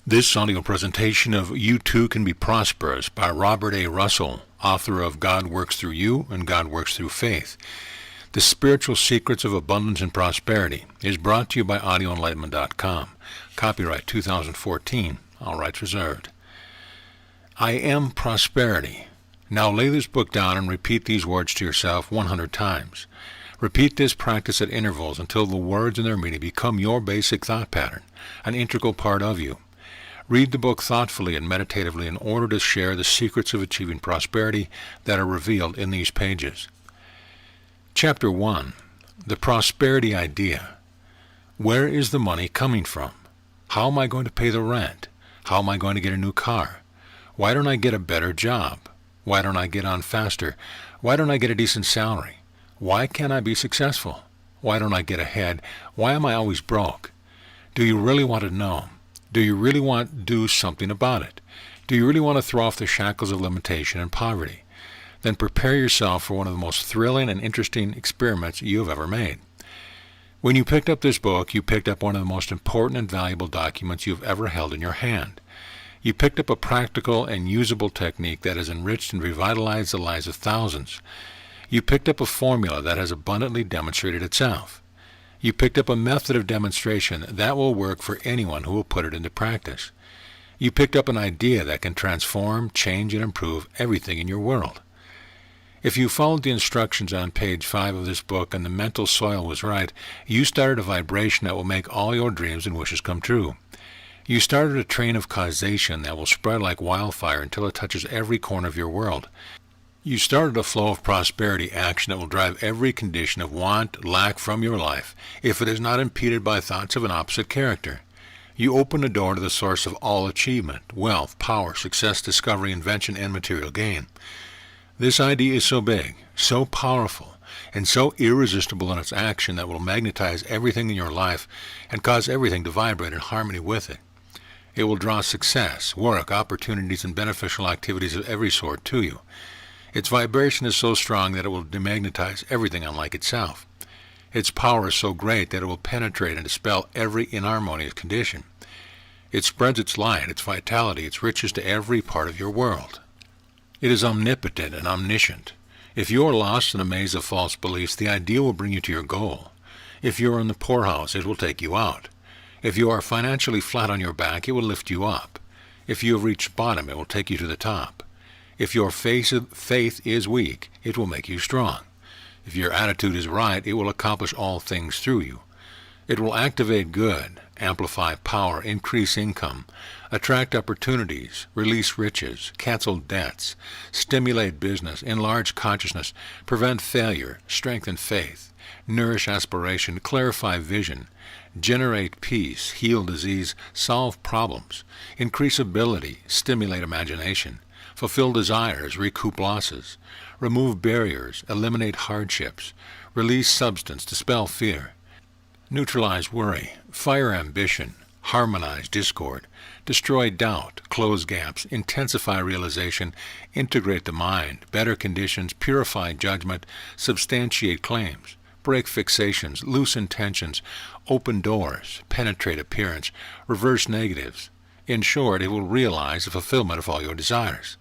This audio presentation of You Too Can Be Prosperous by Robert A. Russell, author of God Works Through You and God Works Through Faith, The Spiritual Secrets of Abundance and Prosperity, is brought to you by audioenlightenment.com. Copyright 2014, all rights reserved. I am prosperity. Now lay this book down and repeat these words to yourself 100 times. Repeat this practice at intervals until the words and their meaning become your basic thought pattern, an integral part of you. Read the book thoughtfully and meditatively in order to share the secrets of achieving prosperity that are revealed in these pages. Chapter 1. The Prosperity Idea. Where is the money coming from? How am I going to pay the rent? How am I going to get a new car? Why don't I get a better job? Why don't I get on faster? Why don't I get a decent salary? Why can't I be successful? Why don't I get ahead? Why am I always broke? Do you really want to know? Do you really want to do something about it? Do you really want to throw off the shackles of limitation and poverty? Then prepare yourself for one of the most thrilling and interesting experiments you have ever made. When you picked up this book, you picked up one of the most important and valuable documents you've ever held in your hand. You picked up a practical and usable technique that has enriched and revitalized the lives of thousands. You picked up a formula that has abundantly demonstrated itself. You picked up a method of demonstration that will work for anyone who will put it into practice. You picked up an idea that can transform, change, and improve everything in your world. If you followed the instructions on page 5 of this book and the mental soil was right, you started a vibration that will make all your dreams and wishes come true. You started a train of causation that will spread like wildfire until it touches every corner of your world. You started a flow of prosperity action that will drive every condition of want, lack from your life, if it is not impeded by thoughts of an opposite character. You opened a door to the source of all achievement, wealth, power, success, discovery, invention, and material gain. This idea is so big, so powerful, and so irresistible in its action that will magnetize everything in your life and cause everything to vibrate in harmony with it. It will draw success, work, opportunities, and beneficial activities of every sort to you. Its vibration is so strong that it will demagnetize everything unlike itself. Its power is so great that it will penetrate and dispel every inharmonious condition. It spreads its light, its vitality, its riches to every part of your world. It is omnipotent and omniscient. If you are lost in a maze of false beliefs, the idea will bring you to your goal. If you are in the poorhouse, it will take you out. If you are financially flat on your back, it will lift you up. If you have reached bottom, it will take you to the top. If your faith is weak, it will make you strong. If your attitude is right, it will accomplish all things through you. It will activate good, amplify power, increase income, attract opportunities, release riches, cancel debts, stimulate business, enlarge consciousness, prevent failure, strengthen faith, nourish aspiration, clarify vision, generate peace, heal disease, solve problems, increase ability, stimulate imagination, fulfill desires, recoup losses, remove barriers, eliminate hardships, release substance, dispel fear, neutralize worry, fire ambition, harmonize discord, destroy doubt, close gaps, intensify realization, integrate the mind, better conditions, purify judgment, substantiate claims, break fixations, loose intentions, open doors, penetrate appearance, reverse negatives. In short, it will realize the fulfillment of all your desires.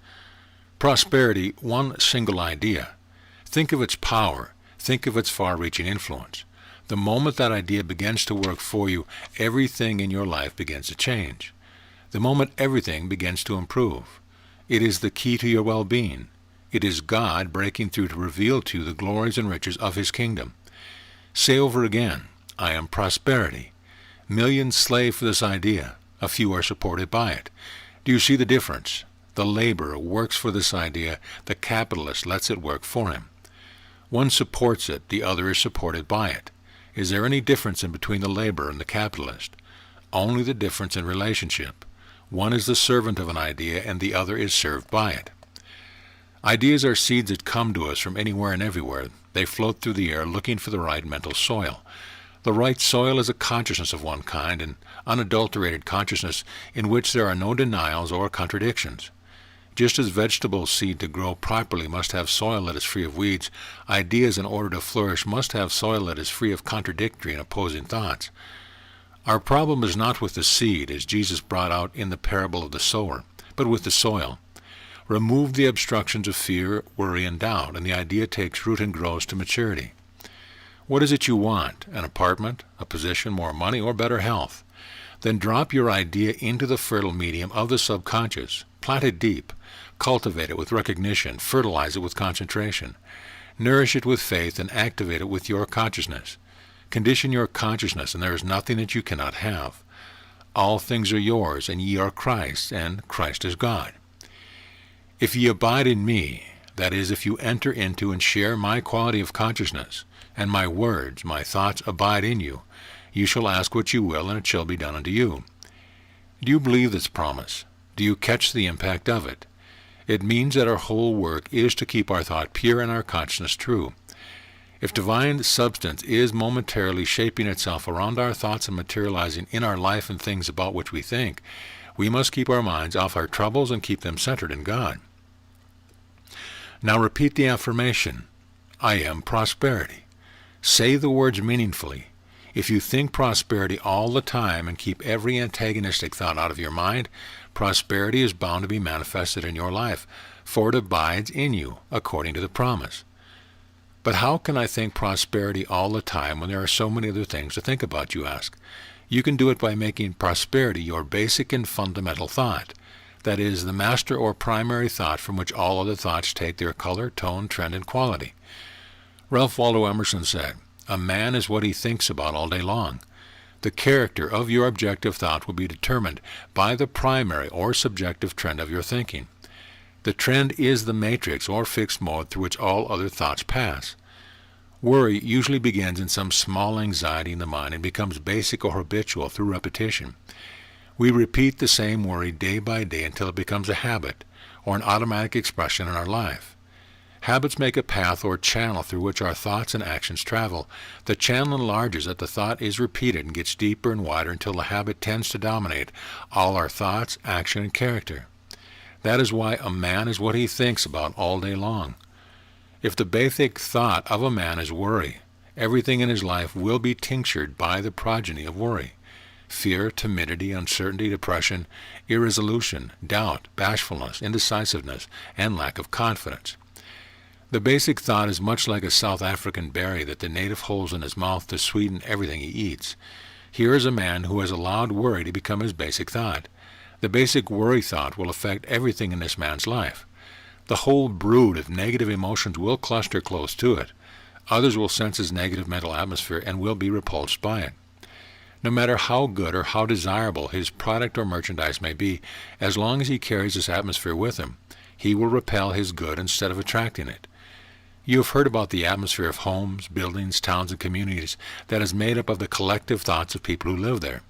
Prosperity, one single idea. Think of its power. Think of its far-reaching influence. The moment that idea begins to work for you, everything in your life begins to change. The moment everything begins to improve. It is the key to your well-being. It is God breaking through to reveal to you the glories and riches of His kingdom. Say over again, I am prosperity. Millions slave for this idea. A few are supported by it. Do you see the difference? The laborer works for this idea. The capitalist lets it work for him. One supports it. The other is supported by it. Is there any difference in between the laborer and the capitalist? Only the difference in relationship. One is the servant of an idea, and the other is served by it. Ideas are seeds that come to us from anywhere and everywhere. They float through the air looking for the right mental soil. The right soil is a consciousness of one kind, an unadulterated consciousness in which there are no denials or contradictions. Just as vegetable seed to grow properly must have soil that is free of weeds, ideas in order to flourish must have soil that is free of contradictory and opposing thoughts. Our problem is not with the seed, as Jesus brought out in the parable of the sower, but with the soil. Remove the obstructions of fear, worry, and doubt, and the idea takes root and grows to maturity. What is it you want? An apartment, a position, more money, or better health? Then drop your idea into the fertile medium of the subconscious. Plant it deep. Cultivate it with recognition. Fertilize it with concentration. Nourish it with faith and activate it with your consciousness. Condition your consciousness, and there is nothing that you cannot have. All things are yours, and ye are Christ's, and Christ is God. If ye abide in me, that is, if you enter into and share my quality of consciousness, and my words, my thoughts abide in you, you shall ask what you will, and it shall be done unto you. Do you believe this promise? Do you catch the impact of it? It means that our whole work is to keep our thought pure and our consciousness true. If divine substance is momentarily shaping itself around our thoughts and materializing in our life and things about which we think, we must keep our minds off our troubles and keep them centered in God. Now repeat the affirmation, I am prosperity. Say the words meaningfully. If you think prosperity all the time and keep every antagonistic thought out of your mind, prosperity is bound to be manifested in your life, for it abides in you, according to the promise. But how can I think prosperity all the time when there are so many other things to think about, you ask? You can do it by making prosperity your basic and fundamental thought. That is, the master or primary thought from which all other thoughts take their color, tone, trend, and quality. Ralph Waldo Emerson said, a man is what he thinks about all day long. The character of your objective thought will be determined by the primary or subjective trend of your thinking. The trend is the matrix or fixed mode through which all other thoughts pass. Worry usually begins in some small anxiety in the mind and becomes basic or habitual through repetition. We repeat the same worry day by day until it becomes a habit or an automatic expression in our life. Habits make a path or channel through which our thoughts and actions travel. The channel enlarges as the thought is repeated and gets deeper and wider until the habit tends to dominate all our thoughts, action, and character. That is why a man is what he thinks about all day long. If the basic thought of a man is worry, everything in his life will be tinctured by the progeny of worry. Fear, timidity, uncertainty, depression, irresolution, doubt, bashfulness, indecisiveness, and lack of confidence. The basic thought is much like a South African berry that the native holds in his mouth to sweeten everything he eats. Here is a man who has allowed worry to become his basic thought. The basic worry thought will affect everything in this man's life. The whole brood of negative emotions will cluster close to it. Others will sense his negative mental atmosphere and will be repulsed by it. No matter how good or how desirable his product or merchandise may be, as long as he carries this atmosphere with him, he will repel his good instead of attracting it. You have heard about the atmosphere of homes, buildings, towns, and communities that is made up of the collective thoughts of people who live there.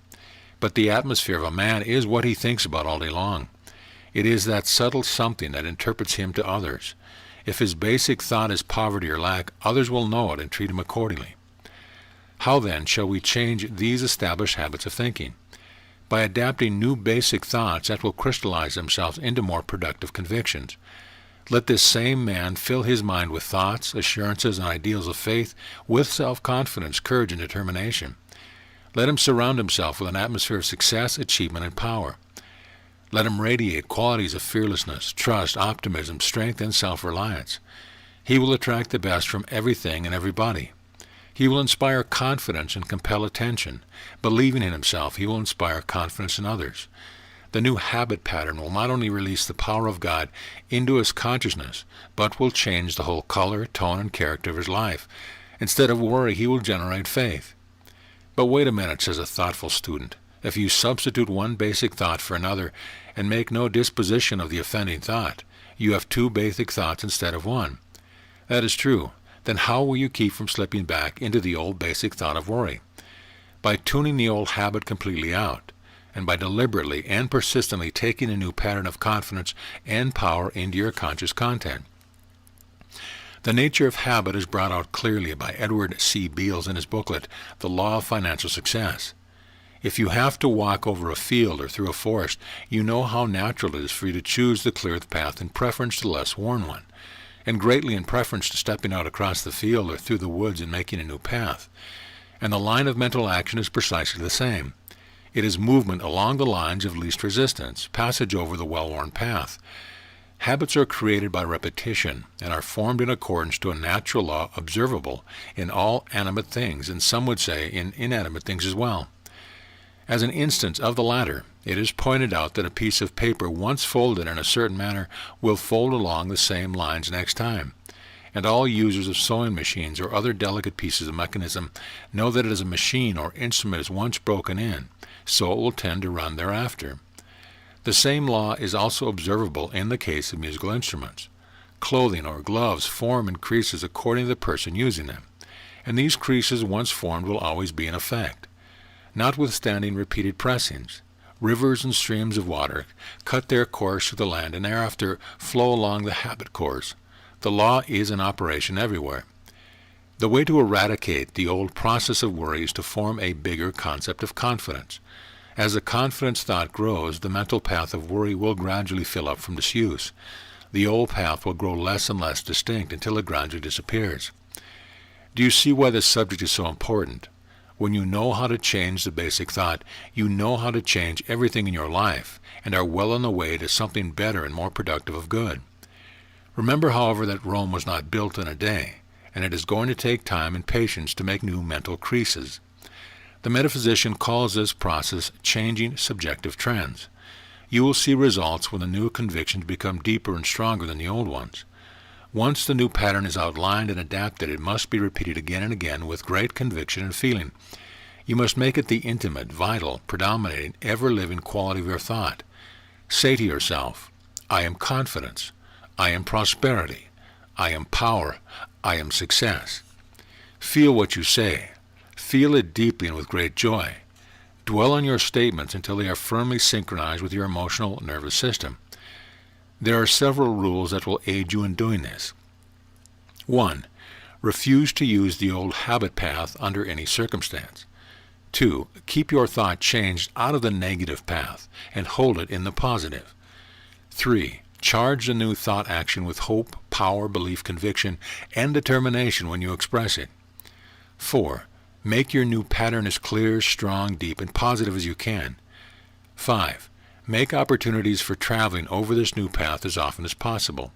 But the atmosphere of a man is what he thinks about all day long. It is that subtle something that interprets him to others. If his basic thought is poverty or lack, others will know it and treat him accordingly. How then shall we change these established habits of thinking? By adapting new basic thoughts that will crystallize themselves into more productive convictions. Let this same man fill his mind with thoughts, assurances, and ideals of faith, with self-confidence, courage, and determination. Let him surround himself with an atmosphere of success, achievement, and power. Let him radiate qualities of fearlessness, trust, optimism, strength, and self-reliance. He will attract the best from everything and everybody. He will inspire confidence and compel attention. Believing in himself, he will inspire confidence in others. The new habit pattern will not only release the power of God into his consciousness, but will change the whole color, tone, and character of his life. Instead of worry, he will generate faith. But wait a minute, says a thoughtful student. If you substitute one basic thought for another and make no disposition of the offending thought, you have two basic thoughts instead of one. That is true. Then how will you keep from slipping back into the old basic thought of worry? By tuning the old habit completely out, and by deliberately and persistently taking a new pattern of confidence and power into your conscious content. The nature of habit is brought out clearly by Edward C. Beals in his booklet, The Law of Financial Success. If you have to walk over a field or through a forest, you know how natural it is for you to choose the clear path in preference to the less worn one, and greatly in preference to stepping out across the field or through the woods and making a new path. And the line of mental action is precisely the same. It is movement along the lines of least resistance, passage over the well-worn path. Habits are created by repetition and are formed in accordance to a natural law observable in all animate things, and some would say in inanimate things as well. As an instance of the latter, it is pointed out that a piece of paper once folded in a certain manner will fold along the same lines next time. And all users of sewing machines or other delicate pieces of mechanism know that as a machine or instrument is once broken in, so it will tend to run thereafter. The same law is also observable in the case of musical instruments. Clothing or gloves form in creases according to the person using them, and these creases once formed will always be in effect. Notwithstanding repeated pressings, rivers and streams of water cut their course through the land and thereafter flow along the habit course. The law is in operation everywhere. The way to eradicate the old process of worry is to form a bigger concept of confidence. As the confidence thought grows, the mental path of worry will gradually fill up from disuse. The old path will grow less and less distinct until it gradually disappears. Do you see why this subject is so important? When you know how to change the basic thought, you know how to change everything in your life and are well on the way to something better and more productive of good. Remember, however, that Rome was not built in a day, and it is going to take time and patience to make new mental creases. The metaphysician calls this process changing subjective trends. You will see results when the new convictions become deeper and stronger than the old ones. Once the new pattern is outlined and adapted, it must be repeated again and again with great conviction and feeling. You must make it the intimate, vital, predominating, ever-living quality of your thought. Say to yourself, I am confidence. I am prosperity. I am power. I am success. Feel what you say. Feel it deeply and with great joy. Dwell on your statements until they are firmly synchronized with your emotional nervous system. There are several rules that will aid you in doing this. 1. Refuse to use the old habit path under any circumstance. 2. Keep your thought changed out of the negative path and hold it in the positive. 3. Charge the new thought action with hope, power, belief, conviction, and determination when you express it. 4. Make your new pattern as clear, strong, deep, and positive as you can. 5. Make opportunities for traveling over this new path as often as possible.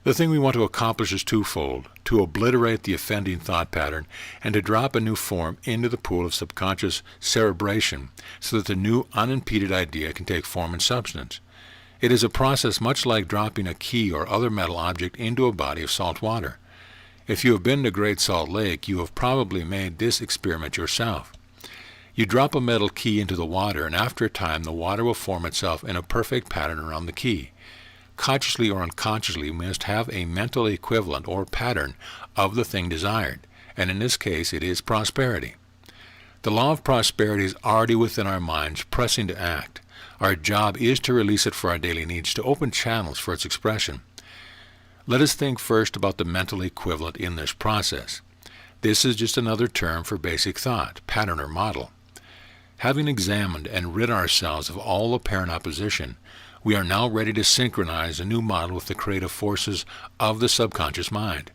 The thing we want to accomplish is twofold: to obliterate the offending thought pattern and to drop a new form into the pool of subconscious cerebration so that the new unimpeded idea can take form and substance. It is a process much like dropping a key or other metal object into a body of salt water. If you have been to Great Salt Lake, you have probably made this experiment yourself. You drop a metal key into the water, and after a time the water will form itself in a perfect pattern around the key. Consciously or unconsciously, we must have a mental equivalent or pattern of the thing desired, and in this case it is prosperity. The law of prosperity is already within our minds, pressing to act. Our job is to release it for our daily needs, to open channels for its expression. Let us think first about the mental equivalent in this process. This is just another term for basic thought, pattern, or model. Having examined and rid ourselves of all apparent opposition, we are now ready to synchronize a new model with the creative forces of the subconscious mind.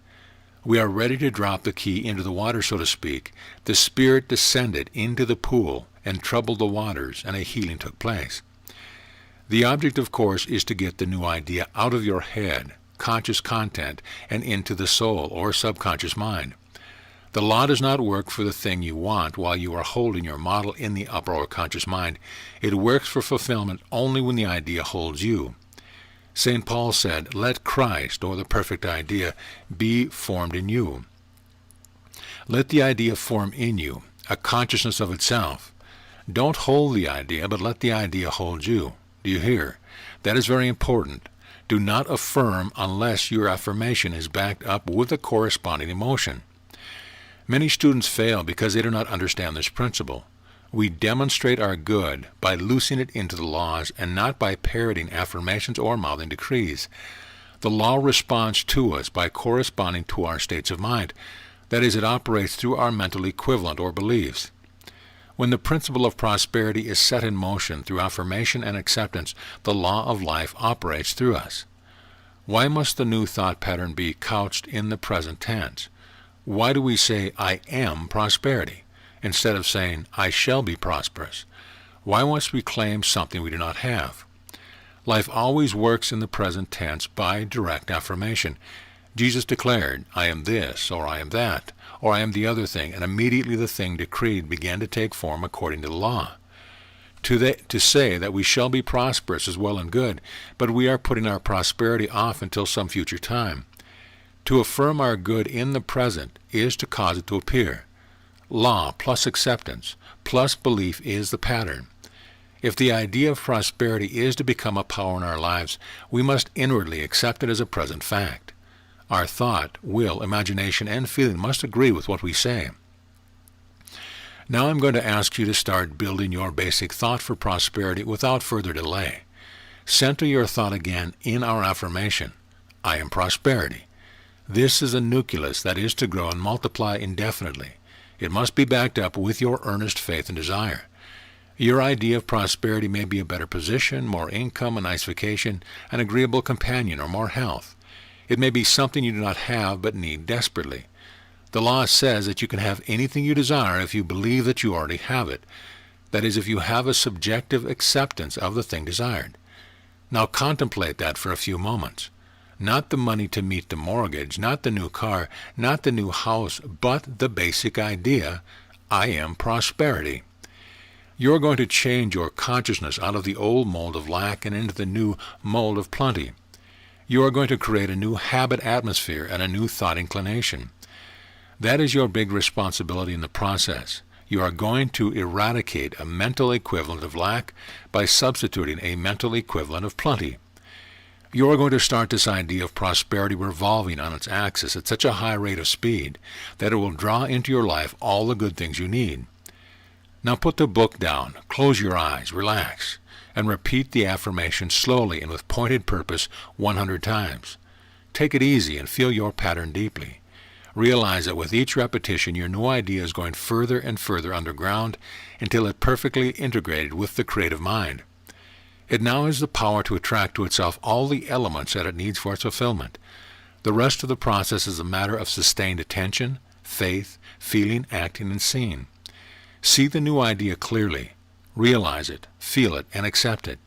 We are ready to drop the key into the water, so to speak. The Spirit descended into the pool and troubled the waters, and a healing took place. The object, of course, is to get the new idea out of your head, conscious content, and into the soul or subconscious mind. The law does not work for the thing you want while you are holding your model in the upper or conscious mind. It works for fulfillment only when the idea holds you. St. Paul said, "Let Christ, or the perfect idea, be formed in you." Let the idea form in you, a consciousness of itself. Don't hold the idea, but let the idea hold you. Do you hear? That is very important. Do not affirm unless your affirmation is backed up with a corresponding emotion. Many students fail because they do not understand this principle. We demonstrate our good by loosing it into the laws and not by parroting affirmations or mouthing decrees. The law responds to us by corresponding to our states of mind. That is, it operates through our mental equivalent or beliefs. When the principle of prosperity is set in motion through affirmation and acceptance, the law of life operates through us. Why must the new thought pattern be couched in the present tense? Why do we say, "I am prosperity," instead of saying, "I shall be prosperous"? Why must we claim something we do not have? Life always works in the present tense by direct affirmation. Jesus declared, "I am this," or "I am that," or "I am the other thing," and immediately the thing decreed began to take form according to the law. To say that we shall be prosperous is well and good, but we are putting our prosperity off until some future time. To affirm our good in the present is to cause it to appear. Law plus acceptance plus belief is the pattern. If the idea of prosperity is to become a power in our lives, we must inwardly accept it as a present fact. Our thought, will, imagination, and feeling must agree with what we say. Now I'm going to ask you to start building your basic thought for prosperity without further delay. Center your thought again in our affirmation, "I am prosperity." This is a nucleus that is to grow and multiply indefinitely. It must be backed up with your earnest faith and desire. Your idea of prosperity may be a better position, more income, a nice vacation, an agreeable companion, or more health. It may be something you do not have but need desperately. The law says that you can have anything you desire if you believe that you already have it. That is, if you have a subjective acceptance of the thing desired. Now contemplate that for a few moments. Not the money to meet the mortgage, not the new car, not the new house, but the basic idea, "I am prosperity." You're going to change your consciousness out of the old mold of lack and into the new mold of plenty. You are going to create a new habit atmosphere and a new thought inclination. That is your big responsibility in the process. You are going to eradicate a mental equivalent of lack by substituting a mental equivalent of plenty. You are going to start this idea of prosperity revolving on its axis at such a high rate of speed that it will draw into your life all the good things you need. Now put the book down, close your eyes, relax, and repeat the affirmation slowly and with pointed purpose 100 times. Take it easy and feel your pattern deeply. Realize that with each repetition, your new idea is going further and further underground until it perfectly integrated with the creative mind. It now has the power to attract to itself all the elements that it needs for its fulfillment. The rest of the process is a matter of sustained attention, faith, feeling, acting, and seeing. See the new idea clearly. Realize it, feel it, and accept it.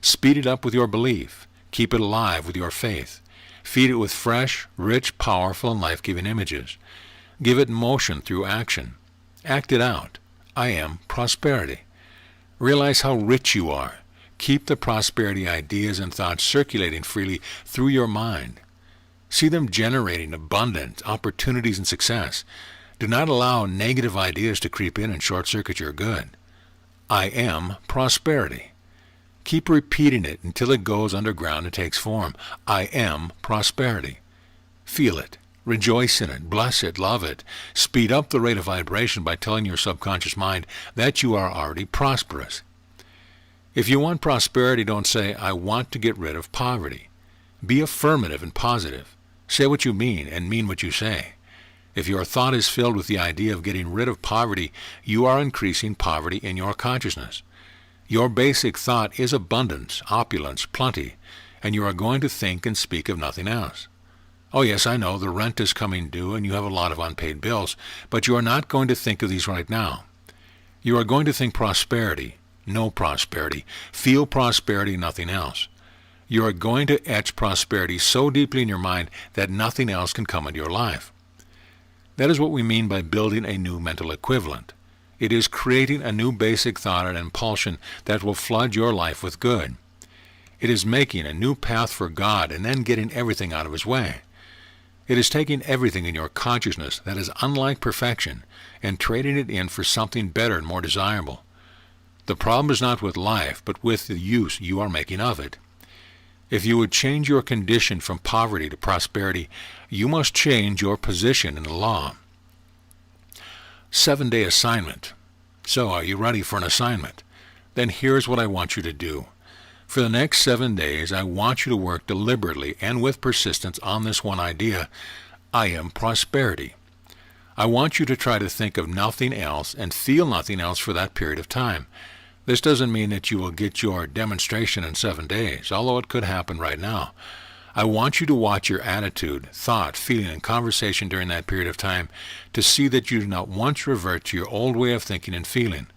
Speed it up with your belief. Keep it alive with your faith. Feed it with fresh, rich, powerful, and life-giving images. Give it motion through action. Act it out. I am prosperity. Realize how rich you are. Keep the prosperity ideas and thoughts circulating freely through your mind. See them generating abundance, opportunities, and success. Do not allow negative ideas to creep in and short-circuit your good. I am prosperity. Keep repeating it until it goes underground and takes form. I am prosperity. Feel it. Rejoice in it. Bless it. Love it. Speed up the rate of vibration by telling your subconscious mind that you are already prosperous. If you want prosperity, don't say, "I want to get rid of poverty." Be affirmative and positive. Say what you mean and mean what you say. If your thought is filled with the idea of getting rid of poverty, you are increasing poverty in your consciousness. Your basic thought is abundance, opulence, plenty, and you are going to think and speak of nothing else. Oh yes, I know, the rent is coming due and you have a lot of unpaid bills, but you are not going to think of these right now. You are going to think prosperity, no prosperity, feel prosperity, nothing else. You are going to etch prosperity so deeply in your mind that nothing else can come into your life. That is what we mean by building a new mental equivalent. It is creating a new basic thought and impulsion that will flood your life with good. It is making a new path for God and then getting everything out of His way. It is taking everything in your consciousness that is unlike perfection and trading it in for something better and more desirable. The problem is not with life, but with the use you are making of it. If you would change your condition from poverty to prosperity, you must change your position in the law. 7-day assignment. So, are you ready for an assignment? Then here's what I want you to do. For the next 7 days, I want you to work deliberately and with persistence on this one idea, I am prosperity. I want you to try to think of nothing else and feel nothing else for that period of time. This doesn't mean that you will get your demonstration in 7 days, although it could happen right now. I want you to watch your attitude, thought, feeling, and conversation during that period of time to see that you do not once revert to your old way of thinking and feeling.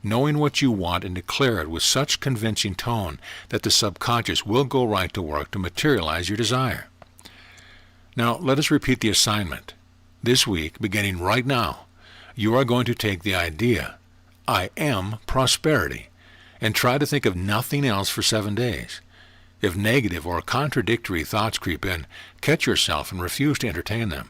knowing what you want and declare it with such convincing tone that the subconscious will go right to work to materialize your desire. Now, let us repeat the assignment. This week, beginning right now, you are going to take the idea, I am prosperity, and try to think of nothing else for 7 days. If negative or contradictory thoughts creep in, catch yourself and refuse to entertain them.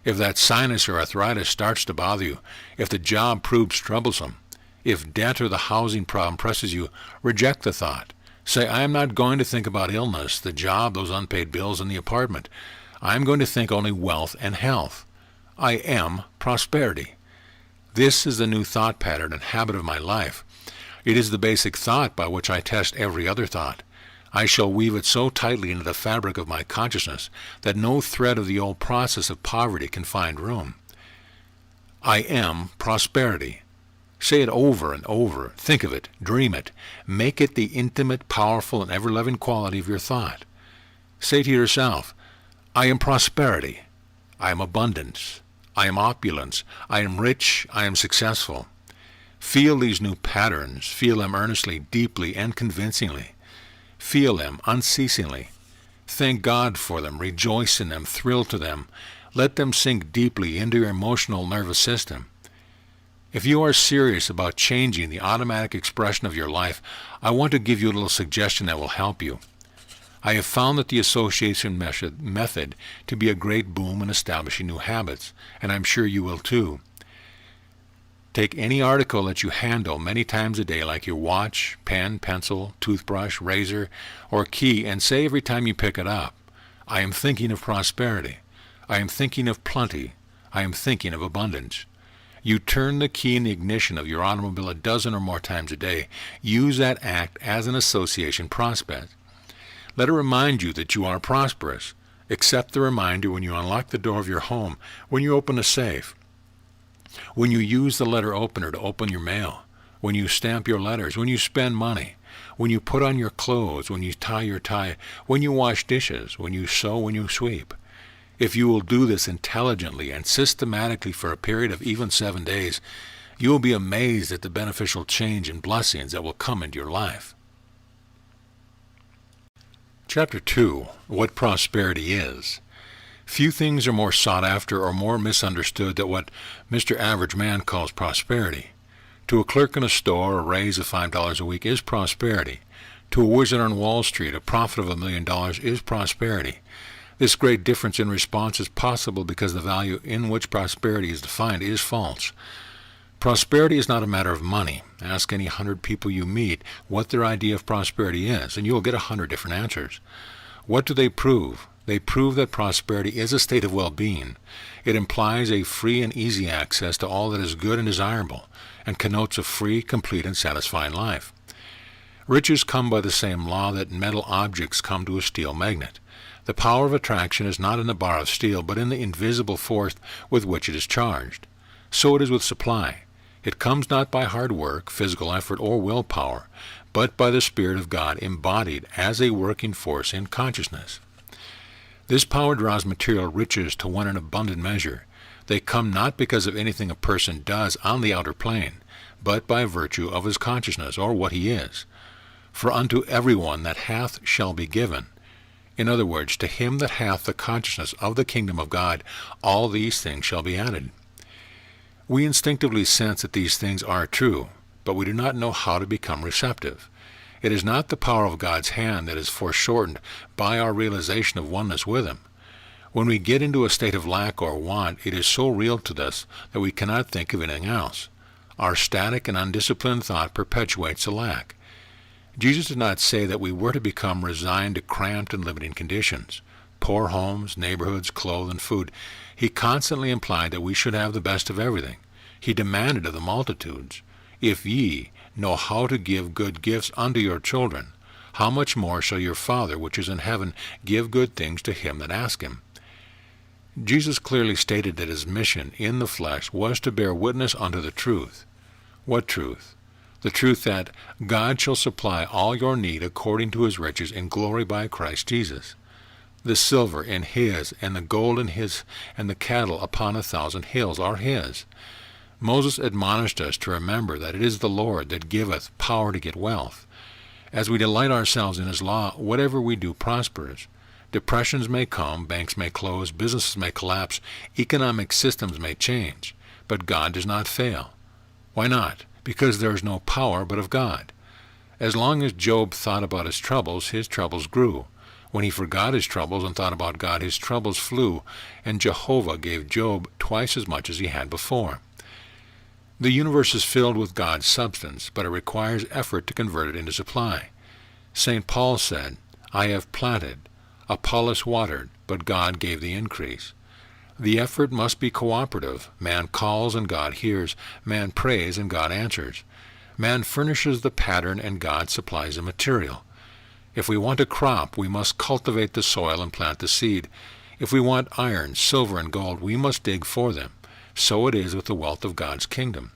If that sinus or arthritis starts to bother you, if the job proves troublesome, if debt or the housing problem presses you, reject the thought. Say, I am not going to think about illness, the job, those unpaid bills, and the apartment. I am going to think only wealth and health. I am prosperity. This is the new thought pattern and habit of my life. It is the basic thought by which I test every other thought. I shall weave it so tightly into the fabric of my consciousness that no thread of the old process of poverty can find room. I am prosperity. Say it over and over. Think of it. Dream it. Make it the intimate, powerful, and ever-loving quality of your thought. Say to yourself, I am prosperity. I am abundance. I am opulence. I am rich. I am successful. Feel these new patterns. Feel them earnestly, deeply, and convincingly. Feel them unceasingly. Thank God for them. Rejoice in them. Thrill to them. Let them sink deeply into your emotional nervous system. If you are serious about changing the automatic expression of your life, I want to give you a little suggestion that will help you. I have found that the association method to be a great boom in establishing new habits, and I'm sure you will too. Take any article that you handle many times a day, like your watch, pen, pencil, toothbrush, razor, or key, and say every time you pick it up, I am thinking of prosperity. I am thinking of plenty. I am thinking of abundance. You turn the key in the ignition of your automobile a dozen or more times a day. Use that act as an association prospect. Let it remind you that you are prosperous. Accept the reminder when you unlock the door of your home, when you open a safe, when you use the letter opener to open your mail, when you stamp your letters, when you spend money, when you put on your clothes, when you tie your tie, when you wash dishes, when you sew, when you sweep. If you will do this intelligently and systematically for a period of even 7 days, you will be amazed at the beneficial change and blessings that will come into your life. Chapter 2. What Prosperity Is. Few things are more sought after or more misunderstood than what Mr. Average Man calls prosperity. To a clerk in a store, a raise of $5 a week is prosperity. To a wizard on Wall Street, a profit of $1 million is prosperity. This great difference in response is possible because the value in which prosperity is defined is false. Prosperity is not a matter of money. Ask any 100 people you meet what their idea of prosperity is, and you will get 100 different answers. What do they prove? They prove that prosperity is a state of well-being. It implies a free and easy access to all that is good and desirable, and connotes a free, complete, and satisfying life. Riches come by the same law that metal objects come to a steel magnet. The power of attraction is not in the bar of steel, but in the invisible force with which it is charged. So it is with supply. It comes not by hard work, physical effort, or willpower, but by the Spirit of God embodied as a working force in consciousness. This power draws material riches to one in abundant measure. They come not because of anything a person does on the outer plane, but by virtue of his consciousness, or what he is. For unto everyone that hath shall be given. In other words, to him that hath the consciousness of the kingdom of God, all these things shall be added. We instinctively sense that these things are true, but we do not know how to become receptive. It is not the power of God's hand that is foreshortened by our realization of oneness with Him. When we get into a state of lack or want, it is so real to us that we cannot think of anything else. Our static and undisciplined thought perpetuates the lack. Jesus did not say that we were to become resigned to cramped and limiting conditions, poor homes, neighborhoods, clothes, and food. He constantly implied that we should have the best of everything. He demanded of the multitudes, If ye know how to give good gifts unto your children, how much more shall your Father which is in heaven give good things to him that ask him? Jesus clearly stated that his mission in the flesh was to bear witness unto the truth. What truth? The truth that God shall supply all your need according to his riches in glory by Christ Jesus. The silver in his, and the gold in his, and the cattle upon 1,000 hills are his. Moses admonished us to remember that it is the Lord that giveth power to get wealth. As we delight ourselves in his law, whatever we do prospers. Depressions may come, banks may close, businesses may collapse, economic systems may change, but God does not fail. Why not? Because there is no power but of God. As long as Job thought about his troubles grew. When he forgot his troubles and thought about God, his troubles flew, and Jehovah gave Job twice as much as he had before. The universe is filled with God's substance, but it requires effort to convert it into supply. St. Paul said, I have planted, Apollos watered, but God gave the increase. The effort must be cooperative. Man calls and God hears. Man prays and God answers. Man furnishes the pattern and God supplies the material. If we want a crop, we must cultivate the soil and plant the seed. If we want iron, silver, and gold, we must dig for them. So it is with the wealth of God's kingdom.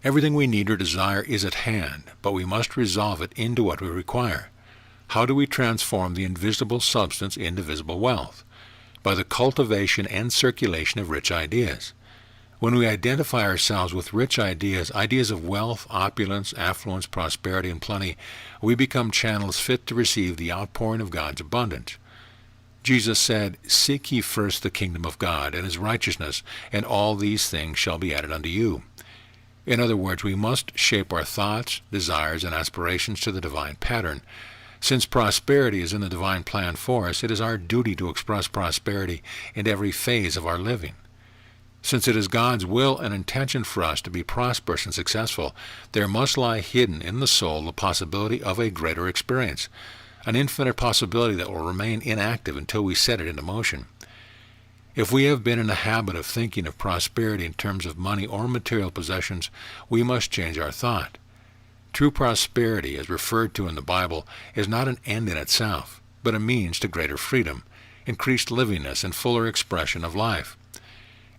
Everything we need or desire is at hand, but we must resolve it into what we require. How do we transform the invisible substance into visible wealth? By the cultivation and circulation of rich ideas. When we identify ourselves with rich ideas, ideas of wealth, opulence, affluence, prosperity, and plenty, we become channels fit to receive the outpouring of God's abundance. Jesus said, Seek ye first the kingdom of God and his righteousness, and all these things shall be added unto you. In other words, we must shape our thoughts, desires, and aspirations to the divine pattern. Since prosperity is in the divine plan for us, it is our duty to express prosperity in every phase of our living. Since it is God's will and intention for us to be prosperous and successful, there must lie hidden in the soul the possibility of a greater experience, an infinite possibility that will remain inactive until we set it into motion. If we have been in the habit of thinking of prosperity in terms of money or material possessions, we must change our thought. True prosperity, as referred to in the Bible, is not an end in itself, but a means to greater freedom, increased livingness, and fuller expression of life.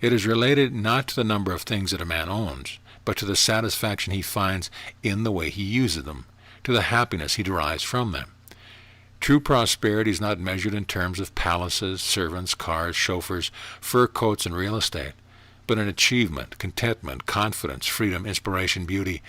It is related not to the number of things that a man owns, but to the satisfaction he finds in the way he uses them, to the happiness he derives from them. True prosperity is not measured in terms of palaces, servants, cars, chauffeurs, fur coats, and real estate, but in achievement, contentment, confidence, freedom, inspiration, beauty,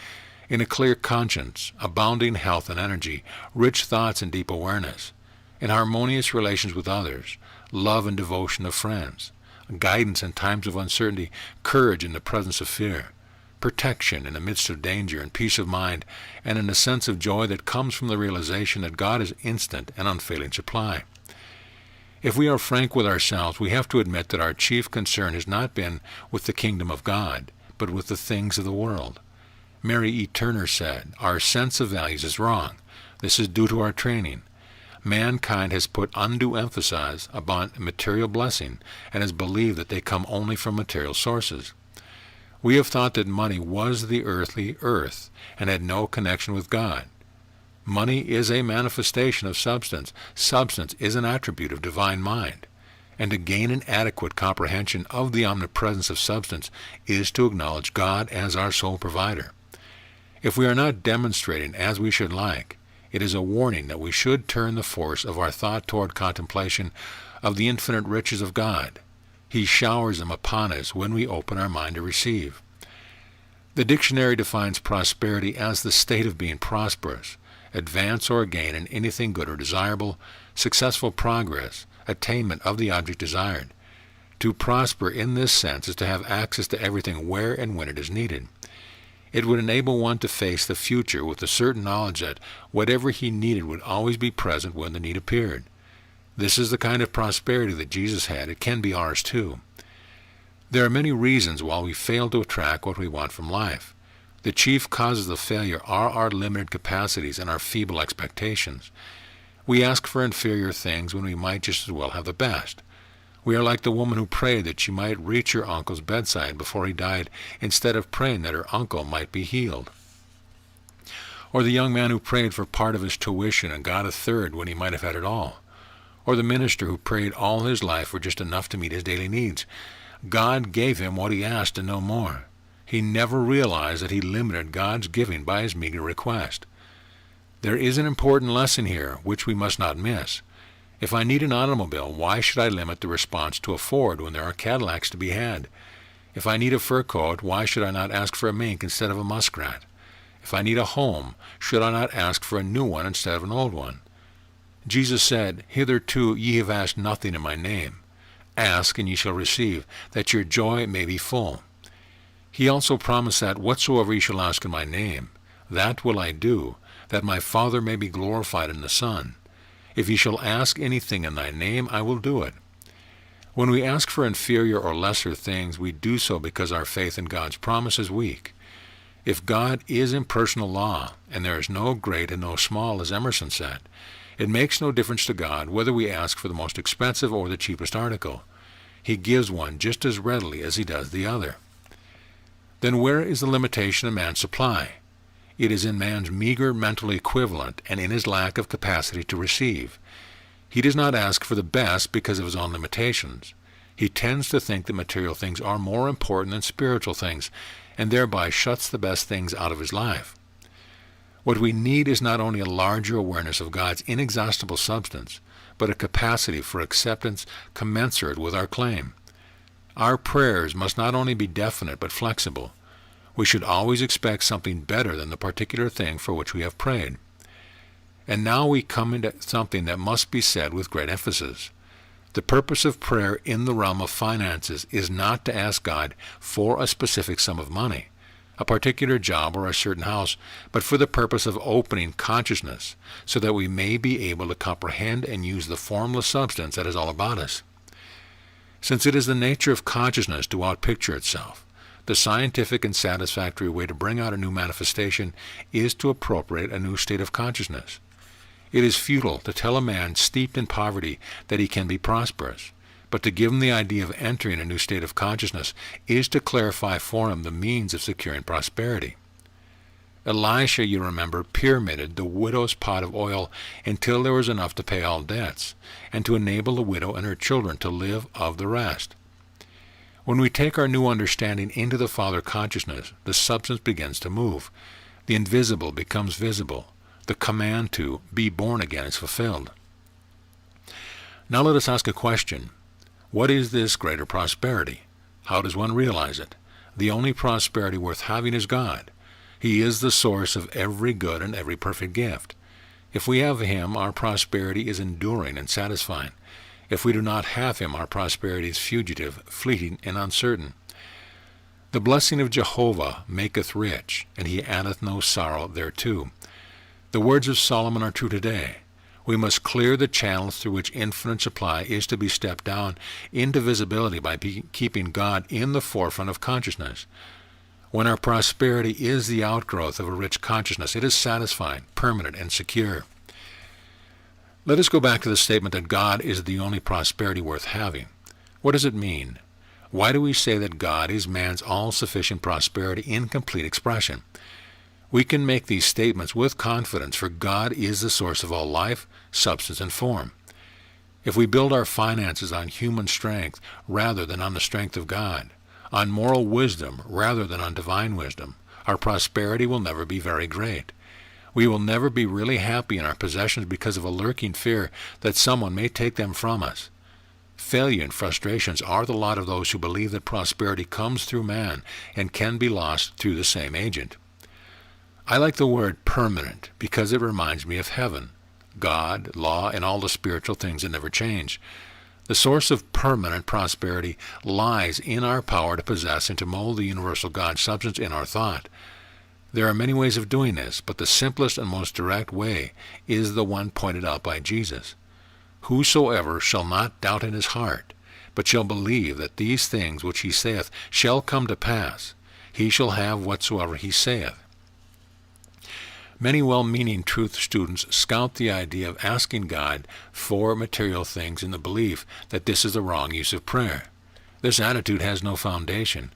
in a clear conscience, abounding health and energy, rich thoughts and deep awareness, in harmonious relations with others, love and devotion of friends, guidance in times of uncertainty, courage in the presence of fear, protection in the midst of danger, and peace of mind, and in a sense of joy that comes from the realization that God is instant and unfailing supply. If we are frank with ourselves, we have to admit that our chief concern has not been with the kingdom of God, but with the things of the world. Mary E. Turner said, Our sense of values is wrong. This is due to our training. Mankind has put undue emphasis upon material blessing and has believed that they come only from material sources. We have thought that money was the earthly earth and had no connection with God. Money is a manifestation of substance. Substance is an attribute of divine mind. And to gain an adequate comprehension of the omnipresence of substance is to acknowledge God as our sole provider. If we are not demonstrating as we should like, it is a warning that we should turn the force of our thought toward contemplation of the infinite riches of God. He showers them upon us when we open our mind to receive. The dictionary defines prosperity as the state of being prosperous, advance or gain in anything good or desirable, successful progress, attainment of the object desired. To prosper in this sense is to have access to everything where and when it is needed. It would enable one to face the future with the certain knowledge that whatever he needed would always be present when the need appeared. This is the kind of prosperity that Jesus had. It can be ours too. There are many reasons why we fail to attract what we want from life. The chief causes of failure are our limited capacities and our feeble expectations. We ask for inferior things when we might just as well have the best. We are like the woman who prayed that she might reach her uncle's bedside before he died, instead of praying that her uncle might be healed. Or the young man who prayed for part of his tuition and got a third when he might have had it all. Or the minister who prayed all his life for just enough to meet his daily needs. God gave him what he asked and no more. He never realized that he limited God's giving by his meager request. There is an important lesson here which we must not miss. If I need an automobile, why should I limit the response to a Ford when there are Cadillacs to be had? If I need a fur coat, why should I not ask for a mink instead of a muskrat? If I need a home, should I not ask for a new one instead of an old one? Jesus said, Hitherto ye have asked nothing in my name. Ask, and ye shall receive, that your joy may be full. He also promised that whatsoever ye shall ask in my name, that will I do, that my Father may be glorified in the Son. If ye shall ask anything in thy name, I will do it. When we ask for inferior or lesser things, we do so because our faith in God's promise is weak. If God is impersonal law, and there is no great and no small, as Emerson said, it makes no difference to God whether we ask for the most expensive or the cheapest article. He gives one just as readily as he does the other. Then where is the limitation of man's supply? It is in man's meager mental equivalent and in his lack of capacity to receive. He does not ask for the best because of his own limitations. He tends to think that material things are more important than spiritual things, and thereby shuts the best things out of his life. What we need is not only a larger awareness of God's inexhaustible substance, but a capacity for acceptance commensurate with our claim. Our prayers must not only be definite but flexible. We should always expect something better than the particular thing for which we have prayed. And now we come into something that must be said with great emphasis. The purpose of prayer in the realm of finances is not to ask God for a specific sum of money, a particular job, or a certain house, but for the purpose of opening consciousness so that we may be able to comprehend and use the formless substance that is all about us. Since it is the nature of consciousness to outpicture itself, the scientific and satisfactory way to bring out a new manifestation is to appropriate a new state of consciousness. It is futile to tell a man steeped in poverty that he can be prosperous, but to give him the idea of entering a new state of consciousness is to clarify for him the means of securing prosperity. Elisha, you remember, pyramided the widow's pot of oil until there was enough to pay all debts, and to enable the widow and her children to live of the rest. When we take our new understanding into the Father consciousness, the substance begins to move. The invisible becomes visible. The command to be born again is fulfilled. Now let us ask a question. What is this greater prosperity? How does one realize it? The only prosperity worth having is God. He is the source of every good and every perfect gift. If we have Him, our prosperity is enduring and satisfying. If we do not have Him, our prosperity is fugitive, fleeting, and uncertain. The blessing of Jehovah maketh rich, and He addeth no sorrow thereto. The words of Solomon are true today. We must clear the channels through which infinite supply is to be stepped down into visibility by keeping God in the forefront of consciousness. When our prosperity is the outgrowth of a rich consciousness, it is satisfying, permanent, and secure. Let us go back to the statement that God is the only prosperity worth having. What does it mean? Why do we say that God is man's all-sufficient prosperity in complete expression? We can make these statements with confidence, for God is the source of all life, substance, and form. If we build our finances on human strength rather than on the strength of God, on moral wisdom rather than on divine wisdom, our prosperity will never be very great. We will never be really happy in our possessions because of a lurking fear that someone may take them from us. Failure and frustrations are the lot of those who believe that prosperity comes through man and can be lost through the same agent. I like the word permanent because it reminds me of heaven, God, law, and all the spiritual things that never change. The source of permanent prosperity lies in our power to possess and to mold the universal God substance in our thought. There are many ways of doing this, but the simplest and most direct way is the one pointed out by Jesus. Whosoever shall not doubt in his heart, but shall believe that these things which he saith shall come to pass, he shall have whatsoever he saith. Many well-meaning truth students scout the idea of asking God for material things in the belief that this is the wrong use of prayer. This attitude has no foundation.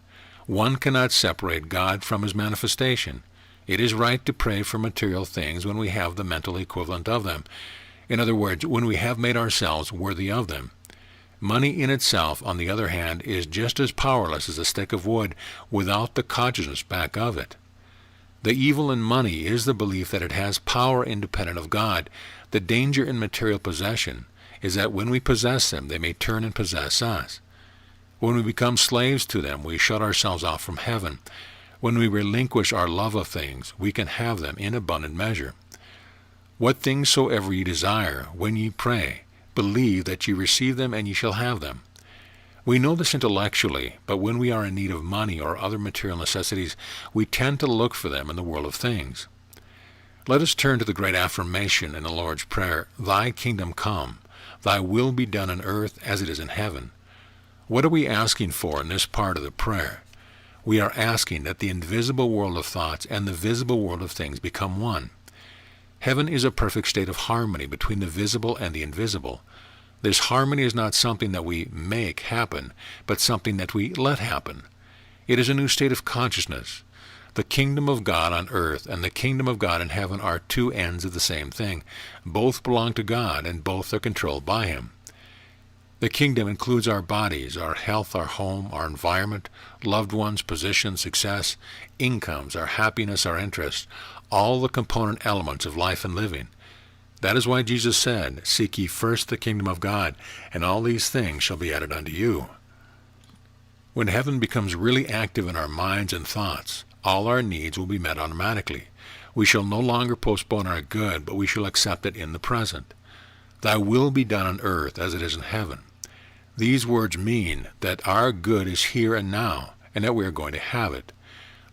One cannot separate God from His manifestation. It is right to pray for material things when we have the mental equivalent of them. In other words, when we have made ourselves worthy of them. Money in itself, on the other hand, is just as powerless as a stick of wood without the consciousness back of it. The evil in money is the belief that it has power independent of God. The danger in material possession is that when we possess them, they may turn and possess us. When we become slaves to them, we shut ourselves off from heaven. When we relinquish our love of things, we can have them in abundant measure. What things soever ye desire, when ye pray, believe that ye receive them, and ye shall have them. We know this intellectually, but when we are in need of money or other material necessities, we tend to look for them in the world of things. Let us turn to the great affirmation in the Lord's Prayer, Thy kingdom come, Thy will be done on earth as it is in heaven. What are we asking for in this part of the prayer? We are asking that the invisible world of thoughts and the visible world of things become one. Heaven is a perfect state of harmony between the visible and the invisible. This harmony is not something that we make happen, but something that we let happen. It is a new state of consciousness. The kingdom of God on earth and the kingdom of God in heaven are two ends of the same thing. Both belong to God, and both are controlled by Him. The kingdom includes our bodies, our health, our home, our environment, loved ones, position, success, incomes, our happiness, our interests, all the component elements of life and living. That is why Jesus said, Seek ye first the kingdom of God, and all these things shall be added unto you. When heaven becomes really active in our minds and thoughts, all our needs will be met automatically. We shall no longer postpone our good, but we shall accept it in the present. Thy will be done on earth as it is in heaven. These words mean that our good is here and now, and that we are going to have it.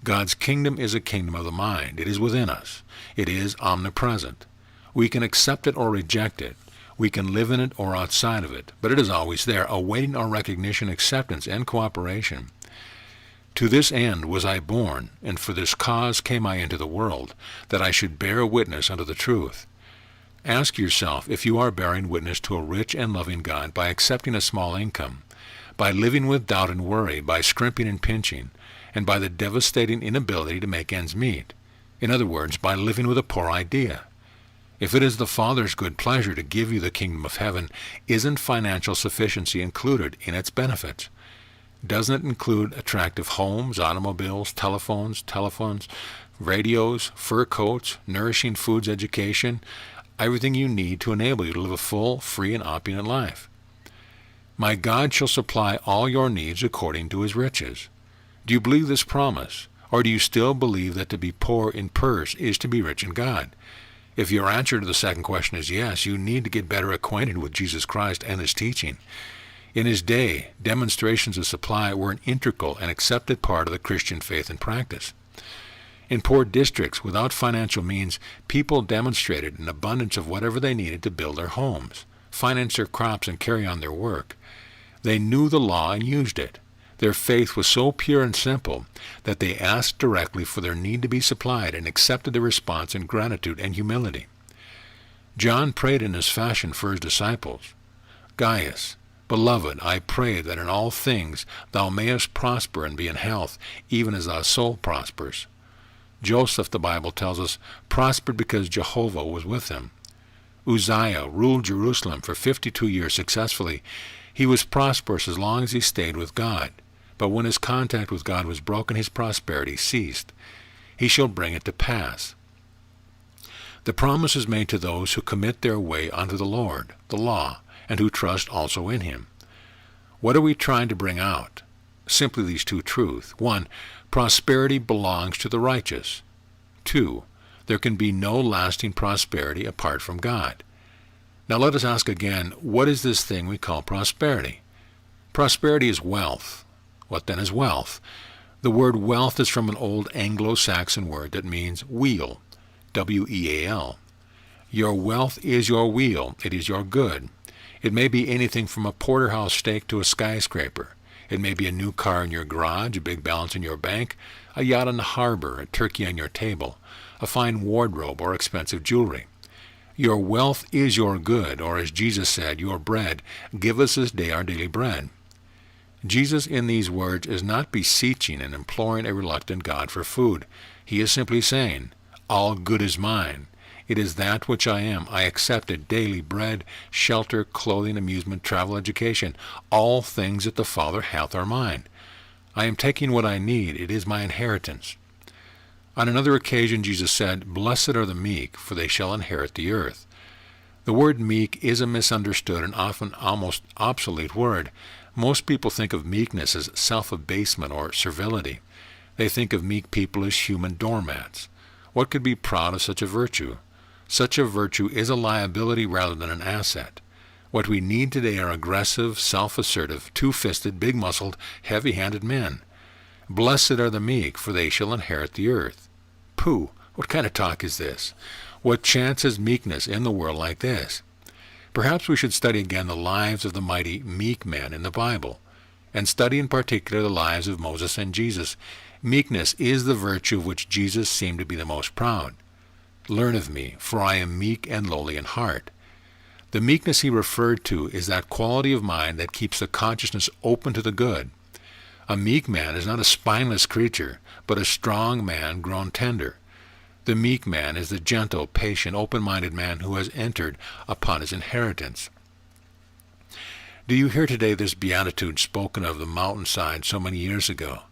God's kingdom is a kingdom of the mind. It is within us. It is omnipresent. We can accept it or reject it. We can live in it or outside of it, but it is always there, awaiting our recognition, acceptance, and cooperation. To this end was I born, and for this cause came I into the world, that I should bear witness unto the truth. Ask yourself if you are bearing witness to a rich and loving God by accepting a small income, by living with doubt and worry, by scrimping and pinching, and by the devastating inability to make ends meet. In other words, by living with a poor idea. If it is the Father's good pleasure to give you the kingdom of heaven, isn't financial sufficiency included in its benefits? Doesn't it include attractive homes, automobiles, telephones, radios, fur coats, nourishing foods, education, everything you need to enable you to live a full, free, and opulent life? My God shall supply all your needs according to His riches. Do you believe this promise, or do you still believe that to be poor in purse is to be rich in God? If your answer to the second question is yes, you need to get better acquainted with Jesus Christ and His teaching. In His day, demonstrations of supply were an integral and accepted part of the Christian faith and practice. In poor districts without financial means, people demonstrated an abundance of whatever they needed to build their homes, finance their crops, and carry on their work. They knew the law and used it. Their faith was so pure and simple that they asked directly for their need to be supplied and accepted the response in gratitude and humility. John prayed in this fashion for his disciples. Gaius, Beloved, I pray that in all things thou mayest prosper and be in health, even as thy soul prospers. Joseph, the Bible tells us, prospered because Jehovah was with him. Uzziah ruled Jerusalem for 52 years successfully. He was prosperous as long as he stayed with God. But when his contact with God was broken, his prosperity ceased. He shall bring it to pass. The promise is made to those who commit their way unto the Lord, the law, and who trust also in Him. What are we trying to bring out? Simply these two truths. 1, prosperity belongs to the righteous. 2, there can be no lasting prosperity apart from God. Now let us ask again, what is this thing we call prosperity? Prosperity is wealth. What then is wealth? The word wealth is from an old Anglo-Saxon word that means wheel, W-E-A-L. Your wealth is your wheel. It is your good. It may be anything from a porterhouse steak to a skyscraper. It may be a new car in your garage, a big balance in your bank, a yacht on the harbor, a turkey on your table, a fine wardrobe, or expensive jewelry. Your wealth is your good, or as Jesus said, your bread. Give us this day our daily bread. Jesus in these words is not beseeching and imploring a reluctant God for food. He is simply saying, all good is mine. It is that which I am. I accept it, daily bread, shelter, clothing, amusement, travel, education. All things that the Father hath are mine. I am taking what I need. It is my inheritance. On another occasion Jesus said, Blessed are the meek, for they shall inherit the earth. The word meek is a misunderstood and often almost obsolete word. Most people think of meekness as self-abasement or servility. They think of meek people as human doormats. What could be proud of such a virtue? Such a virtue is a liability rather than an asset. What we need today are aggressive, self-assertive, two-fisted, big-muscled, heavy-handed men. Blessed are the meek, for they shall inherit the earth. Pooh! What kind of talk is this? What chance has meekness in the world like this? Perhaps we should study again the lives of the mighty meek men in the Bible, and study in particular the lives of Moses and Jesus. Meekness is the virtue of which Jesus seemed to be the most proud. Learn of me, for I am meek and lowly in heart. The meekness he referred to is that quality of mind that keeps the consciousness open to the good. A meek man is not a spineless creature, but a strong man grown tender. The meek man is the gentle, patient, open-minded man who has entered upon his inheritance. Do you hear today this beatitude spoken of the mountainside so many years ago?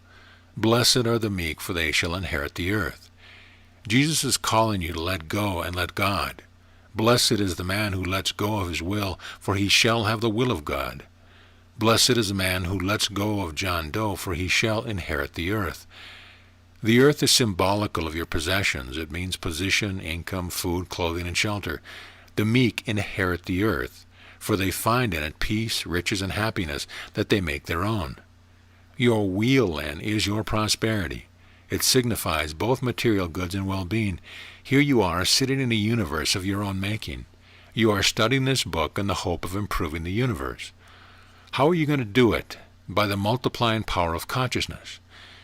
Blessed are the meek, for they shall inherit the earth. Jesus is calling you to let go and let God. Blessed is the man who lets go of his will, for he shall have the will of God. Blessed is the man who lets go of John Doe, for he shall inherit the earth. The earth is symbolical of your possessions. It means position, income, food, clothing, and shelter. The meek inherit the earth, for they find in it peace, riches, and happiness that they make their own. Your wheel, then, is your prosperity. It signifies both material goods and well-being. Here you are, sitting in a universe of your own making. You are studying this book in the hope of improving the universe. How are you going to do it? By the multiplying power of consciousness.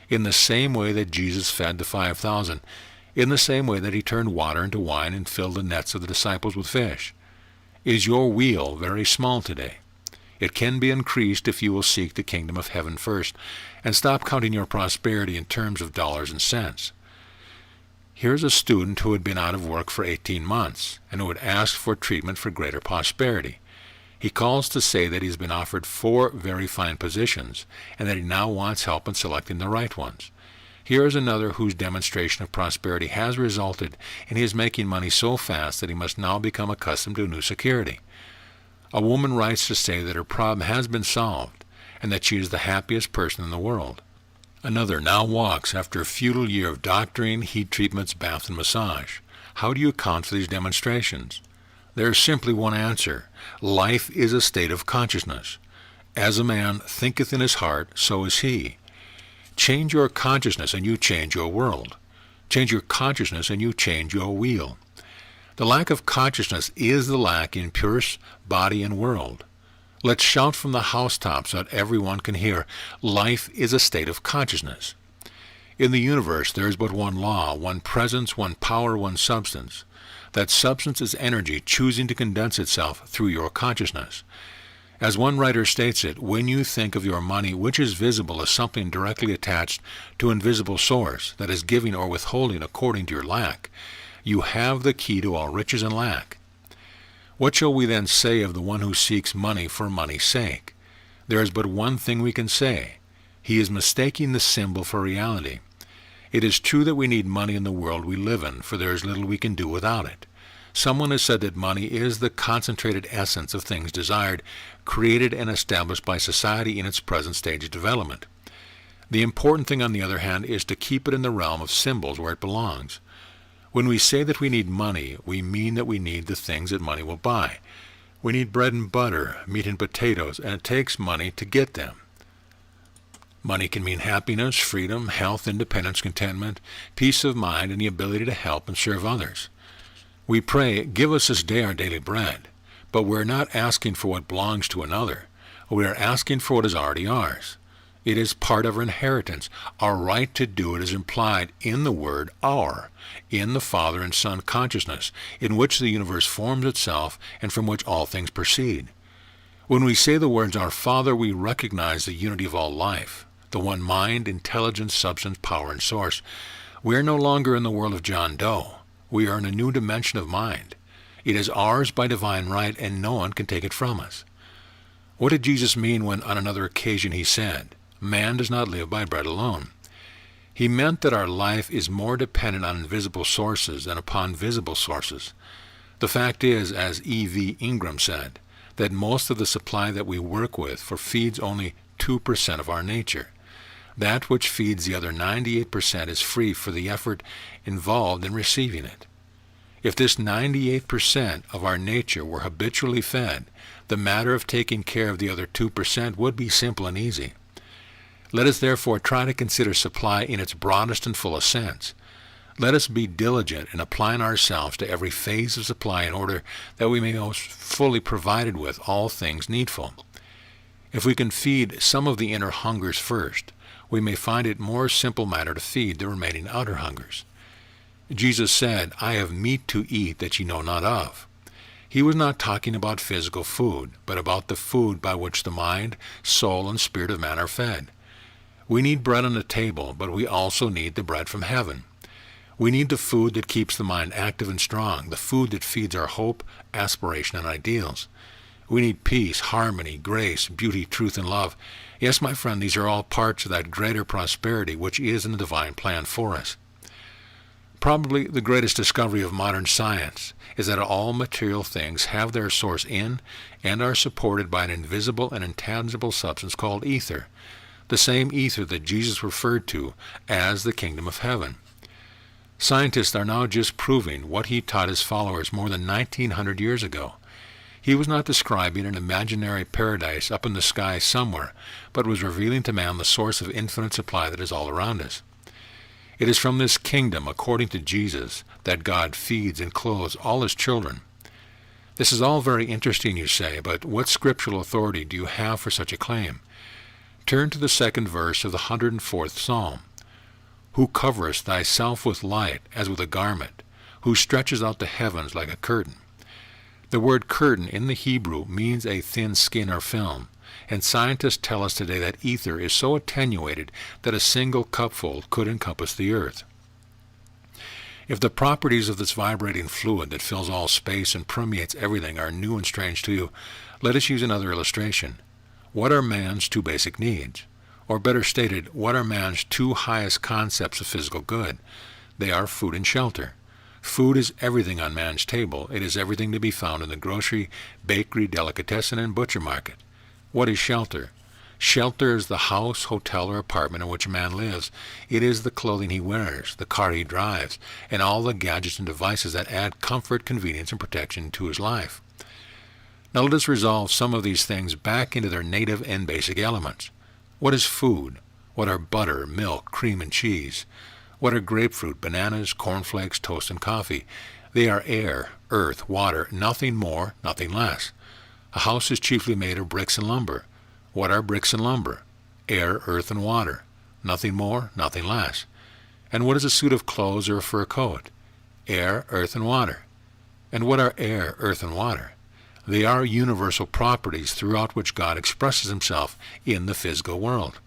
In the same way that Jesus fed the 5,000, in the same way that he turned water into wine and filled the nets of the disciples with fish. Is your wheel very small today? It can be increased if you will seek the kingdom of heaven first, and stop counting your prosperity in terms of dollars and cents. Here's a student who had been out of work for 18 months, and who had asked for treatment for greater prosperity. He calls to say that he's been offered 4 very fine positions, and that he now wants help in selecting the right ones. Here is another whose demonstration of prosperity has resulted in his making money so fast that he must now become accustomed to a new security. A woman writes to say that her problem has been solved, and that she is the happiest person in the world. Another now walks after a futile year of doctoring, heat treatments, bath, and massage. How do you account for these demonstrations? There is simply one answer. Life is a state of consciousness. As a man thinketh in his heart, so is he. Change your consciousness and you change your world. Change your consciousness and you change your wheel. The lack of consciousness is the lack in purse, body, and world. Let's shout from the housetops so that everyone can hear. Life is a state of consciousness. In the universe there is but one law, one presence, one power, one substance. That substance is energy choosing to condense itself through your consciousness. As one writer states it, when you think of your money, which is visible as something directly attached to an invisible source that is giving or withholding according to your lack, you have the key to all riches and lack. What shall we then say of the one who seeks money for money's sake? There is but one thing we can say. He is mistaking the symbol for reality. It is true that we need money in the world we live in, for there is little we can do without it. Someone has said that money is the concentrated essence of things desired, created and established by society in its present stage of development. The important thing, on the other hand, is to keep it in the realm of symbols where it belongs. When we say that we need money, we mean that we need the things that money will buy. We need bread and butter, meat and potatoes, and it takes money to get them. Money can mean happiness, freedom, health, independence, contentment, peace of mind, and the ability to help and serve others. We pray, give us this day our daily bread, but we're not asking for what belongs to another. We are asking for what is already ours. It is part of our inheritance. Our right to do it is implied in the word our, in the Father and Son consciousness, in which the universe forms itself and from which all things proceed. When we say the words our Father, we recognize the unity of all life, the one mind, intelligence, substance, power, and source. We are no longer in the world of John Doe. We are in a new dimension of mind. It is ours by divine right, and no one can take it from us. What did Jesus mean when on another occasion he said, "Man does not live by bread alone"? He meant that our life is more dependent on invisible sources than upon visible sources. The fact is, as E.V. Ingram said, that most of the supply that we work with feeds only 2% of our nature. That which feeds the other 98% is free for the effort involved in receiving it. If this 98% of our nature were habitually fed, the matter of taking care of the other 2% would be simple and easy. Let us therefore try to consider supply in its broadest and fullest sense. Let us be diligent in applying ourselves to every phase of supply in order that we may be most fully provided with all things needful. If we can feed some of the inner hungers first, we may find it more simple matter to feed the remaining outer hungers. Jesus said, "I have meat to eat that ye know not of." He was not talking about physical food, but about the food by which the mind, soul, and spirit of man are fed. We need bread on the table, but we also need the bread from heaven. We need the food that keeps the mind active and strong, the food that feeds our hope, aspiration, and ideals. We need peace, harmony, grace, beauty, truth, and love. Yes, my friend, these are all parts of that greater prosperity which is in the divine plan for us. Probably the greatest discovery of modern science is that all material things have their source in and are supported by an invisible and intangible substance called ether, the same ether that Jesus referred to as the kingdom of heaven. Scientists are now just proving what he taught his followers more than 1900 years ago. He was not describing an imaginary paradise up in the sky somewhere, but was revealing to man the source of infinite supply that is all around us. It is from this kingdom, according to Jesus, that God feeds and clothes all his children. This is all very interesting, you say, but what scriptural authority do you have for such a claim? Turn to the second verse of the 104th Psalm. Who coverest thyself with light as with a garment, who stretches out the heavens like a curtain. The word curtain in the Hebrew means a thin skin or film, and scientists tell us today that ether is so attenuated that a single cupful could encompass the earth. If the properties of this vibrating fluid that fills all space and permeates everything are new and strange to you, let us use another illustration. What are man's two basic needs? Or better stated, what are man's two highest concepts of physical good? They are food and shelter. Food is everything on man's table. It is everything to be found in the grocery, bakery, delicatessen, and butcher market. What is shelter? Shelter is the house, hotel, or apartment in which a man lives. It is the clothing he wears, the car he drives, and all the gadgets and devices that add comfort, convenience, and protection to his life. Now let us resolve some of these things back into their native and basic elements. What is food? What are butter, milk, cream, and cheese? What are grapefruit, bananas, cornflakes, toast, and coffee? They are air, earth, water, nothing more, nothing less. A house is chiefly made of bricks and lumber. What are bricks and lumber? Air, earth, and water. Nothing more, nothing less. And what is a suit of clothes or a fur coat? Air, earth, and water. And what are air, earth, and water? They are universal properties throughout which God expresses himself in the physical world.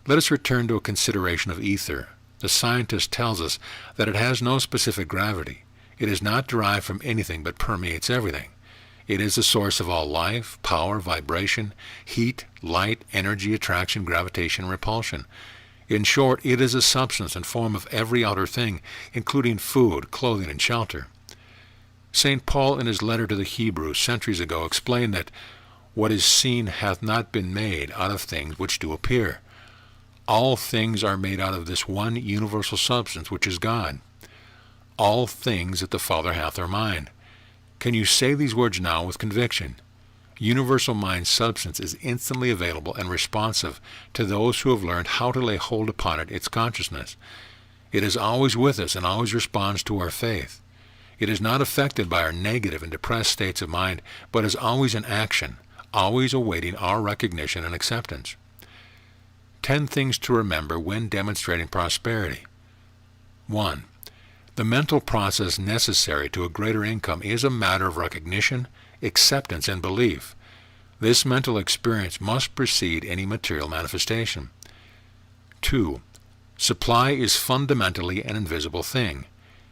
Let us return to a consideration of ether. The scientist tells us that it has no specific gravity. It is not derived from anything but permeates everything. It is the source of all life, power, vibration, heat, light, energy, attraction, gravitation, and repulsion. In short, it is a substance and form of every outer thing, including food, clothing, and shelter. St. Paul, in his letter to the Hebrews centuries ago, explained that what is seen hath not been made out of things which do appear. All things are made out of this one universal substance, which is God. All things that the Father hath are mine. Can you say these words now with conviction? Universal mind substance is instantly available and responsive to those who have learned how to lay hold upon its consciousness. It is always with us and always responds to our faith. It is not affected by our negative and depressed states of mind, but is always in action, always awaiting our recognition and acceptance. 10 things to remember when demonstrating prosperity. 1. The mental process necessary to a greater income is a matter of recognition, acceptance, and belief. This mental experience must precede any material manifestation. 2. Supply is fundamentally an invisible thing.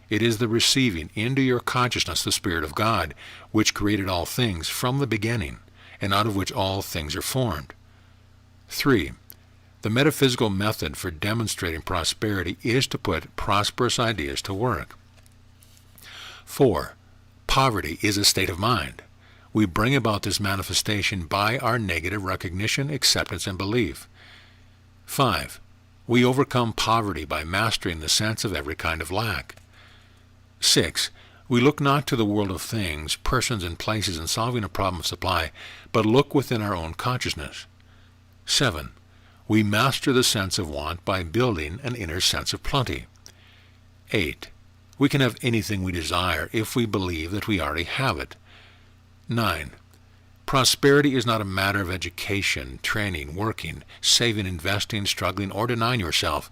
It is the receiving into your consciousness the Spirit of God, which created all things from the beginning, and out of which all things are formed. 3. The metaphysical method for demonstrating prosperity is to put prosperous ideas to work. 4. Poverty is a state of mind. We bring about this manifestation by our negative recognition, acceptance, and belief. 5. We overcome poverty by mastering the sense of every kind of lack. 6. We look not to the world of things, persons, and places in solving a problem of supply, but look within our own consciousness. 7. We master the sense of want by building an inner sense of plenty. 8. We can have anything we desire if we believe that we already have it. 9. Prosperity is not a matter of education, training, working, saving, investing, struggling, or denying yourself.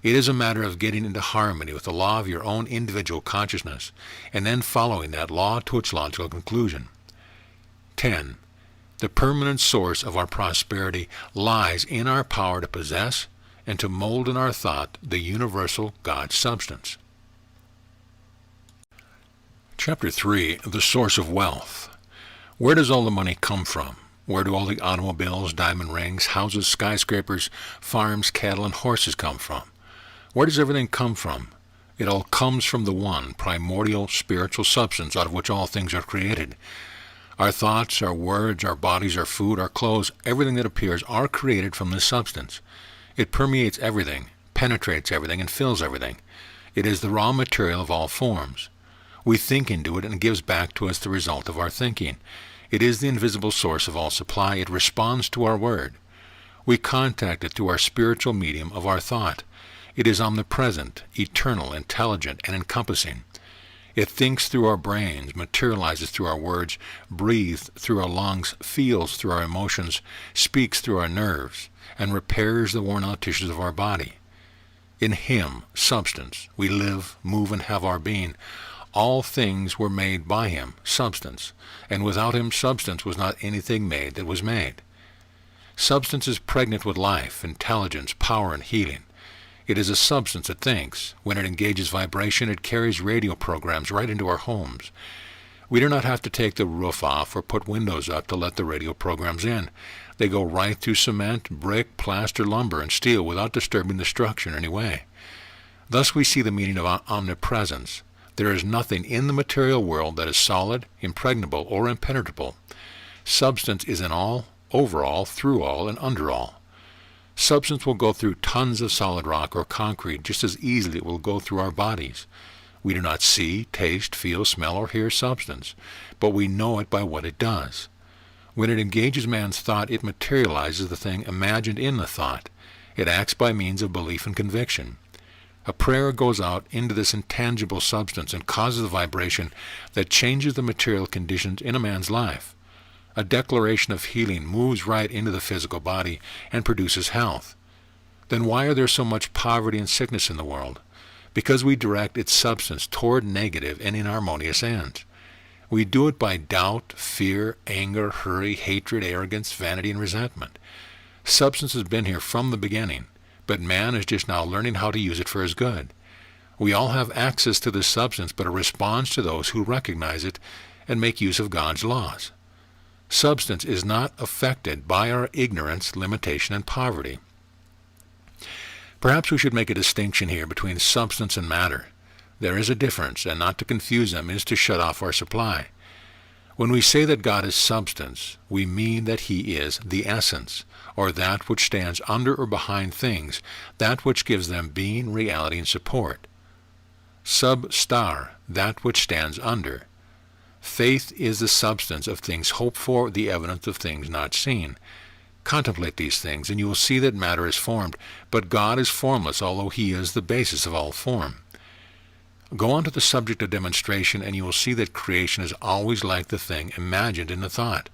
It is a matter of getting into harmony with the law of your own individual consciousness, and then following that law to its logical conclusion. 10. The permanent source of our prosperity lies in our power to possess and to mold in our thought the universal God substance. Chapter 3. The Source of Wealth. Where does all the money come from? Where do all the automobiles, diamond rings, houses, skyscrapers, farms, cattle, and horses come from? Where does everything come from? It all comes from the one primordial spiritual substance out of which all things are created. Our thoughts, our words, our bodies, our food, our clothes, everything that appears are created from this substance. It permeates everything, penetrates everything, and fills everything. It is the raw material of all forms. We think into it, and it gives back to us the result of our thinking. It is the invisible source of all supply. It responds to our word. We contact it through our spiritual medium of our thought. It is omnipresent, eternal, intelligent, and encompassing. It thinks through our brains, materializes through our words, breathes through our lungs, feels through our emotions, speaks through our nerves, and repairs the worn-out tissues of our body. In Him, substance, we live, move, and have our being. All things were made by Him, substance, and without Him, substance was not anything made that was made. Substance is pregnant with life, intelligence, power, and healing. It is a substance that thinks. When it engages vibration, it carries radio programs right into our homes. We do not have to take the roof off or put windows up to let the radio programs in. They go right through cement, brick, plaster, lumber, and steel without disturbing the structure in any way. Thus we see the meaning of omnipresence. There is nothing in the material world that is solid, impregnable, or impenetrable. Substance is in all, over all, through all, and under all. Substance will go through tons of solid rock or concrete just as easily it will go through our bodies. We do not see, taste, feel, smell, or hear substance, but we know it by what it does. When it engages man's thought, it materializes the thing imagined in the thought. It acts by means of belief and conviction. A prayer goes out into this intangible substance and causes a vibration that changes the material conditions in a man's life. A declaration of healing moves right into the physical body and produces health. Then why are there so much poverty and sickness in the world? Because we direct its substance toward negative and inharmonious ends. We do it by doubt, fear, anger, hurry, hatred, arrogance, vanity, and resentment. Substance has been here from the beginning, but man is just now learning how to use it for his good. We all have access to this substance, but it responds to those who recognize it and make use of God's laws. Substance is not affected by our ignorance, limitation, and poverty. Perhaps we should make a distinction here between substance and matter. There is a difference, and not to confuse them is to shut off our supply. When we say that God is substance, we mean that He is the essence, or that which stands under or behind things, that which gives them being, reality, and support. Sub-star, that which stands under. Faith is the substance of things hoped for, the evidence of things not seen. Contemplate these things, and you will see that matter is formed, but God is formless, although He is the basis of all form. Go on to the subject of demonstration, and you will see that creation is always like the thing imagined in the thought.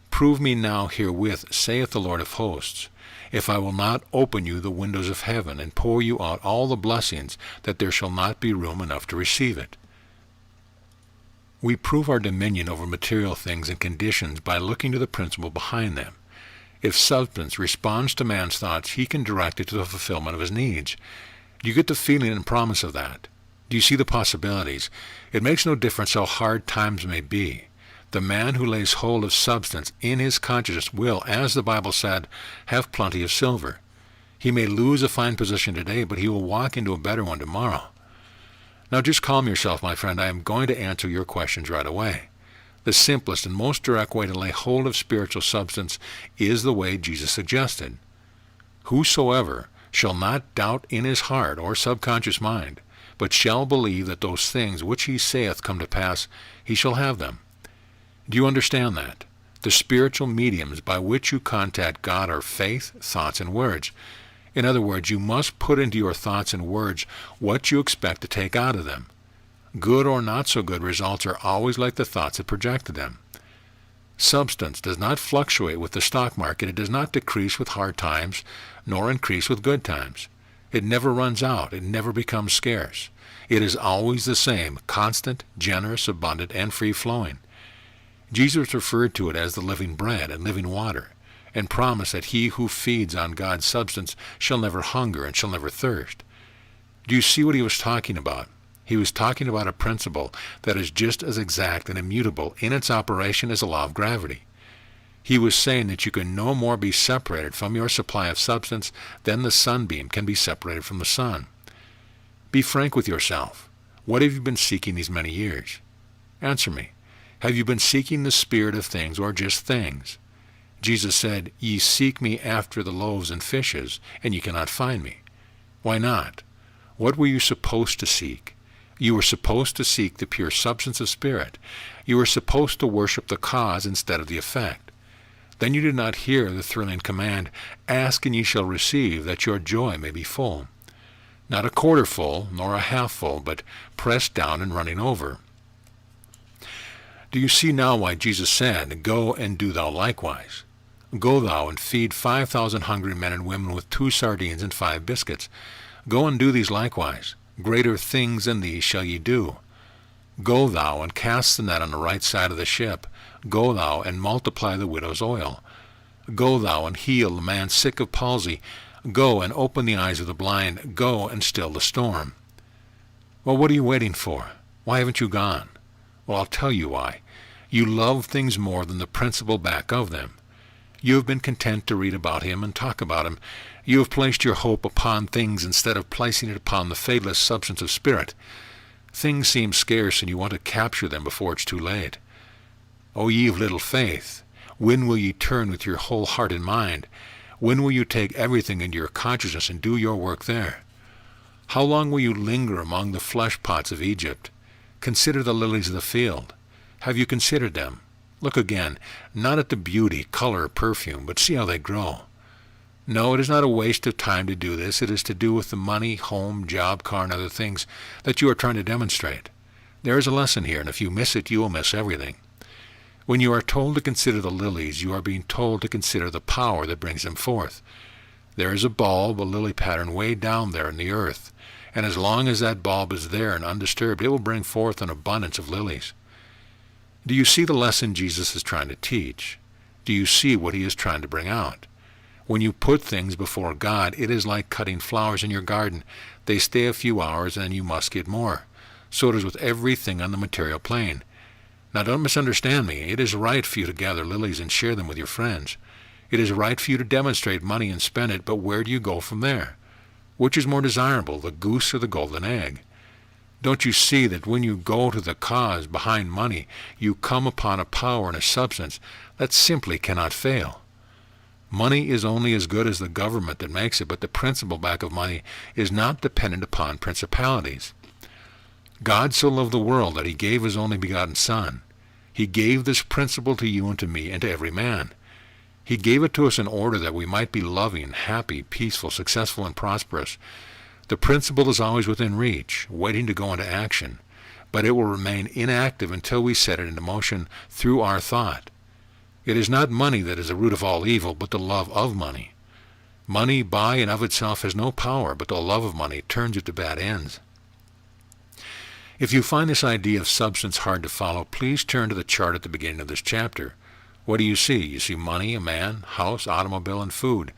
Prove me now herewith, saith the Lord of hosts, if I will not open you the windows of heaven, and pour you out all the blessings, that there shall not be room enough to receive it. We prove our dominion over material things and conditions by looking to the principle behind them. If substance responds to man's thoughts, he can direct it to the fulfillment of his needs. Do you get the feeling and promise of that? Do you see the possibilities? It makes no difference how hard times may be. The man who lays hold of substance in his consciousness will, as the Bible said, have plenty of silver. He may lose a fine position today, but he will walk into a better one tomorrow. Now just calm yourself, my friend. I am going to answer your questions right away. The simplest and most direct way to lay hold of spiritual substance is the way Jesus suggested. Whosoever shall not doubt in his heart or subconscious mind, but shall believe that those things which he saith come to pass, he shall have them. Do you understand that? The spiritual mediums by which you contact God are faith, thoughts, and words. In other words, you must put into your thoughts and words what you expect to take out of them. Good or not so good results are always like the thoughts that projected them. Substance does not fluctuate with the stock market. It does not decrease with hard times, nor increase with good times. It never runs out. It never becomes scarce. It is always the same, constant, generous, abundant, and free-flowing. Jesus referred to it as the living bread and living water, and promised that he who feeds on God's substance shall never hunger and shall never thirst. Do you see what he was talking about? He was talking about a principle that is just as exact and immutable in its operation as the law of gravity. He was saying that you can no more be separated from your supply of substance than the sunbeam can be separated from the sun. Be frank with yourself. What have you been seeking these many years? Answer me. Have you been seeking the spirit of things or just things? Jesus said, "Ye seek me after the loaves and fishes, and ye cannot find me." Why not? What were you supposed to seek? You were supposed to seek the pure substance of spirit. You were supposed to worship the cause instead of the effect. Then you did not hear the thrilling command, "Ask and ye shall receive, that your joy may be full." Not a quarter full, nor a half full, but pressed down and running over. Do you see now why Jesus said, "Go and do thou likewise"? Go thou and feed 5,000 hungry men and women with 2 sardines and 5 biscuits. Go and do these likewise. Greater things than these shall ye do. Go thou and cast the net on the right side of the ship. Go thou and multiply the widow's oil. Go thou and heal the man sick of palsy. Go and open the eyes of the blind. Go and still the storm. Well, what are you waiting for? Why haven't you gone? Well, I'll tell you why. You love things more than the principle back of them. You have been content to read about him and talk about him. You have placed your hope upon things instead of placing it upon the fadeless substance of spirit. Things seem scarce, and you want to capture them before it's too late. O ye of little faith, when will ye turn with your whole heart and mind? When will you take everything into your consciousness and do your work there? How long will you linger among the flesh pots of Egypt? Consider the lilies of the field. Have you considered them? Look again, not at the beauty, color, perfume, but see how they grow. No, it is not a waste of time to do this. It is to do with the money, home, job, car, and other things that you are trying to demonstrate. There is a lesson here, and if you miss it, you will miss everything. When you are told to consider the lilies, you are being told to consider the power that brings them forth. There is a bulb, a lily pattern, way down there in the earth, and as long as that bulb is there and undisturbed, it will bring forth an abundance of lilies. Do you see the lesson Jesus is trying to teach? Do you see what he is trying to bring out? When you put things before God, it is like cutting flowers in your garden. They stay a few hours, and then you must get more. So it is with everything on the material plane. Now don't misunderstand me. It is right for you to gather lilies and share them with your friends. It is right for you to demonstrate money and spend it, but where do you go from there? Which is more desirable, the goose or the golden egg? Don't you see that when you go to the cause behind money, you come upon a power and a substance that simply cannot fail? Money is only as good as the government that makes it, but the principle back of money is not dependent upon principalities. God so loved the world that he gave his only begotten Son. He gave this principle to you and to me and to every man. He gave it to us in order that we might be loving, happy, peaceful, successful, and prosperous. The principle is always within reach, waiting to go into action, but it will remain inactive until we set it into motion through our thought. It is not money that is the root of all evil, but the love of money. Money by and of itself has no power, but the love of money turns it to bad ends. If you find this idea of substance hard to follow, please turn to the chart at the beginning of this chapter. What do you see? You see money, a man, house, automobile, and food.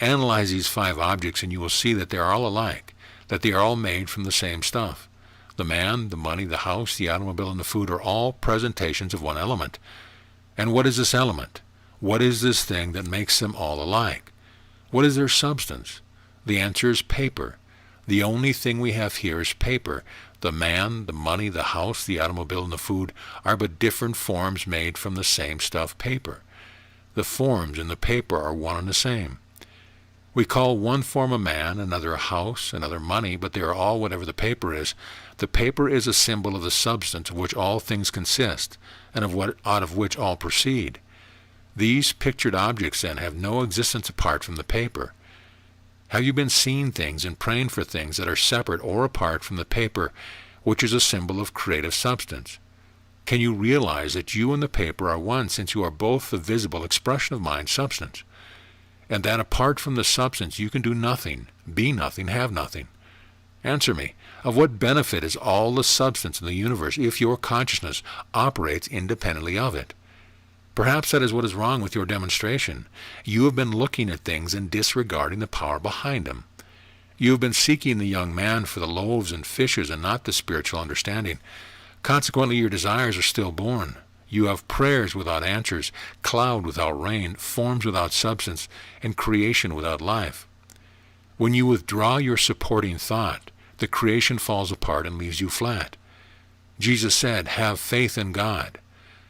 Analyze these 5 objects and you will see that they are all alike, that they are all made from the same stuff. The man, the money, the house, the automobile, and the food are all presentations of one element. And what is this element? What is this thing that makes them all alike? What is their substance? The answer is paper. The only thing we have here is paper. The man, the money, the house, the automobile, and the food are but different forms made from the same stuff, paper. The forms in the paper are one and the same. We call one form a man, another a house, another money, but they are all whatever the paper is. The paper is a symbol of the substance of which all things consist, and out of which all proceed. These pictured objects, then, have no existence apart from the paper. Have you been seeing things and praying for things that are separate or apart from the paper, which is a symbol of creative substance? Can you realize that you and the paper are one, since you are both the visible expression of mind substance? And that apart from the substance you can do nothing, be nothing, have nothing? Answer me, of what benefit is all the substance in the universe if your consciousness operates independently of it? Perhaps that is what is wrong with your demonstration. You have been looking at things and disregarding the power behind them. You have been seeking the young man for the loaves and fishes and not the spiritual understanding. Consequently, your desires are stillborn. You have prayers without answers, cloud without rain, forms without substance, and creation without life. When you withdraw your supporting thought, the creation falls apart and leaves you flat. Jesus said, have faith in God.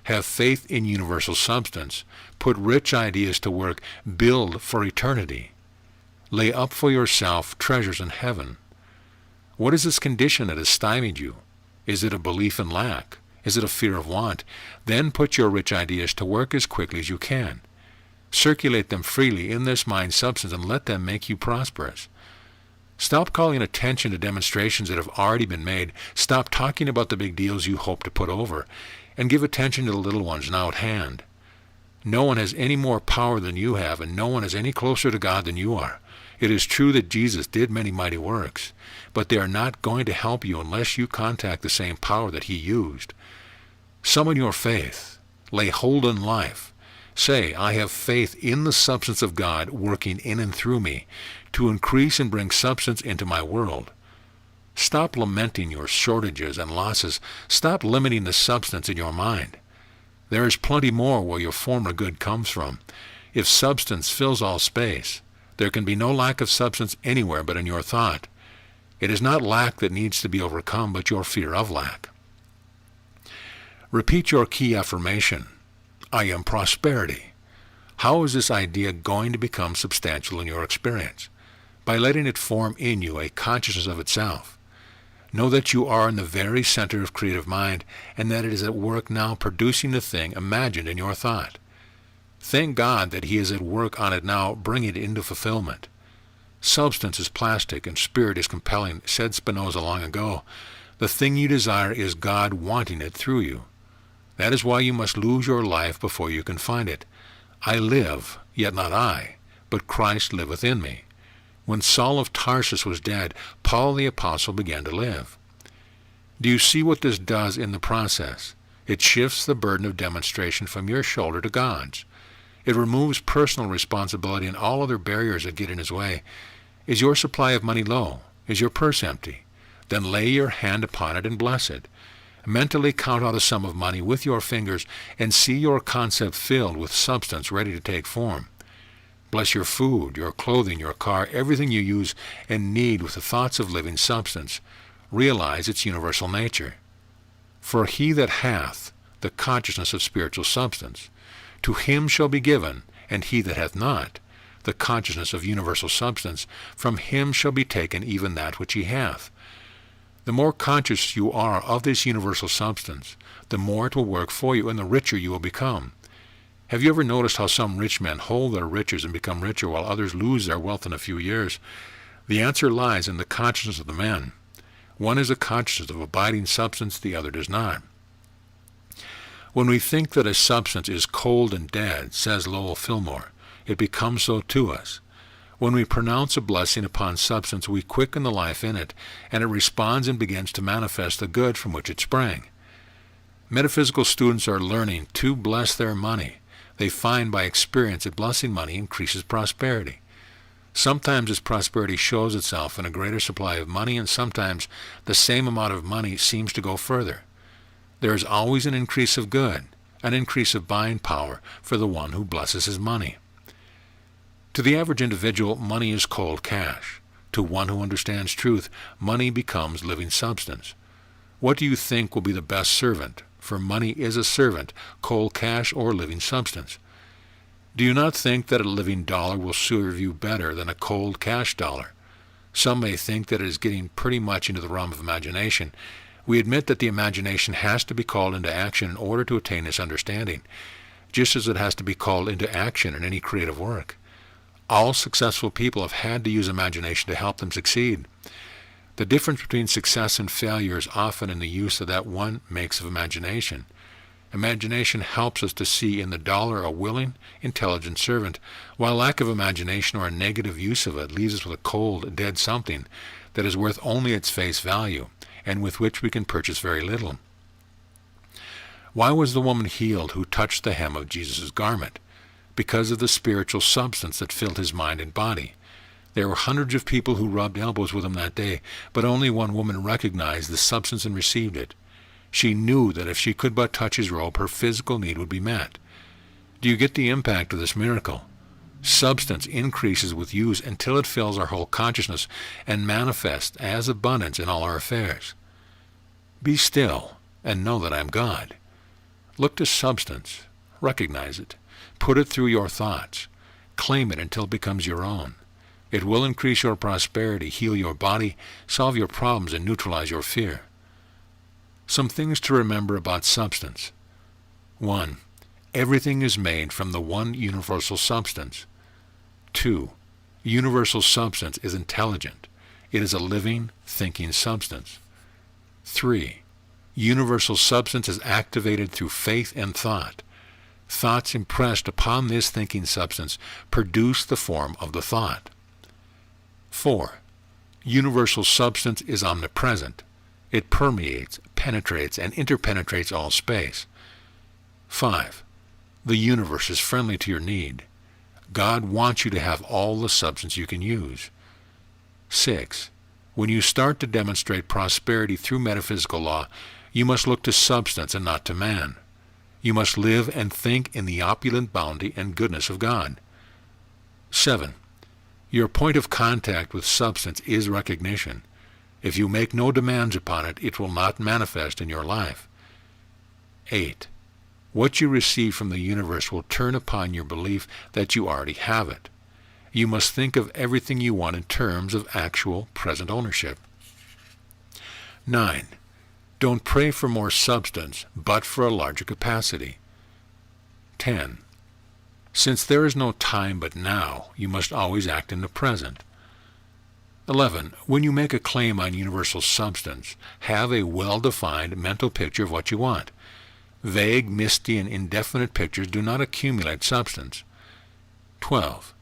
Have faith in universal substance. Put rich ideas to work. Build for eternity. Lay up for yourself treasures in heaven. What is this condition that has stymied you? Is it a belief in lack? Is it a fear of want? Then put your rich ideas to work as quickly as you can. Circulate them freely in this mind substance and let them make you prosperous. Stop calling attention to demonstrations that have already been made. Stop talking about the big deals you hope to put over, and give attention to the little ones now at hand. No one has any more power than you have, and no one is any closer to God than you are. It is true that Jesus did many mighty works, but they are not going to help you unless you contact the same power that he used. Summon your faith. Lay hold on life. Say, I have faith in the substance of God working in and through me to increase and bring substance into my world. Stop lamenting your shortages and losses. Stop limiting the substance in your mind. There is plenty more where your former good comes from. If substance fills all space, there can be no lack of substance anywhere but in your thought. It is not lack that needs to be overcome, but your fear of lack. Repeat your key affirmation. I am prosperity. How is this idea going to become substantial in your experience? By letting it form in you a consciousness of itself. Know that you are in the very center of creative mind, and that it is at work now producing the thing imagined in your thought. Thank God that he is at work on it now, bringing it into fulfillment. Substance is plastic and spirit is compelling, said Spinoza long ago. The thing you desire is God wanting it through you. That is why you must lose your life before you can find it. I live, yet not I, but Christ liveth in me. When Saul of Tarsus was dead, Paul the Apostle began to live. Do you see what this does in the process? It shifts the burden of demonstration from your shoulder to God's. It removes personal responsibility and all other barriers that get in his way. Is your supply of money low? Is your purse empty? Then lay your hand upon it and bless it. Mentally count out a sum of money with your fingers and see your concept filled with substance ready to take form. Bless your food, your clothing, your car, everything you use and need with the thoughts of living substance. Realize its universal nature. For he that hath the consciousness of spiritual substance, to him shall be given, and he that hath not the consciousness of universal substance, from him shall be taken even that which he hath. The more conscious you are of this universal substance, the more it will work for you and the richer you will become. Have you ever noticed how some rich men hold their riches and become richer while others lose their wealth in a few years? The answer lies in the consciousness of the men. One is a consciousness of abiding substance, the other does not. When we think that a substance is cold and dead, says Lowell Fillmore, it becomes so to us. When we pronounce a blessing upon substance, we quicken the life in it, and it responds and begins to manifest the good from which it sprang. Metaphysical students are learning to bless their money. They find by experience that blessing money increases prosperity. Sometimes this prosperity shows itself in a greater supply of money, and sometimes the same amount of money seems to go further. There is always an increase of good, an increase of buying power for the one who blesses his money. To the average individual, money is cold cash. To one who understands truth, money becomes living substance. What do you think will be the best servant? For money is a servant, cold cash or living substance. Do you not think that a living dollar will serve you better than a cold cash dollar? Some may think that it is getting pretty much into the realm of imagination. We admit that the imagination has to be called into action in order to attain this understanding, just as it has to be called into action in any creative work. All successful people have had to use imagination to help them succeed. The difference between success and failure is often in the use that one makes of imagination. Imagination helps us to see in the dollar a willing, intelligent servant, while lack of imagination or a negative use of it leaves us with a cold, dead something that is worth only its face value, and with which we can purchase very little. Why was the woman healed who touched the hem of Jesus' garment? Because of the spiritual substance that filled his mind and body. There were hundreds of people who rubbed elbows with him that day, but only one woman recognized the substance and received it. She knew that if she could but touch his robe, her physical need would be met. Do you get the impact of this miracle? Substance increases with use until it fills our whole consciousness and manifests as abundance in all our affairs. Be still and know that I am God. Look to substance, recognize it, put it through your thoughts, claim it until it becomes your own. It will increase your prosperity, heal your body, solve your problems, and neutralize your fear. Some things to remember about substance. 1. Everything is made from the one universal substance. 2. Universal substance is intelligent. It is a living, thinking substance. 3. Universal substance is activated through faith and thought. Thoughts impressed upon this thinking substance produce the form of the thought. 4. Universal substance is omnipresent. It permeates, penetrates, and interpenetrates all space. 5. The universe is friendly to your need. God wants you to have all the substance you can use. 6. When you start to demonstrate prosperity through metaphysical law, you must look to substance and not to man. You must live and think in the opulent bounty and goodness of God. 7. Your point of contact with substance is recognition. If you make no demands upon it, it will not manifest in your life. 8. What you receive from the universe will turn upon your belief that you already have it. You must think of everything you want in terms of actual present ownership. 9. Don't pray for more substance, but for a larger capacity. 10. Since there is no time but now, you must always act in the present. 11. When you make a claim on universal substance, have a well-defined mental picture of what you want. Vague, misty, and indefinite pictures do not accumulate substance. 12.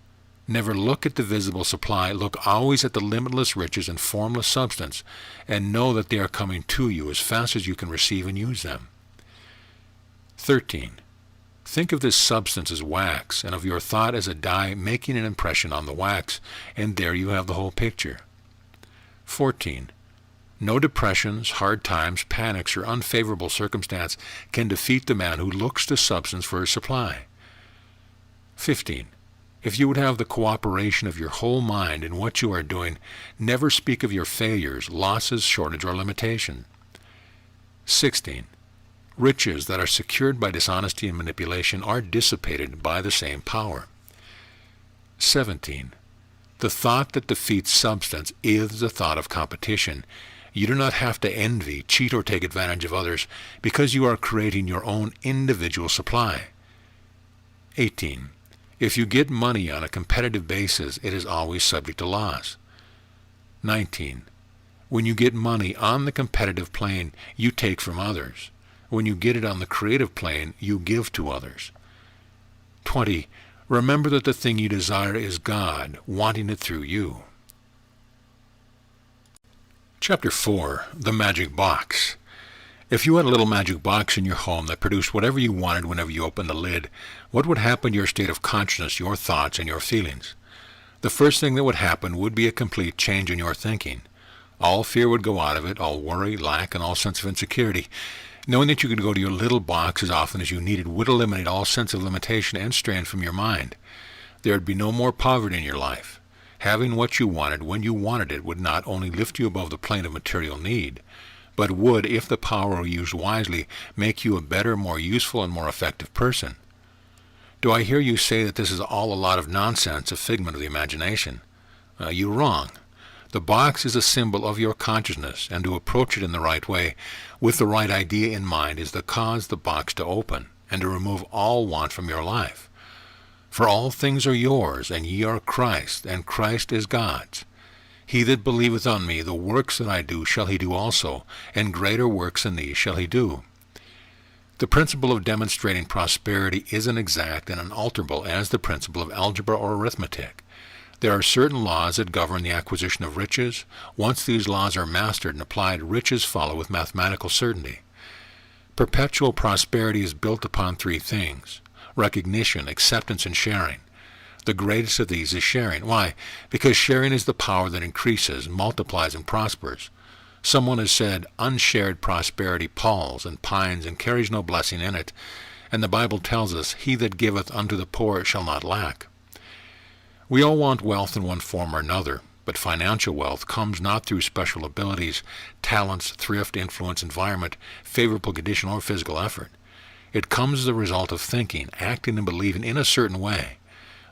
Never look at the visible supply. Look always at the limitless riches and formless substance, and know that they are coming to you as fast as you can receive and use them. 13. Think of this substance as wax, and of your thought as a dye making an impression on the wax, and there you have the whole picture. 14. No depressions, hard times, panics, or unfavorable circumstance can defeat the man who looks to substance for his supply. 15. If you would have the cooperation of your whole mind in what you are doing, never speak of your failures, losses, shortage, or limitation. 16. Riches that are secured by dishonesty and manipulation are dissipated by the same power. 17. The thought that defeats substance is the thought of competition. You do not have to envy, cheat, or take advantage of others because you are creating your own individual supply. 18. If you get money on a competitive basis, it is always subject to loss. 19. When you get money on the competitive plane, you take from others. When you get it on the creative plane, you give to others. 20. Remember that the thing you desire is God, wanting it through you. Chapter 4. The Magic Box. If you had a little magic box in your home that produced whatever you wanted whenever you opened the lid, what would happen to your state of consciousness, your thoughts, and your feelings? The first thing that would happen would be a complete change in your thinking. All fear would go out of it, all worry, lack, and all sense of insecurity. Knowing that you could go to your little box as often as you needed would eliminate all sense of limitation and strain from your mind. There would be no more poverty in your life. Having what you wanted when you wanted it would not only lift you above the plane of material need, but would, if the power were used wisely, make you a better, more useful, and more effective person. Do I hear you say that this is all a lot of nonsense, a figment of the imagination? You're wrong. The box is a symbol of your consciousness, and to approach it in the right way, with the right idea in mind, is to cause the box to open, and to remove all want from your life. For all things are yours, and ye are Christ, and Christ is God's. He that believeth on me, the works that I do shall he do also, and greater works than these shall he do. The principle of demonstrating prosperity isn't exact and unalterable as the principle of algebra or arithmetic. There are certain laws that govern the acquisition of riches. Once these laws are mastered and applied, riches follow with mathematical certainty. Perpetual prosperity is built upon three things: recognition, acceptance, and sharing. The greatest of these is sharing. Why? Because sharing is the power that increases, multiplies, and prospers. Someone has said, unshared prosperity palls and pines and carries no blessing in it. And the Bible tells us, he that giveth unto the poor shall not lack. We all want wealth in one form or another, but financial wealth comes not through special abilities, talents, thrift, influence, environment, favorable condition, or physical effort. It comes as a result of thinking, acting, and believing in a certain way.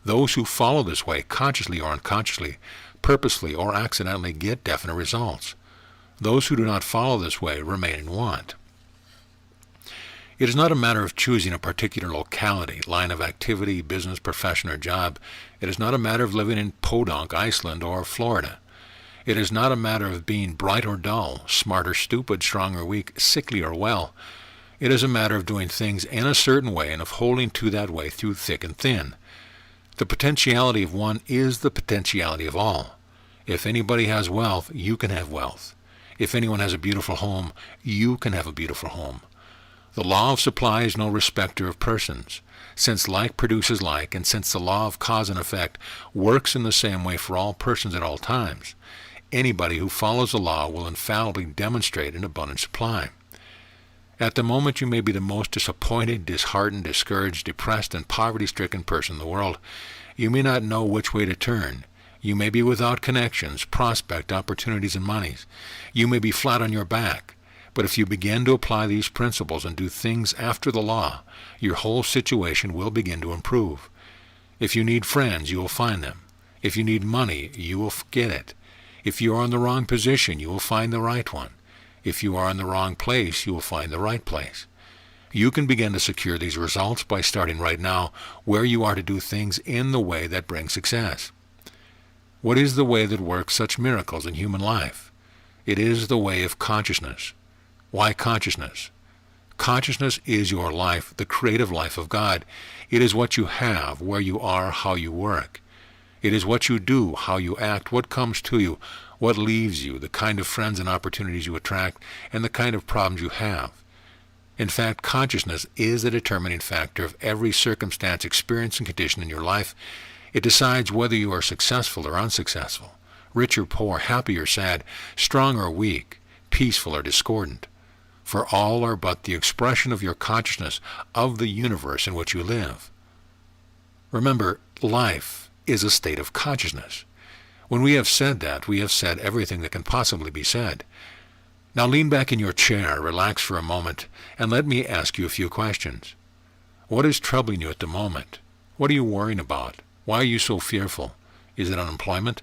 Those who follow this way, consciously or unconsciously, purposely or accidentally, get definite results. Those who do not follow this way remain in want. It is not a matter of choosing a particular locality, line of activity, business, profession, or job. It is not a matter of living in Podunk, Iceland, or Florida. It is not a matter of being bright or dull, smart or stupid, strong or weak, sickly or well. It is a matter of doing things in a certain way and of holding to that way through thick and thin. The potentiality of one is the potentiality of all. If anybody has wealth, you can have wealth. If anyone has a beautiful home, you can have a beautiful home. The law of supply is no respecter of persons. Since like produces like, and since the law of cause and effect works in the same way for all persons at all times, anybody who follows the law will infallibly demonstrate an abundant supply. At the moment you may be the most disappointed, disheartened, discouraged, depressed, and poverty-stricken person in the world. You may not know which way to turn. You may be without connections, prospect, opportunities, and monies. You may be flat on your back. But if you begin to apply these principles and do things after the law, your whole situation will begin to improve. If you need friends, you will find them. If you need money, you will get it. If you are in the wrong position, you will find the right one. If you are in the wrong place, you will find the right place. You can begin to secure these results by starting right now where you are to do things in the way that brings success. What is the way that works such miracles in human life? It is the way of consciousness. Why consciousness? Consciousness is your life, the creative life of God. It is what you have, where you are, how you work. It is what you do, how you act, what comes to you, what leaves you, the kind of friends and opportunities you attract, and the kind of problems you have. In fact, consciousness is the determining factor of every circumstance, experience, and condition in your life. It decides whether you are successful or unsuccessful, rich or poor, happy or sad, strong or weak, peaceful or discordant. For all are but the expression of your consciousness of the universe in which you live. Remember, life is a state of consciousness. When we have said that, we have said everything that can possibly be said. Now lean back in your chair, relax for a moment, and let me ask you a few questions. What is troubling you at the moment? What are you worrying about? Why are you so fearful? Is it unemployment?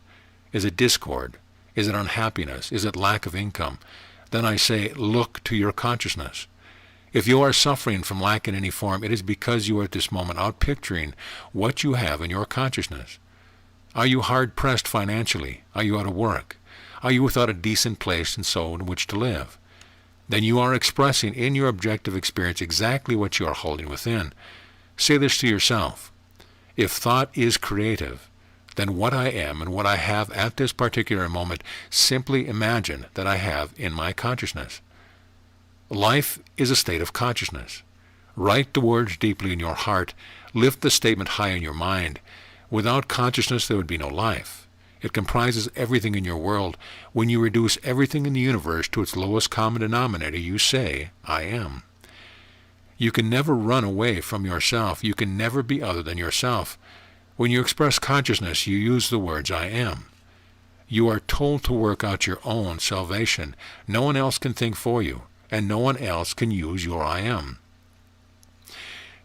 Is it discord? Is it unhappiness? Is it lack of income? Then I say, look to your consciousness. If you are suffering from lack in any form, it is because you are at this moment out picturing what you have in your consciousness. Are you hard-pressed financially? Are you out of work? Are you without a decent place and so in which to live? Then you are expressing in your objective experience exactly what you are holding within. Say this to yourself. If thought is creative, then what I am and what I have at this particular moment, simply imagine that I have in my consciousness. Life is a state of consciousness. Write the words deeply in your heart. Lift the statement high in your mind. Without consciousness, there would be no life. It comprises everything in your world. When you reduce everything in the universe to its lowest common denominator, you say, I am. You can never run away from yourself. You can never be other than yourself. When you express consciousness, you use the words I am. You are told to work out your own salvation. No one else can think for you, and no one else can use your I am.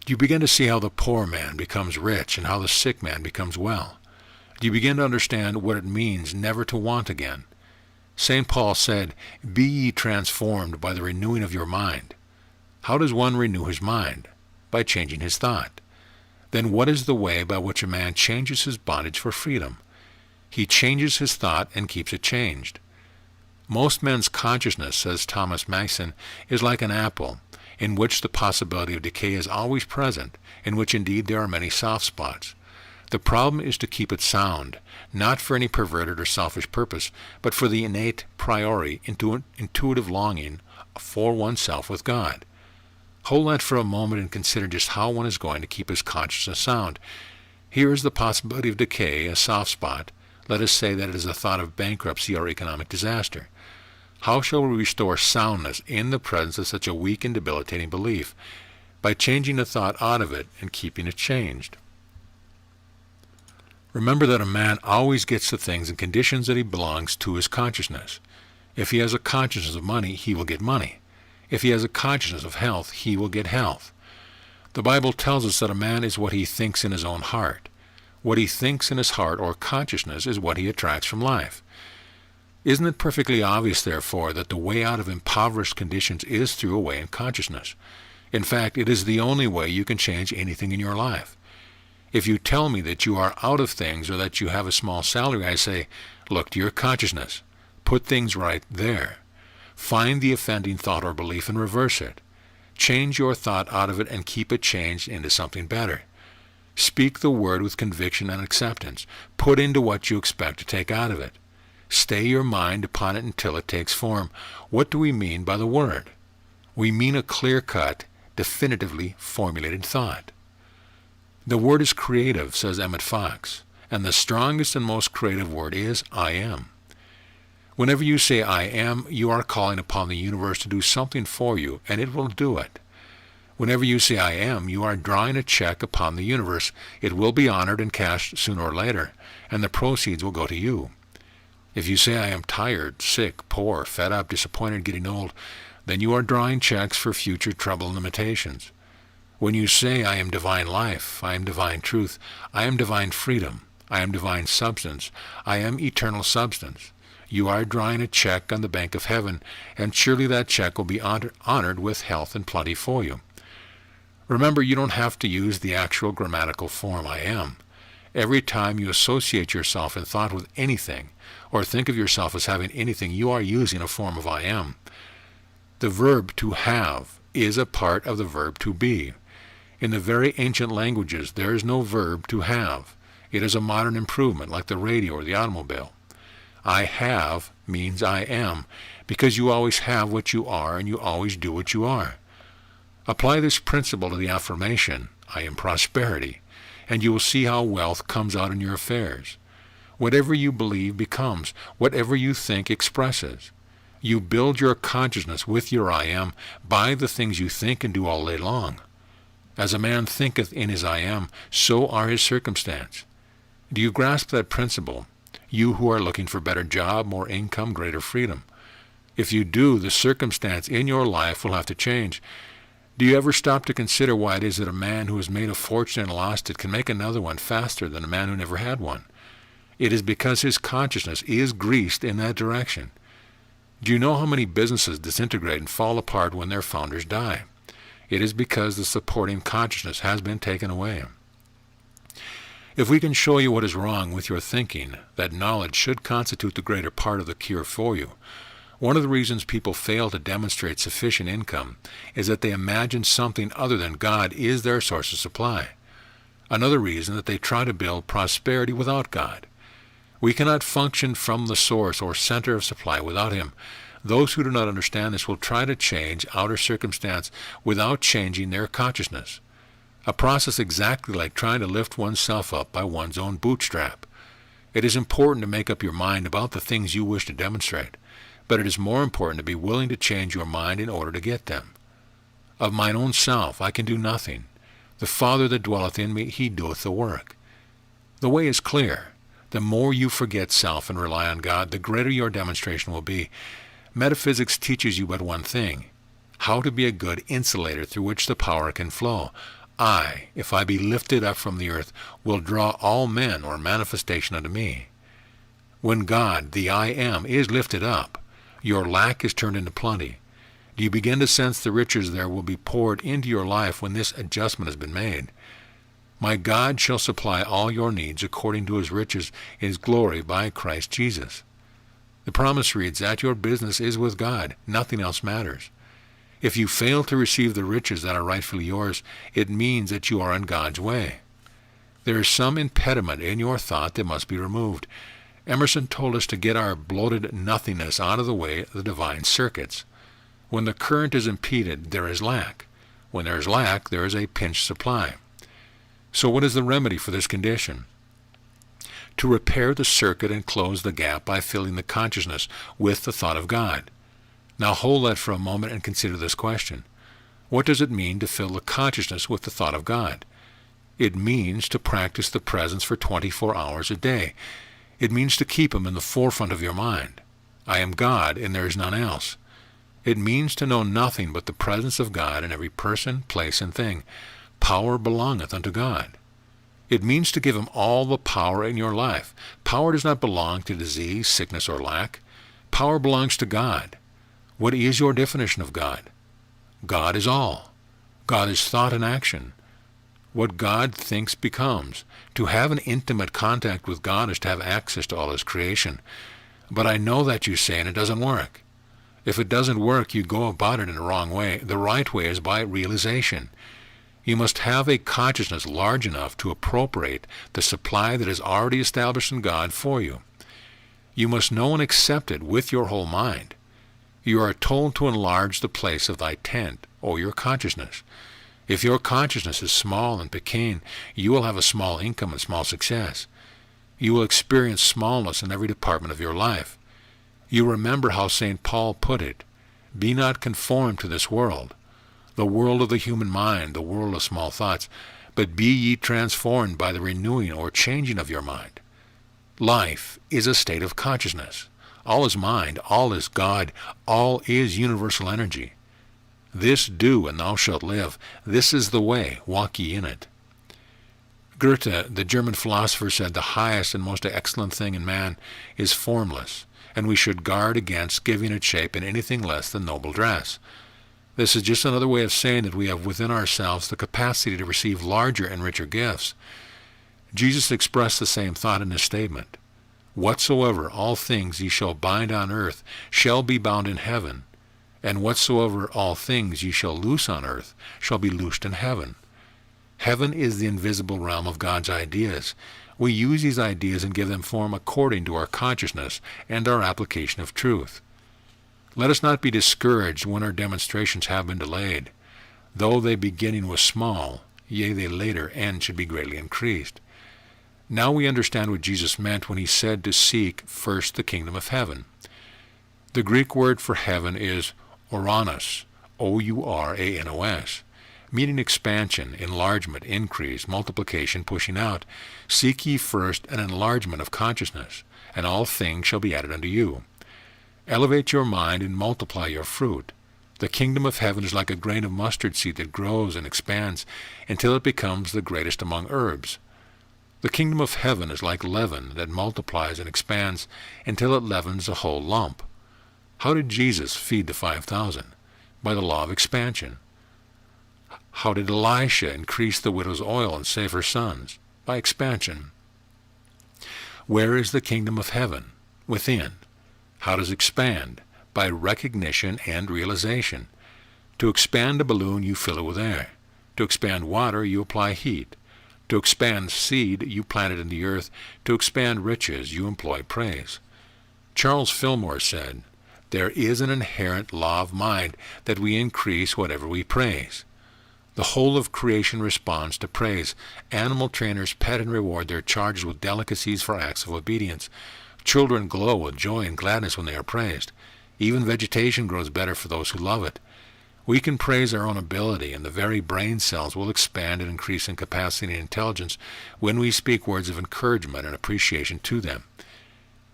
Do you begin to see how the poor man becomes rich and how the sick man becomes well? Do you begin to understand what it means never to want again? St. Paul said, "Be ye transformed by the renewing of your mind." How does one renew his mind? By changing his thought. Then what is the way by which a man changes his bondage for freedom? He changes his thought and keeps it changed. Most men's consciousness, says Thomas Mason, is like an apple, in which the possibility of decay is always present, in which indeed there are many soft spots. The problem is to keep it sound, not for any perverted or selfish purpose, but for the innate priori intuitive longing for oneself with God. Hold that for a moment and consider just how one is going to keep his consciousness sound. Here is the possibility of decay, a soft spot. Let us say that it is a thought of bankruptcy or economic disaster. How shall we restore soundness in the presence of such a weak and debilitating belief? By changing the thought out of it and keeping it changed. Remember that a man always gets the things and conditions that he belongs to his consciousness. If he has a consciousness of money, he will get money. If he has a consciousness of health, he will get health. The Bible tells us that a man is what he thinks in his own heart. What he thinks in his heart or consciousness is what he attracts from life. Isn't it perfectly obvious, therefore, that the way out of impoverished conditions is through a way in consciousness? In fact, it is the only way you can change anything in your life. If you tell me that you are out of things or that you have a small salary, I say, look to your consciousness. Put things right there. Find the offending thought or belief and reverse it. Change your thought out of it and keep it changed into something better. Speak the word with conviction and acceptance. Put into what you expect to take out of it. Stay your mind upon it until it takes form. What do we mean by the word? We mean a clear-cut, definitively formulated thought. The word is creative, says Emmett Fox, and the strongest and most creative word is I am. Whenever you say I am, you are calling upon the universe to do something for you, and it will do it. Whenever you say I am, you are drawing a check upon the universe. It will be honored and cashed sooner or later, and the proceeds will go to you. If you say I am tired, sick, poor, fed up, disappointed, getting old, then you are drawing checks for future trouble and limitations. When you say I am divine life, I am divine truth, I am divine freedom, I am divine substance, I am eternal substance, you are drawing a check on the bank of heaven, and surely that check will be honored with health and plenty for you. Remember, you don't have to use the actual grammatical form I am. Every time you associate yourself in thought with anything, or think of yourself as having anything, you are using a form of I am. The verb to have is a part of the verb to be. In the very ancient languages, there is no verb to have. It is a modern improvement, like the radio or the automobile. I have means I am, because you always have what you are and you always do what you are. Apply this principle to the affirmation, I am prosperity, and you will see how wealth comes out in your affairs. Whatever you believe becomes, whatever you think expresses. You build your consciousness with your I am by the things you think and do all day long. As a man thinketh in his I am, so are his circumstance. Do you grasp that principle? You who are looking for better job, more income, greater freedom. If you do, the circumstance in your life will have to change. Do you ever stop to consider why it is that a man who has made a fortune and lost it can make another one faster than a man who never had one? It is because his consciousness is greased in that direction. Do you know how many businesses disintegrate and fall apart when their founders die? It is because the supporting consciousness has been taken away. If we can show you what is wrong with your thinking, that knowledge should constitute the greater part of the cure for you. One of the reasons people fail to demonstrate sufficient income is that they imagine something other than God is their source of supply. Another reason that they try to build prosperity without God. We cannot function from the source or center of supply without Him. Those who do not understand this will try to change outer circumstance without changing their consciousness. A process exactly like trying to lift oneself up by one's own bootstrap. It is important to make up your mind about the things you wish to demonstrate, but it is more important to be willing to change your mind in order to get them. Of mine own self I can do nothing. The Father that dwelleth in me, He doeth the work. The way is clear. The more you forget self and rely on God, the greater your demonstration will be. Metaphysics teaches you but one thing: how to be a good insulator through which the power can flow. I, if I be lifted up from the earth, will draw all men or manifestation unto me. When God, the I Am, is lifted up, your lack is turned into plenty. Do you begin to sense the riches there will be poured into your life when this adjustment has been made? My God shall supply all your needs according to his riches in his glory by Christ Jesus. The promise reads that your business is with God. Nothing else matters. If you fail to receive the riches that are rightfully yours, it means that you are in God's way. There is some impediment in your thought that must be removed. Emerson told us to get our bloated nothingness out of the way of the divine circuits. When the current is impeded, there is lack. When there is lack, there is a pinched supply. So what is the remedy for this condition? To repair the circuit and close the gap by filling the consciousness with the thought of God. Now hold that for a moment and consider this question. What does it mean to fill the consciousness with the thought of God? It means to practice the presence for 24 hours a day. It means to keep him in the forefront of your mind. I am God, and there is none else. It means to know nothing but the presence of God in every person, place, and thing. Power belongeth unto God. It means to give him all the power in your life. Power does not belong to disease, sickness, or lack. Power belongs to God. What is your definition of God? God is all. God is thought and action. What God thinks becomes. To have an intimate contact with God is to have access to all his creation. But I know that you say, and it doesn't work. If it doesn't work, you go about it in the wrong way. The right way is by realization. You must have a consciousness large enough to appropriate the supply that is already established in God for you. You must know and accept it with your whole mind. You are told to enlarge the place of thy tent, or your consciousness. If your consciousness is small and pequeña, you will have a small income and small success. You will experience smallness in every department of your life. You remember how St. Paul put it, "Be not conformed to this world, the world of the human mind, the world of small thoughts, but be ye transformed by the renewing or changing of your mind." Life is a state of consciousness. All is mind, all is God, all is universal energy. This do, and thou shalt live. This is the way, walk ye in it. Goethe, the German philosopher, said the highest and most excellent thing in man is formless, and we should guard against giving it shape in anything less than noble dress. This is just another way of saying that we have within ourselves the capacity to receive larger and richer gifts. Jesus expressed the same thought in his statement. Whatsoever all things ye shall bind on earth shall be bound in heaven, and whatsoever all things ye shall loose on earth shall be loosed in heaven. Heaven is the invisible realm of God's ideas. We use these ideas and give them form according to our consciousness and our application of truth. Let us not be discouraged when our demonstrations have been delayed. Though they beginning was small, yea, they later end should be greatly increased. Now we understand what Jesus meant when he said to seek first the kingdom of heaven. The Greek word for heaven is Ouranos, O-U-R-A-N-O-S, meaning expansion, enlargement, increase, multiplication, pushing out. Seek ye first an enlargement of consciousness, and all things shall be added unto you. Elevate your mind and multiply your fruit. The kingdom of heaven is like a grain of mustard seed that grows and expands until it becomes the greatest among herbs. The kingdom of heaven is like leaven that multiplies and expands until it leavens a whole lump. How did Jesus feed the 5,000? By the law of expansion. How did Elisha increase the widow's oil and save her sons? By expansion. Where is the kingdom of heaven? Within. How does it expand? By recognition and realization. To expand a balloon, you fill it with air. To expand water, you apply heat. To expand seed, you plant it in the earth. To expand riches, you employ praise. Charles Fillmore said, "There is an inherent law of mind that we increase whatever we praise." The whole of creation responds to praise. Animal trainers pet and reward their charges with delicacies for acts of obedience. Children glow with joy and gladness when they are praised. Even vegetation grows better for those who love it. We can praise our own ability, and the very brain cells will expand and increase in capacity and intelligence when we speak words of encouragement and appreciation to them.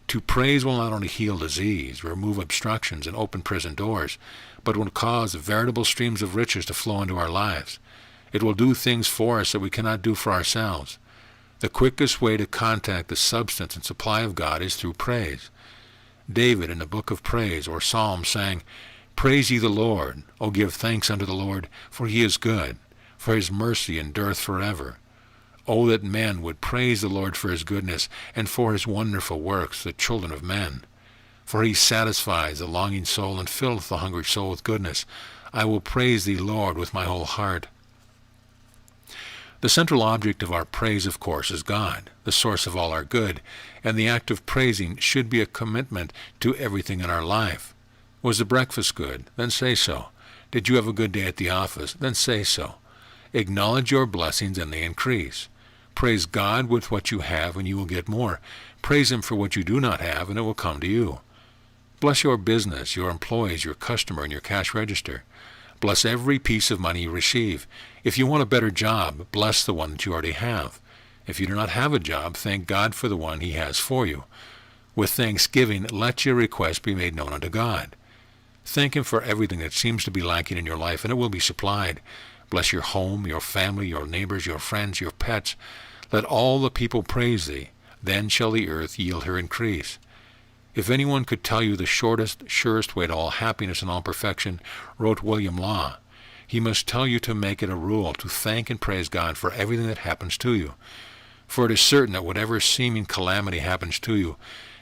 To praise will not only heal disease, remove obstructions, and open prison doors, but will cause veritable streams of riches to flow into our lives. It will do things for us that we cannot do for ourselves. The quickest way to contact the substance and supply of God is through praise. David in the book of Praise or Psalms sang, "Praise ye the Lord, O give thanks unto the Lord, for he is good, for his mercy endureth forever. O that men would praise the Lord for his goodness, and for his wonderful works, the children of men. For he satisfies the longing soul, and filleth the hungry soul with goodness. I will praise thee, Lord, with my whole heart." The central object of our praise, of course, is God, the source of all our good, and the act of praising should be a commitment to everything in our life. Was the breakfast good? Then say so. Did you have a good day at the office? Then say so. Acknowledge your blessings and they increase. Praise God with what you have and you will get more. Praise him for what you do not have and it will come to you. Bless your business, your employees, your customer, and your cash register. Bless every piece of money you receive. If you want a better job, bless the one that you already have. If you do not have a job, thank God for the one he has for you. With thanksgiving, let your request be made known unto God. Thank him for everything that seems to be lacking in your life, and it will be supplied. Bless your home, your family, your neighbors, your friends, your pets. Let all the people praise thee. Then shall the earth yield her increase. If anyone could tell you the shortest, surest way to all happiness and all perfection, wrote William Law, he must tell you to make it a rule to thank and praise God for everything that happens to you. For it is certain that whatever seeming calamity happens to you,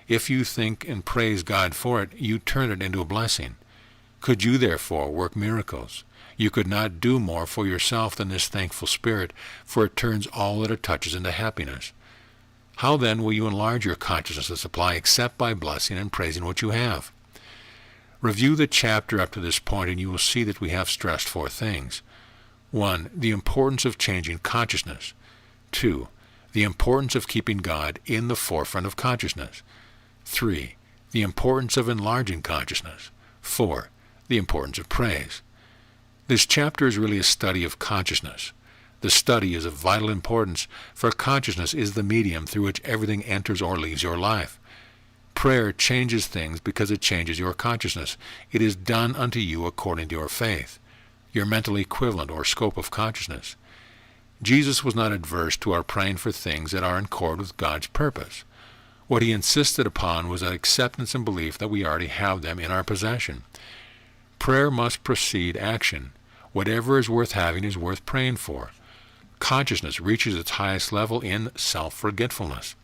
if you think and praise God for it, you turn it into a blessing. Could you, therefore, work miracles? You could not do more for yourself than this thankful spirit, for it turns all that it touches into happiness. How then will you enlarge your consciousness of supply except by blessing and praising what you have? Review the chapter up to this point and you will see that we have stressed 4 things. 1. The importance of changing consciousness. 2. The importance of keeping God in the forefront of consciousness. 3. The importance of enlarging consciousness. 4. The importance of praise. This chapter is really a study of consciousness. The study is of vital importance, for consciousness is the medium through which everything enters or leaves your life. Prayer changes things because it changes your consciousness. It is done unto you according to your faith, your mental equivalent or scope of consciousness. Jesus was not adverse to our praying for things that are in accord with God's purpose. What he insisted upon was an acceptance and belief that we already have them in our possession. Prayer must precede action. Whatever is worth having is worth praying for. Consciousness reaches its highest level in self-forgetfulness.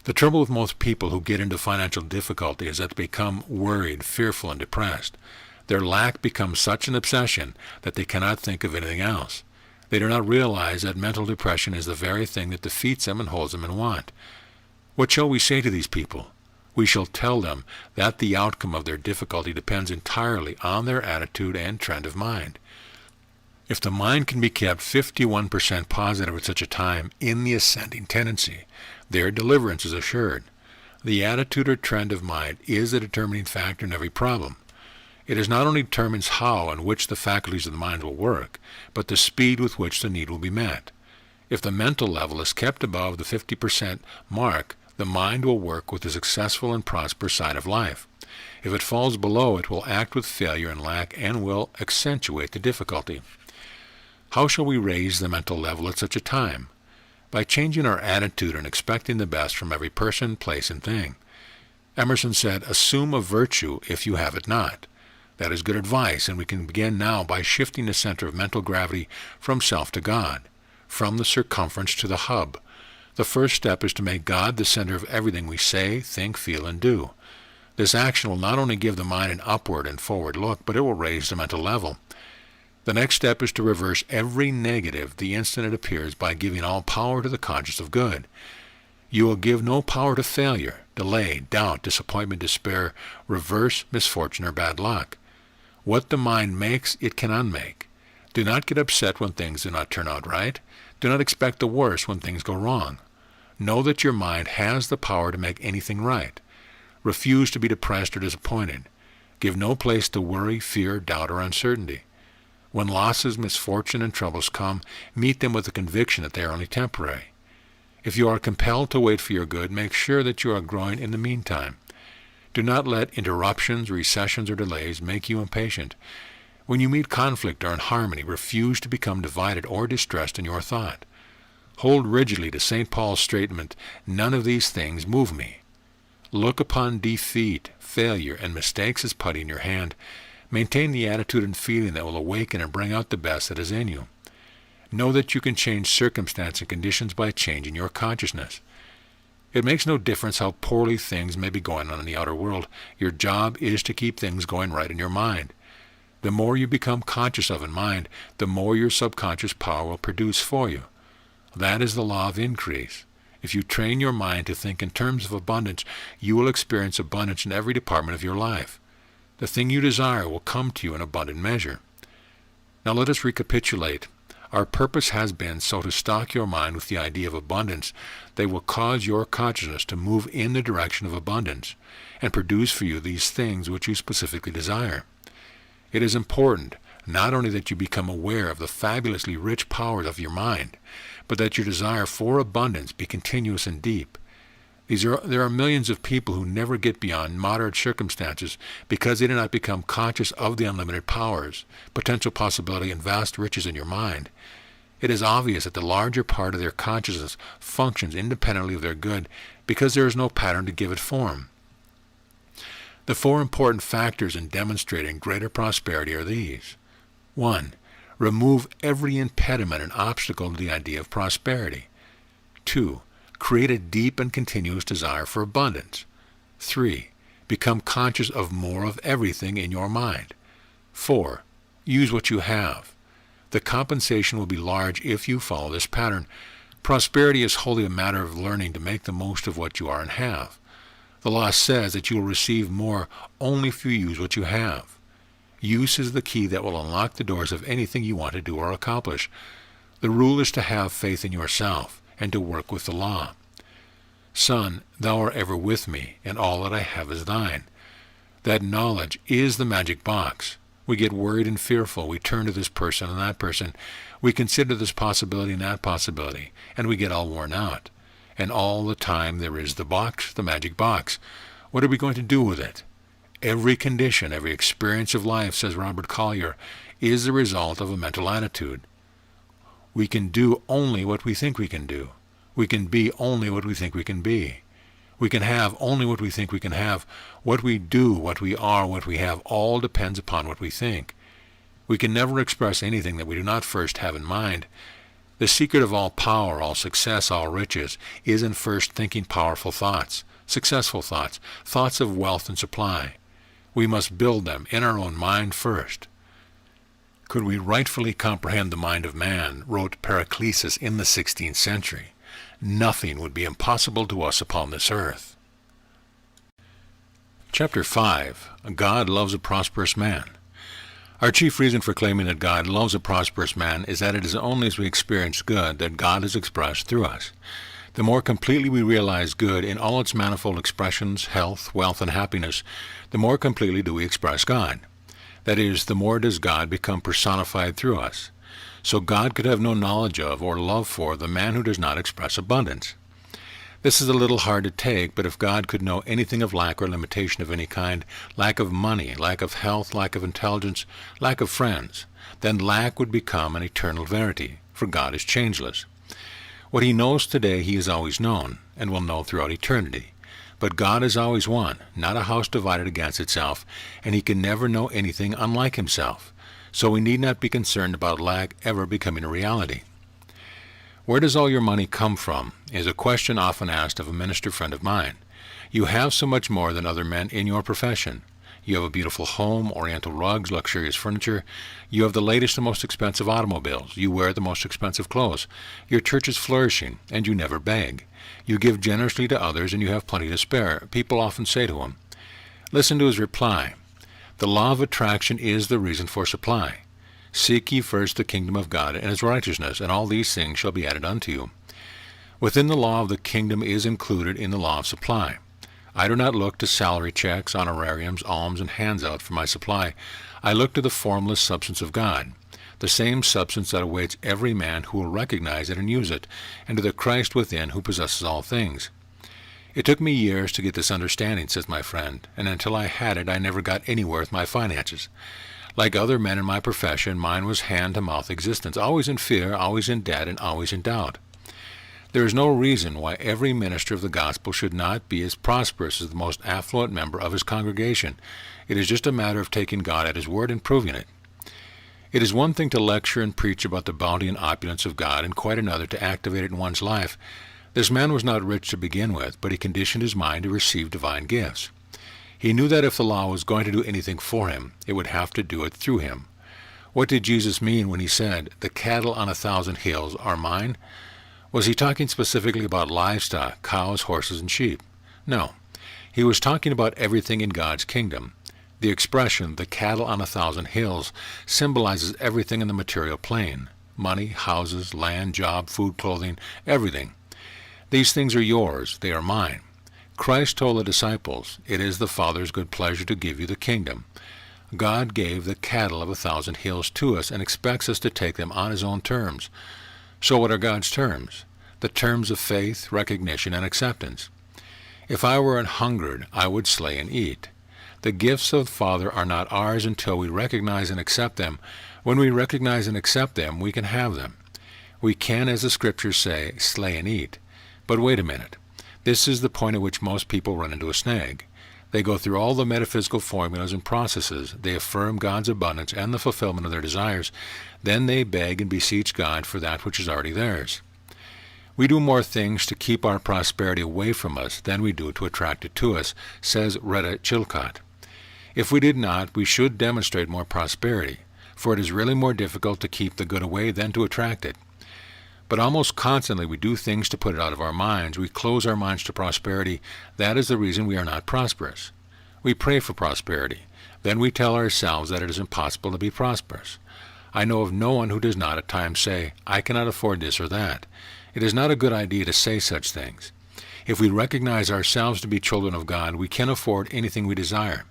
The trouble with most people who get into financial difficulty is that they become worried, fearful, and depressed. Their lack becomes such an obsession that they cannot think of anything else. They do not realize that mental depression is the very thing that defeats them and holds them in want. What shall we say to these people? We shall tell them that the outcome of their difficulty depends entirely on their attitude and trend of mind. If the mind can be kept 51% positive at such a time in the ascending tendency, their deliverance is assured. The attitude or trend of mind is a determining factor in every problem. It is not only determines how and which the faculties of the mind will work, but the speed with which the need will be met. If the mental level is kept above the 50% mark, the mind will work with the successful and prosperous side of life. If it falls below, it will act with failure and lack and will accentuate the difficulty. How shall we raise the mental level at such a time? By changing our attitude and expecting the best from every person, place, and thing. Emerson said, "Assume a virtue if you have it not." That is good advice, and we can begin now by shifting the center of mental gravity from self to God, from the circumference to the hub. The first step is to make God the center of everything we say, think, feel, and do. This action will not only give the mind an upward and forward look, but it will raise the mental level. The next step is to reverse every negative the instant it appears by giving all power to the conscience of good. You will give no power to failure, delay, doubt, disappointment, despair, reverse, misfortune, or bad luck. What the mind makes, it can unmake. Do not get upset when things do not turn out right. Do not expect the worst when things go wrong. Know that your mind has the power to make anything right. Refuse to be depressed or disappointed. Give no place to worry, fear, doubt, or uncertainty. When losses, misfortune, and troubles come, meet them with the conviction that they are only temporary. If you are compelled to wait for your good, make sure that you are growing in the meantime. Do not let interruptions, recessions, or delays make you impatient. When you meet conflict or inharmony, refuse to become divided or distressed in your thought. Hold rigidly to St. Paul's statement, "None of these things move me." Look upon defeat, failure, and mistakes as putty in your hand. Maintain the attitude and feeling that will awaken and bring out the best that is in you. Know that you can change circumstance and conditions by changing your consciousness. It makes no difference how poorly things may be going on in the outer world. Your job is to keep things going right in your mind. The more you become conscious of in mind, the more your subconscious power will produce for you. That is the law of increase. If you train your mind to think in terms of abundance, you will experience abundance in every department of your life. The thing you desire will come to you in abundant measure. Now let us recapitulate. Our purpose has been so to stock your mind with the idea of abundance that will cause your consciousness to move in the direction of abundance and produce for you these things which you specifically desire. It is important not only that you become aware of the fabulously rich powers of your mind, but that your desire for abundance be continuous and deep. There are millions of people who never get beyond moderate circumstances because they do not become conscious of the unlimited powers, potential possibility, and vast riches in your mind. It is obvious that the larger part of their consciousness functions independently of their good because there is no pattern to give it form. The four important factors in demonstrating greater prosperity are these. 1. Remove every impediment and obstacle to the idea of prosperity. 2. Create a deep and continuous desire for abundance. 3. Become conscious of more of everything in your mind. 4. Use what you have. The compensation will be large if you follow this pattern. Prosperity is wholly a matter of learning to make the most of what you are and have. The law says that you will receive more only if you use what you have. Use is the key that will unlock the doors of anything you want to do or accomplish. The rule is to have faith in yourself and to work with the law. Son, thou art ever with me, and all that I have is thine. That knowledge is the magic box. We get worried and fearful. We turn to this person and that person. We consider this possibility and that possibility, and we get all worn out. And all the time there is the box, the magic box. What are we going to do with it? Every condition, every experience of life, says Robert Collier, is the result of a mental attitude. We can do only what we think we can do. We can be only what we think we can be. We can have only what we think we can have. What we do, what we are, what we have, all depends upon what we think. We can never express anything that we do not first have in mind. The secret of all power, all success, all riches, is in first thinking powerful thoughts, successful thoughts, thoughts of wealth and supply. We must build them in our own mind first. Could we rightfully comprehend the mind of man, wrote Paracelsus in the 16th century, nothing would be impossible to us upon this earth. Chapter 5. God loves a prosperous man. Our chief reason for claiming that God loves a prosperous man is that it is only as we experience good that God is expressed through us. The more completely we realize good in all its manifold expressions, health, wealth, and happiness, the more completely do we express God. That is, the more does God become personified through us. So God could have no knowledge of or love for the man who does not express abundance. This is a little hard to take, but if God could know anything of lack or limitation of any kind, lack of money, lack of health, lack of intelligence, lack of friends, then lack would become an eternal verity, for God is changeless. What he knows today he has always known, and will know throughout eternity. But God is always one, not a house divided against itself, and he can never know anything unlike himself. So we need not be concerned about lack ever becoming a reality. Where does all your money come from is a question often asked of a minister friend of mine. You have so much more than other men in your profession. You have a beautiful home, oriental rugs, luxurious furniture. You have the latest and most expensive automobiles. You wear the most expensive clothes. Your church is flourishing, and you never beg. You give generously to others, and you have plenty to spare. People often say to him, listen to his reply. The law of attraction is the reason for supply. Seek ye first the kingdom of God and his righteousness, and all these things shall be added unto you. Within the law of the kingdom is included in the law of supply. I do not look to salary checks, honorariums, alms, and hands out for my supply. I look to the formless substance of God, the same substance that awaits every man who will recognize it and use it, and to the Christ within who possesses all things. It took me years to get this understanding, says my friend, and until I had it, I never got anywhere with my finances. Like other men in my profession, mine was hand-to-mouth existence, always in fear, always in debt, and always in doubt. There is no reason why every minister of the gospel should not be as prosperous as the most affluent member of his congregation. It is just a matter of taking God at his word and proving it. It is one thing to lecture and preach about the bounty and opulence of God, and quite another to activate it in one's life. This man was not rich to begin with, but he conditioned his mind to receive divine gifts. He knew that if the law was going to do anything for him, it would have to do it through him. What did Jesus mean when he said, "The cattle on 1,000 hills are mine"? Was he talking specifically about livestock, cows, horses, and sheep? No. He was talking about everything in God's kingdom. The expression, "the cattle on 1,000 hills," symbolizes everything in the material plane. Money, houses, land, job, food, clothing, everything. These things are yours, they are mine. Christ told the disciples, "It is the Father's good pleasure to give you the kingdom." God gave the cattle of 1,000 hills to us and expects us to take them on his own terms. So what are God's terms? The terms of faith, recognition, and acceptance. If I were an hungered, I would slay and eat. The gifts of the Father are not ours until we recognize and accept them. When we recognize and accept them, we can have them. We can, as the Scriptures say, slay and eat. But wait a minute. This is the point at which most people run into a snag. They go through all the metaphysical formulas and processes. They affirm God's abundance and the fulfillment of their desires. Then they beg and beseech God for that which is already theirs. We do more things to keep our prosperity away from us than we do to attract it to us, says Retta Chilcott. If we did not, we should demonstrate more prosperity, for it is really more difficult to keep the good away than to attract it. But almost constantly we do things to put it out of our minds. We close our minds to prosperity. That is the reason we are not prosperous. We pray for prosperity. Then we tell ourselves that it is impossible to be prosperous. I know of no one who does not at times say, "I cannot afford this or that." It is not a good idea to say such things. If we recognize ourselves to be children of God, we can afford anything we desire.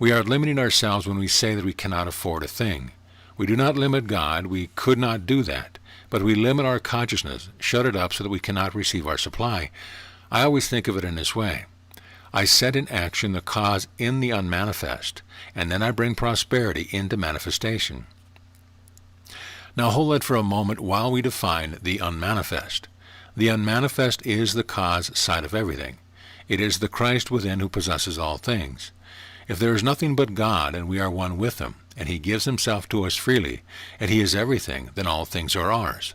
We are limiting ourselves when we say that we cannot afford a thing. We do not limit God. We could not do that. But we limit our consciousness, shut it up so that we cannot receive our supply. I always think of it in this way. I set in action the cause in the unmanifest, and then I bring prosperity into manifestation. Now hold that for a moment while we define the unmanifest. The unmanifest is the cause side of everything. It is the Christ within who possesses all things. If there is nothing but God, and we are one with him, and he gives himself to us freely, and he is everything, then all things are ours.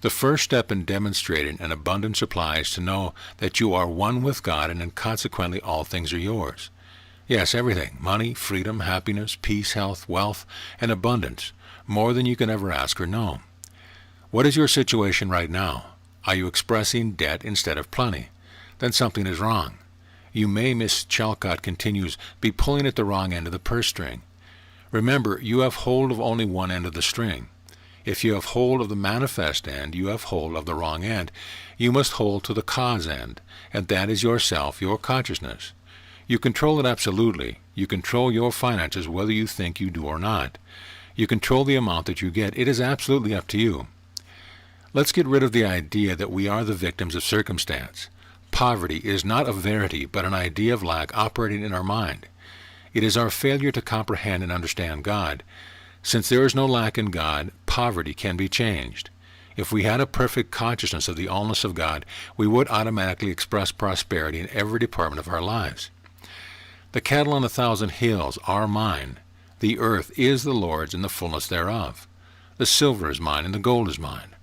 The first step in demonstrating an abundant supply is to know that you are one with God, and then consequently all things are yours. Yes, everything: money, freedom, happiness, peace, health, wealth, and abundance, more than you can ever ask or know. What is your situation right now? Are you expressing debt instead of plenty? Then something is wrong. You may, Miss Chalcott continues, be pulling at the wrong end of the purse string. Remember, you have hold of only one end of the string. If you have hold of the manifest end, you have hold of the wrong end. You must hold to the cause end, and that is yourself, your consciousness. You control it absolutely. You control your finances whether you think you do or not. You control the amount that you get. It is absolutely up to you. Let's get rid of the idea that we are the victims of circumstance. Poverty is not a verity, but an idea of lack operating in our mind. It is our failure to comprehend and understand God. Since there is no lack in God, poverty can be changed. If we had a perfect consciousness of the allness of God, we would automatically express prosperity in every department of our lives. The cattle on 1,000 hills are mine. The earth is the Lord's and the fullness thereof. The silver is mine and the gold is mine.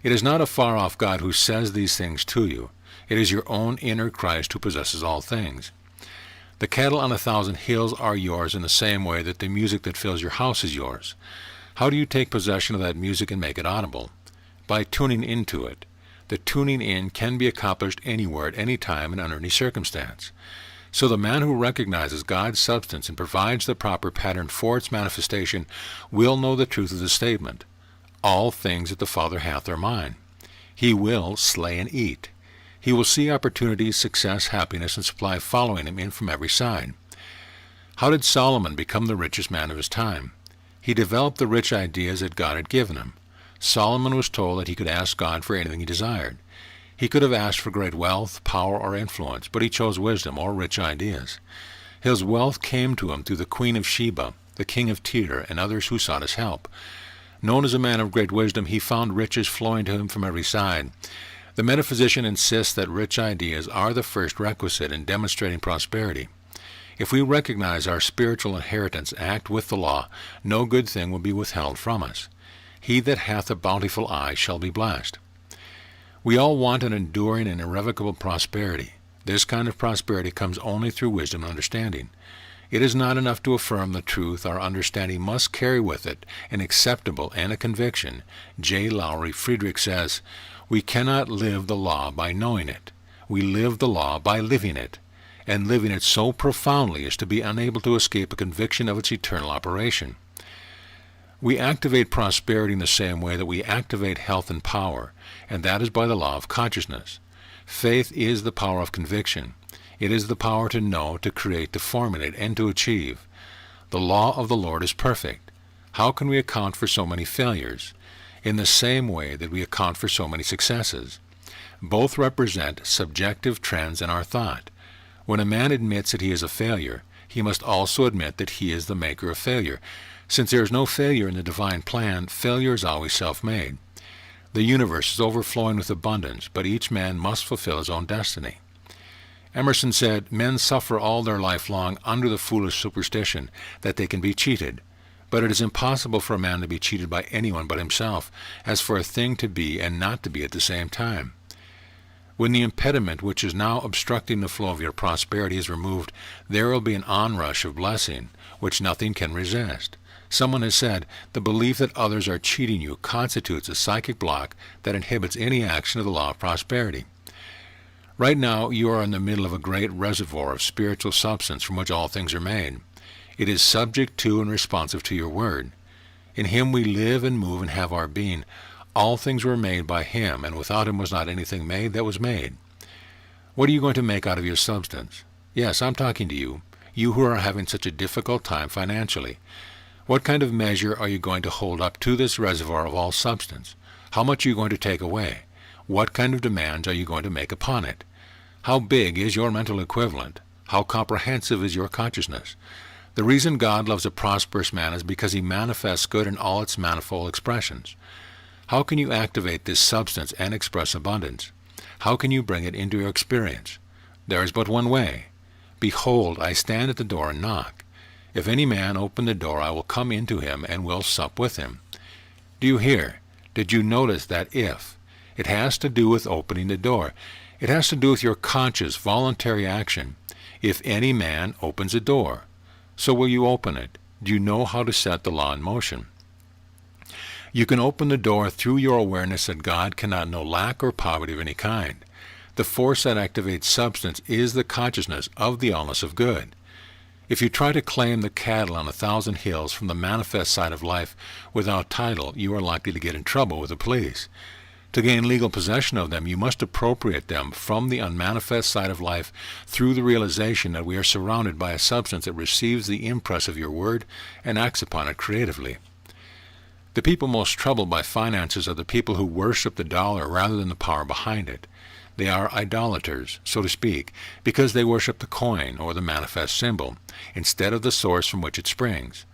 It is not a far-off God who says these things to you. It is your own inner Christ who possesses all things. The cattle on 1,000 hills are yours in the same way that the music that fills your house is yours. How do you take possession of that music and make it audible? By tuning into it. The tuning in can be accomplished anywhere at any time and under any circumstance. So the man who recognizes God's substance and provides the proper pattern for its manifestation will know the truth of the statement. All things that the Father hath are mine. He will slay and eat. He will see opportunities, success, happiness, and supply following him in from every side. How did Solomon become the richest man of his time? He developed the rich ideas that God had given him. Solomon was told that he could ask God for anything he desired. He could have asked for great wealth, power, or influence, but he chose wisdom or rich ideas. His wealth came to him through the Queen of Sheba, the king of Tyre, and others who sought his help. Known as a man of great wisdom, he found riches flowing to him from every side. The metaphysician insists that rich ideas are the first requisite in demonstrating prosperity. If we recognize our spiritual inheritance, act with the law, no good thing will be withheld from us. He that hath a bountiful eye shall be blessed. We all want an enduring and irrevocable prosperity. This kind of prosperity comes only through wisdom and understanding. It is not enough to affirm the truth. Our understanding must carry with it an acceptable and a conviction. J. Lowry Friedrich says, "We cannot live the law by knowing it. We live the law by living it, and living it so profoundly as to be unable to escape a conviction of its eternal operation." We activate prosperity in the same way that we activate health and power, and that is by the law of consciousness. Faith is the power of conviction. It is the power to know, to create, to formulate, and to achieve. The law of the Lord is perfect. How can we account for so many failures? In the same way that we account for so many successes. Both represent subjective trends in our thought. When a man admits that he is a failure, he must also admit that he is the maker of failure. Since there is no failure in the divine plan, failure is always self-made. The universe is overflowing with abundance, but each man must fulfill his own destiny. Emerson said, "Men suffer all their life long under the foolish superstition that they can be cheated. But it is impossible for a man to be cheated by anyone but himself, as for a thing to be and not to be at the same time." When the impediment which is now obstructing the flow of your prosperity is removed, there will be an onrush of blessing, which nothing can resist. Someone has said, the belief that others are cheating you constitutes a psychic block that inhibits any action of the law of prosperity. Right now, you are in the middle of a great reservoir of spiritual substance from which all things are made. It is subject to and responsive to your word. In him we live and move and have our being. All things were made by him, and without him was not anything made that was made. What are you going to make out of your substance? Yes, I'm talking to you, you who are having such a difficult time financially. What kind of measure are you going to hold up to this reservoir of all substance? How much are you going to take away? What kind of demands are you going to make upon it? How big is your mental equivalent? How comprehensive is your consciousness? The reason God loves a prosperous man is because he manifests good in all its manifold expressions. How can you activate this substance and express abundance? How can you bring it into your experience? There is but one way. "Behold, I stand at the door and knock. If any man open the door, I will come into him and will sup with him." Do you hear? Did you notice that if? It has to do with opening the door. It has to do with your conscious, voluntary action. If any man opens a door. So will you open it? Do you know how to set the law in motion? You can open the door through your awareness that God cannot know lack or poverty of any kind. The force that activates substance is the consciousness of the allness of good. If you try to claim the cattle on 1,000 hills from the manifest side of life without title, you are likely to get in trouble with the police. To gain legal possession of them, you must appropriate them from the unmanifest side of life through the realization that we are surrounded by a substance that receives the impress of your word and acts upon it creatively. The people most troubled by finances are the people who worship the dollar rather than the power behind it. They are idolaters, so to speak, because they worship the coin or the manifest symbol, instead of the source from which it springs.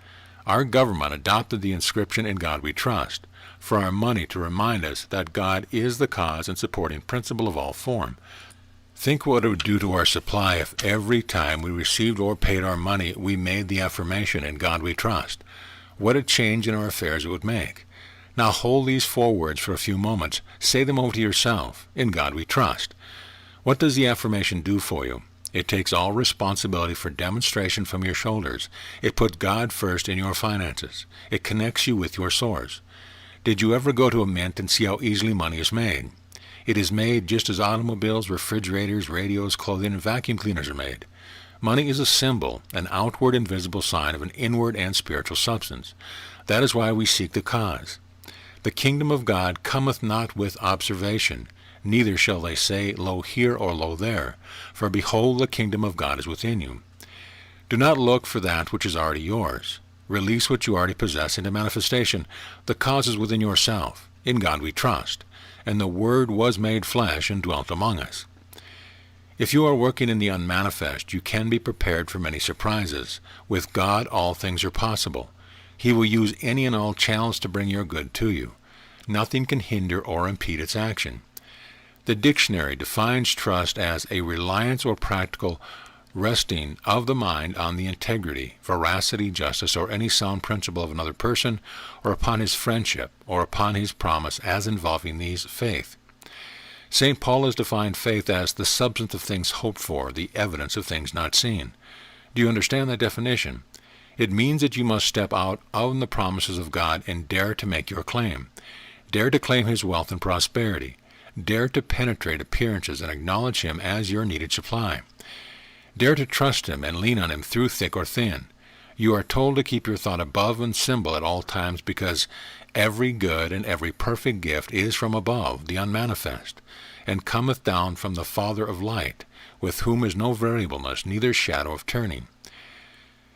Our government adopted the inscription "In God We Trust" for our money to remind us that God is the cause and supporting principle of all form. Think what it would do to our supply if every time we received or paid our money we made the affirmation "In God We Trust." What a change in our affairs it would make. Now hold these 4 words for a few moments. Say them over to yourself. "In God we trust." What does the affirmation do for you? It takes all responsibility for demonstration from your shoulders. It puts God first in your finances. It connects you with your source. Did you ever go to a mint and see how easily money is made? It is made just as automobiles, refrigerators, radios, clothing, and vacuum cleaners are made. Money is a symbol, an outward and visible sign of an inward and spiritual substance. That is why we seek the cause. The kingdom of God cometh not with observation, neither shall they say, Lo here or lo there, for behold, the kingdom of God is within you. Do not look for that which is already yours. Release what you already possess into manifestation. The cause is within yourself. In God we trust. And the Word was made flesh and dwelt among us. If you are working in the unmanifest, you can be prepared for many surprises. With God, all things are possible. He will use any and all channels to bring your good to you. Nothing can hinder or impede its action. The dictionary defines trust as a reliance or practical resting of the mind on the integrity, veracity, justice, or any sound principle of another person, or upon his friendship, or upon his promise, as involving these faith. St. Paul has defined faith as the substance of things hoped for, the evidence of things not seen. Do you understand that definition? It means that you must step out of the promises of God and dare to make your claim. Dare to claim his wealth and prosperity. Dare to penetrate appearances and acknowledge him as your needed supply. Dare to trust him and lean on him through thick or thin. You are told to keep your thought above and simple at all times, because every good and every perfect gift is from above, the unmanifest, and cometh down from the Father of light, with whom is no variableness, neither shadow of turning.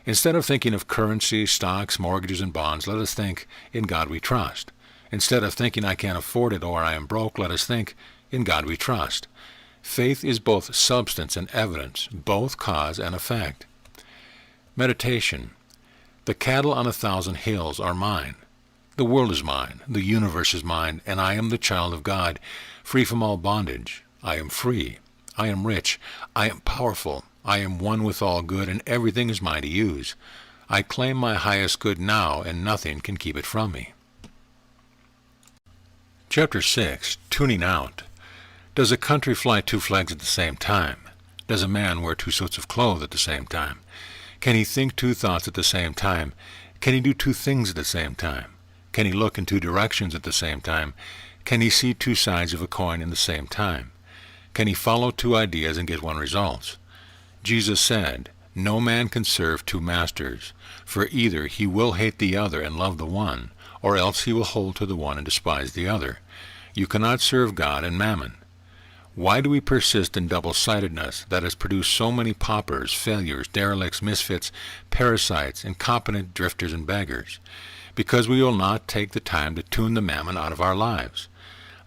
Instead of thinking of currency, stocks, mortgages, and bonds, let us think, in God we trust. Instead of thinking I can't afford it or I am broke, let us think, in God we trust. Faith is both substance and evidence, both cause and effect. Meditation. The cattle on 1,000 hills are mine. The world is mine, the universe is mine, and I am the child of God, free from all bondage. I am free. I am rich. I am powerful. I am one with all good, and everything is mine to use. I claim my highest good now, and nothing can keep it from me. Chapter 6. Tuning Out. Does a country fly 2 flags at the same time? Does a man wear 2 suits of clothes at the same time? Can he think 2 thoughts at the same time? Can he do 2 things at the same time? Can he look in 2 directions at the same time? Can he see 2 sides of a coin in the same time? Can he follow 2 ideas and get 1 result? Jesus said, No man can serve 2 masters, for either he will hate the other and love the one, or else he will hold to the one and despise the other. You cannot serve God and mammon. Why do we persist in double-sidedness that has produced so many paupers, failures, derelicts, misfits, parasites, incompetent drifters, and beggars? Because we will not take the time to tune the mammon out of our lives.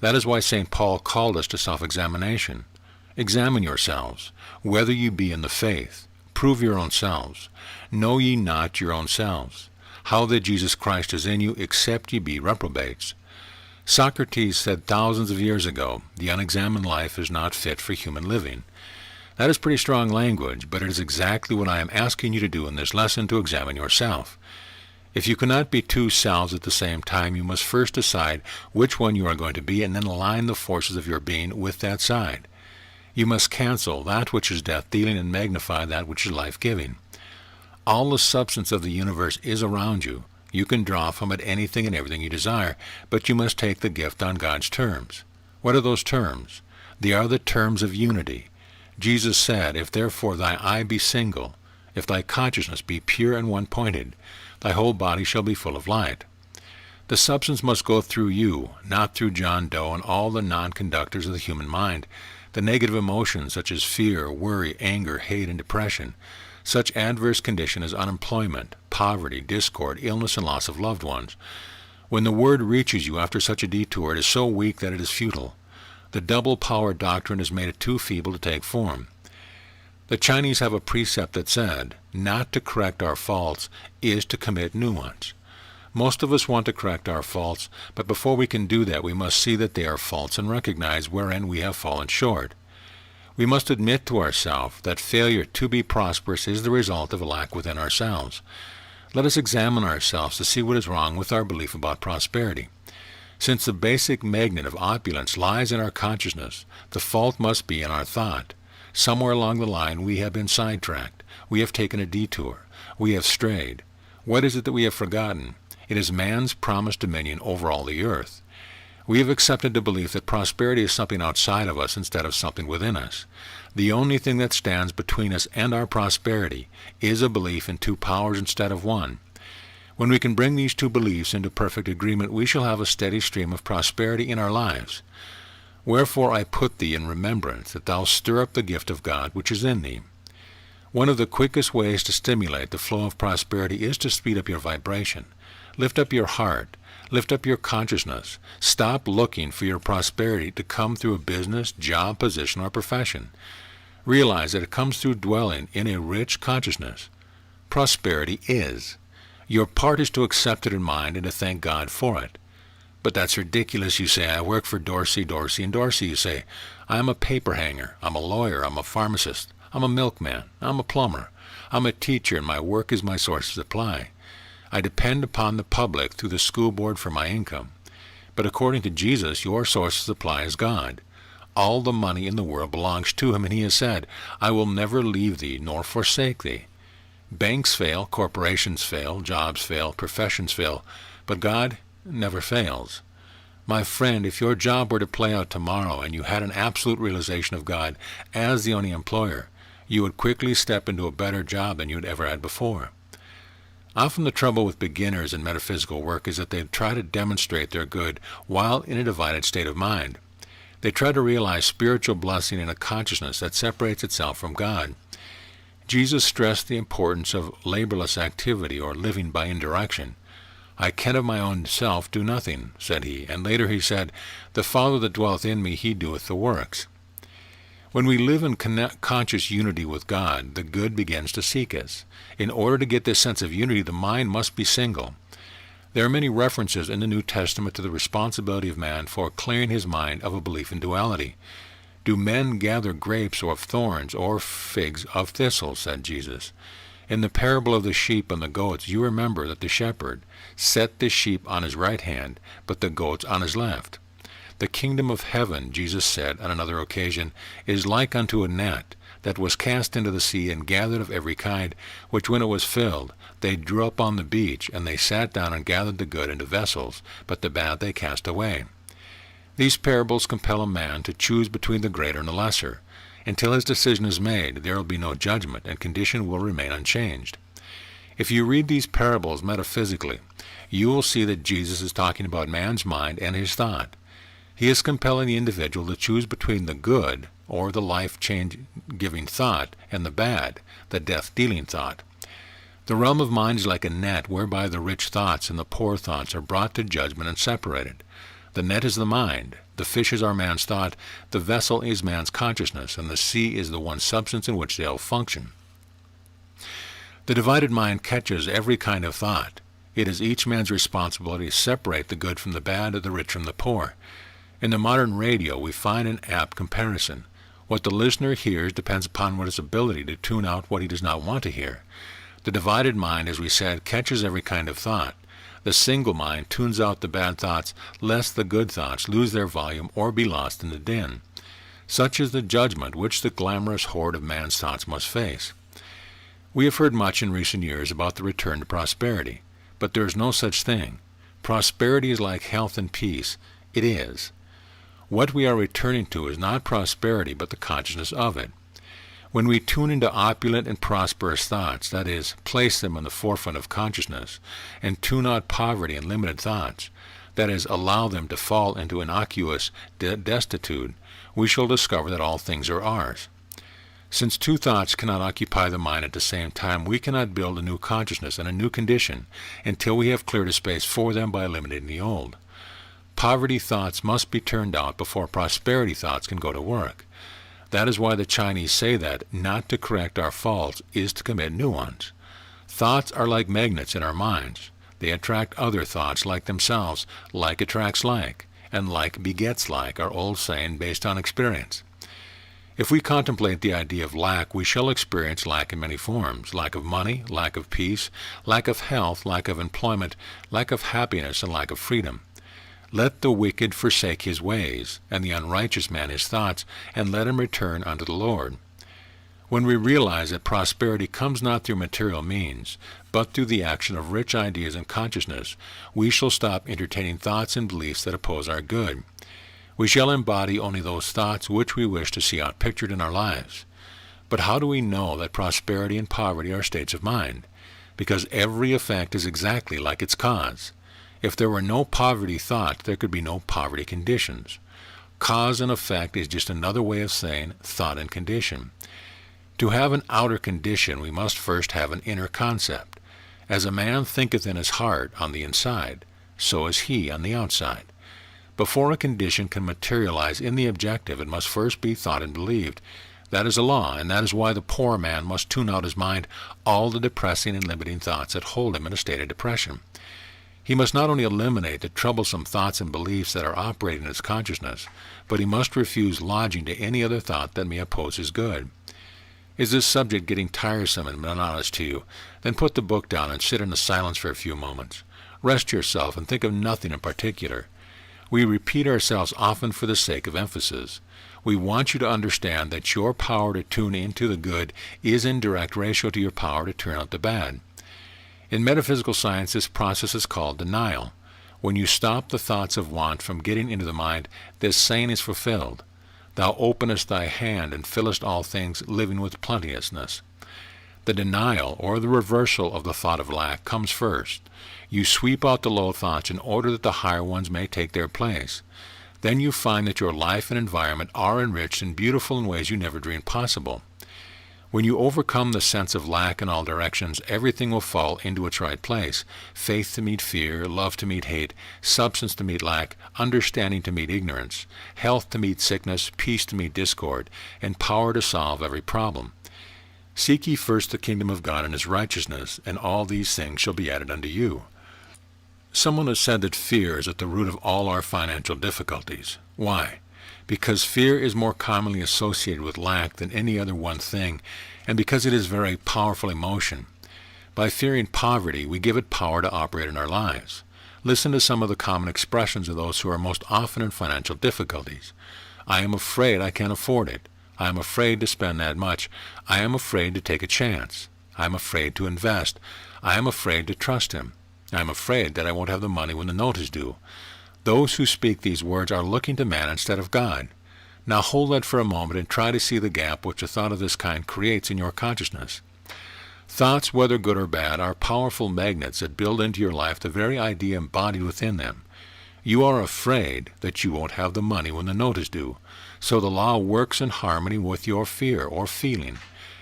That is why St. Paul called us to self-examination. Examine yourselves, whether you be in the faith. Prove your own selves. Know ye not your own selves, how that Jesus Christ is in you, except ye be reprobates. Socrates said thousands of years ago, the unexamined life is not fit for human living. That is pretty strong language, but it is exactly what I am asking you to do in this lesson, to examine yourself. If you cannot be 2 selves at the same time, you must first decide which one you are going to be, and then align the forces of your being with that side. You must cancel that which is death-dealing and magnify that which is life-giving. All the substance of the universe is around you. You can draw from it anything and everything you desire, but you must take the gift on God's terms. What are those terms? They are the terms of unity. Jesus said, If therefore thy eye be single, if thy consciousness be pure and one-pointed, thy whole body shall be full of light. The substance must go through you, not through John Doe and all the non-conductors of the human mind, the negative emotions such as fear, worry, anger, hate, and depression, such adverse condition as unemployment, poverty, discord, illness, and loss of loved ones. When the word reaches you after such a detour, it is so weak that it is futile. The double-power doctrine has made it too feeble to take form. The Chinese have a precept that said, not to correct our faults is to commit new ones. Most of us want to correct our faults, but before we can do that, we must see that they are faults and recognize wherein we have fallen short. We must admit to ourselves that failure to be prosperous is the result of a lack within ourselves. Let us examine ourselves to see what is wrong with our belief about prosperity. Since the basic magnet of opulence lies in our consciousness, the fault must be in our thought. Somewhere along the line we have been sidetracked. We have taken a detour. We have strayed. What is it that we have forgotten? It is man's promised dominion over all the earth. We have accepted the belief that prosperity is something outside of us instead of something within us. The only thing that stands between us and our prosperity is a belief in 2 powers instead of 1. When we can bring these 2 beliefs into perfect agreement, we shall have a steady stream of prosperity in our lives. Wherefore I put thee in remembrance, that thou stir up the gift of God which is in thee. One of the quickest ways to stimulate the flow of prosperity is to speed up your vibration. Lift up your heart. Lift up your consciousness. Stop looking for your prosperity to come through a business, job, position, or profession. Realize that it comes through dwelling in a rich consciousness. Prosperity is. Your part is to accept it in mind and to thank God for it. But that's ridiculous, you say. I work for Dorsey, and Dorsey, you say. I'm a paper hanger. I'm a lawyer. I'm a pharmacist. I'm a milkman. I'm a plumber. I'm a teacher, and my work is my source of supply. I depend upon the public through the school board for my income. But according to Jesus, your source of supply is God. All the money in the world belongs to him, and he has said, I will never leave thee nor forsake thee. Banks fail, corporations fail, jobs fail, professions fail, but God never fails. My friend, if your job were to play out tomorrow and you had an absolute realization of God as the only employer, you would quickly step into a better job than you'd ever had before. Often the trouble with beginners in metaphysical work is that they try to demonstrate their good while in a divided state of mind. They try to realize spiritual blessing in a consciousness that separates itself from God. Jesus stressed the importance of laborless activity or living by indirection. I can of my own self do nothing, said he, and later he said, the Father that dwelleth in me, he doeth the works. When we live in conscious unity with God, the good begins to seek us. In order to get this sense of unity, the mind must be single. There are many references in the New Testament to the responsibility of man for clearing his mind of a belief in duality. Do men gather grapes of thorns or figs of thistles, said Jesus. In the parable of the sheep and the goats, you remember that the shepherd set the sheep on his right hand, but the goats on his left. The kingdom of heaven, Jesus said on another occasion, is like unto a net that was cast into the sea and gathered of every kind, which when it was filled, they drew up on the beach, and they sat down and gathered the good into vessels, but the bad they cast away. These parables compel a man to choose between the greater and the lesser. Until his decision is made, there will be no judgment, and condition will remain unchanged. If you read these parables metaphysically, you will see that Jesus is talking about man's mind and his thought. He is compelling the individual to choose between the good, or the life-giving thought, and the bad, the death-dealing thought. The realm of mind is like a net whereby the rich thoughts and the poor thoughts are brought to judgment and separated. The net is the mind, the fish is our man's thought, the vessel is man's consciousness, and the sea is the one substance in which they all function. The divided mind catches every kind of thought. It is each man's responsibility to separate the good from the bad, the rich from the poor. In the modern radio, we find an apt comparison. What the listener hears depends upon his ability to tune out what he does not want to hear. The divided mind, as we said, catches every kind of thought. The single mind tunes out the bad thoughts, lest the good thoughts lose their volume or be lost in the din. Such is the judgment which the glamorous horde of man's thoughts must face. We have heard much in recent years about the return to prosperity, but there is no such thing. Prosperity is like health and peace. It is. What we are returning to is not prosperity, but the consciousness of it. When we tune into opulent and prosperous thoughts, that is, place them in the forefront of consciousness, and tune out poverty and limited thoughts, that is, allow them to fall into innocuous destitute, we shall discover that all things are ours. Since two thoughts cannot occupy the mind at the same time, we cannot build a new consciousness and a new condition until we have cleared a space for them by eliminating the old. Poverty thoughts must be turned out before prosperity thoughts can go to work. That is why the Chinese say that not to correct our faults is to commit new ones. Thoughts are like magnets in our minds. They attract other thoughts like themselves. Like attracts like, and like begets like, our old saying based on experience. If we contemplate the idea of lack, we shall experience lack in many forms: lack of money, lack of peace, lack of health, lack of employment, lack of happiness, and lack of freedom. Let the wicked forsake his ways, and the unrighteous man his thoughts, and let him return unto the Lord. When we realize that prosperity comes not through material means, but through the action of rich ideas and consciousness, we shall stop entertaining thoughts and beliefs that oppose our good. We shall embody only those thoughts which we wish to see outpictured in our lives. But how do we know that prosperity and poverty are states of mind? Because every effect is exactly like its cause. If there were no poverty thought, there could be no poverty conditions. Cause and effect is just another way of saying thought and condition. To have an outer condition, we must first have an inner concept. As a man thinketh in his heart on the inside, so is he on the outside. Before a condition can materialize in the objective, it must first be thought and believed. That is a law, and that is why the poor man must tune out his mind all the depressing and limiting thoughts that hold him in a state of depression. He must not only eliminate the troublesome thoughts and beliefs that are operating in his consciousness, but he must refuse lodging to any other thought that may oppose his good. Is this subject getting tiresome and monotonous to you? Then put the book down and sit in the silence for a few moments. Rest yourself and think of nothing in particular. We repeat ourselves often for the sake of emphasis. We want you to understand that your power to tune into the good is in direct ratio to your power to turn out the bad. In metaphysical science, this process is called denial. When you stop the thoughts of want from getting into the mind, this saying is fulfilled. Thou openest thy hand and fillest all things, living with plenteousness. The denial, or the reversal of the thought of lack, comes first. You sweep out the low thoughts in order that the higher ones may take their place. Then you find that your life and environment are enriched and beautiful in ways you never dreamed possible. When you overcome the sense of lack in all directions, everything will fall into its right place. Faith to meet fear, love to meet hate, substance to meet lack, understanding to meet ignorance, health to meet sickness, peace to meet discord, and power to solve every problem. Seek ye first the kingdom of God and his righteousness, and all these things shall be added unto you. Someone has said that fear is at the root of all our financial difficulties. Why? Because fear is more commonly associated with lack than any other one thing, and because it is a very powerful emotion. By fearing poverty, we give it power to operate in our lives. Listen to some of the common expressions of those who are most often in financial difficulties. I am afraid I can't afford it. I am afraid to spend that much. I am afraid to take a chance. I am afraid to invest. I am afraid to trust him. I am afraid that I won't have the money when the note is due. Those who speak these words are looking to man instead of God. Now hold that for a moment and try to see the gap which a thought of this kind creates in your consciousness. Thoughts, whether good or bad, are powerful magnets that build into your life the very idea embodied within them. You are afraid that you won't have the money when the note is due, so the law works in harmony with your fear or feeling,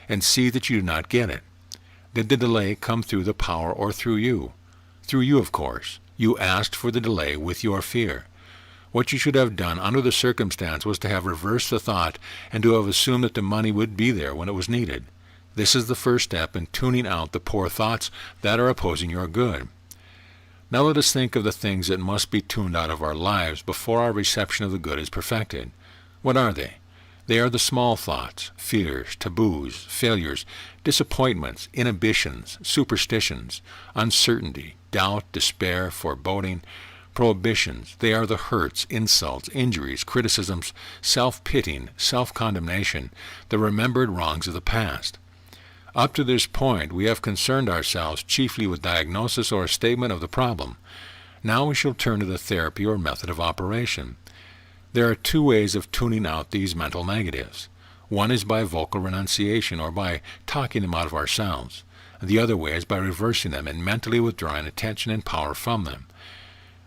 and see that you do not get it. Did the delay come through the power or through you? Through you, of course. You asked for the delay with your fear. What you should have done under the circumstance was to have reversed the thought and to have assumed that the money would be there when it was needed. This is the first step in tuning out the poor thoughts that are opposing your good. Now let us think of the things that must be tuned out of our lives before our reception of the good is perfected. What are they? They are the small thoughts, fears, taboos, failures, disappointments, inhibitions, superstitions, uncertainty, doubt, despair, foreboding, prohibitions. They are the hurts, insults, injuries, criticisms, self-pitying, self-condemnation, the remembered wrongs of the past. Up to this point, we have concerned ourselves chiefly with diagnosis or a statement of the problem. Now we shall turn to the therapy or method of operation. There are two ways of tuning out these mental negatives. One is by vocal renunciation, or by talking them out of ourselves. The other way is by reversing them and mentally withdrawing attention and power from them.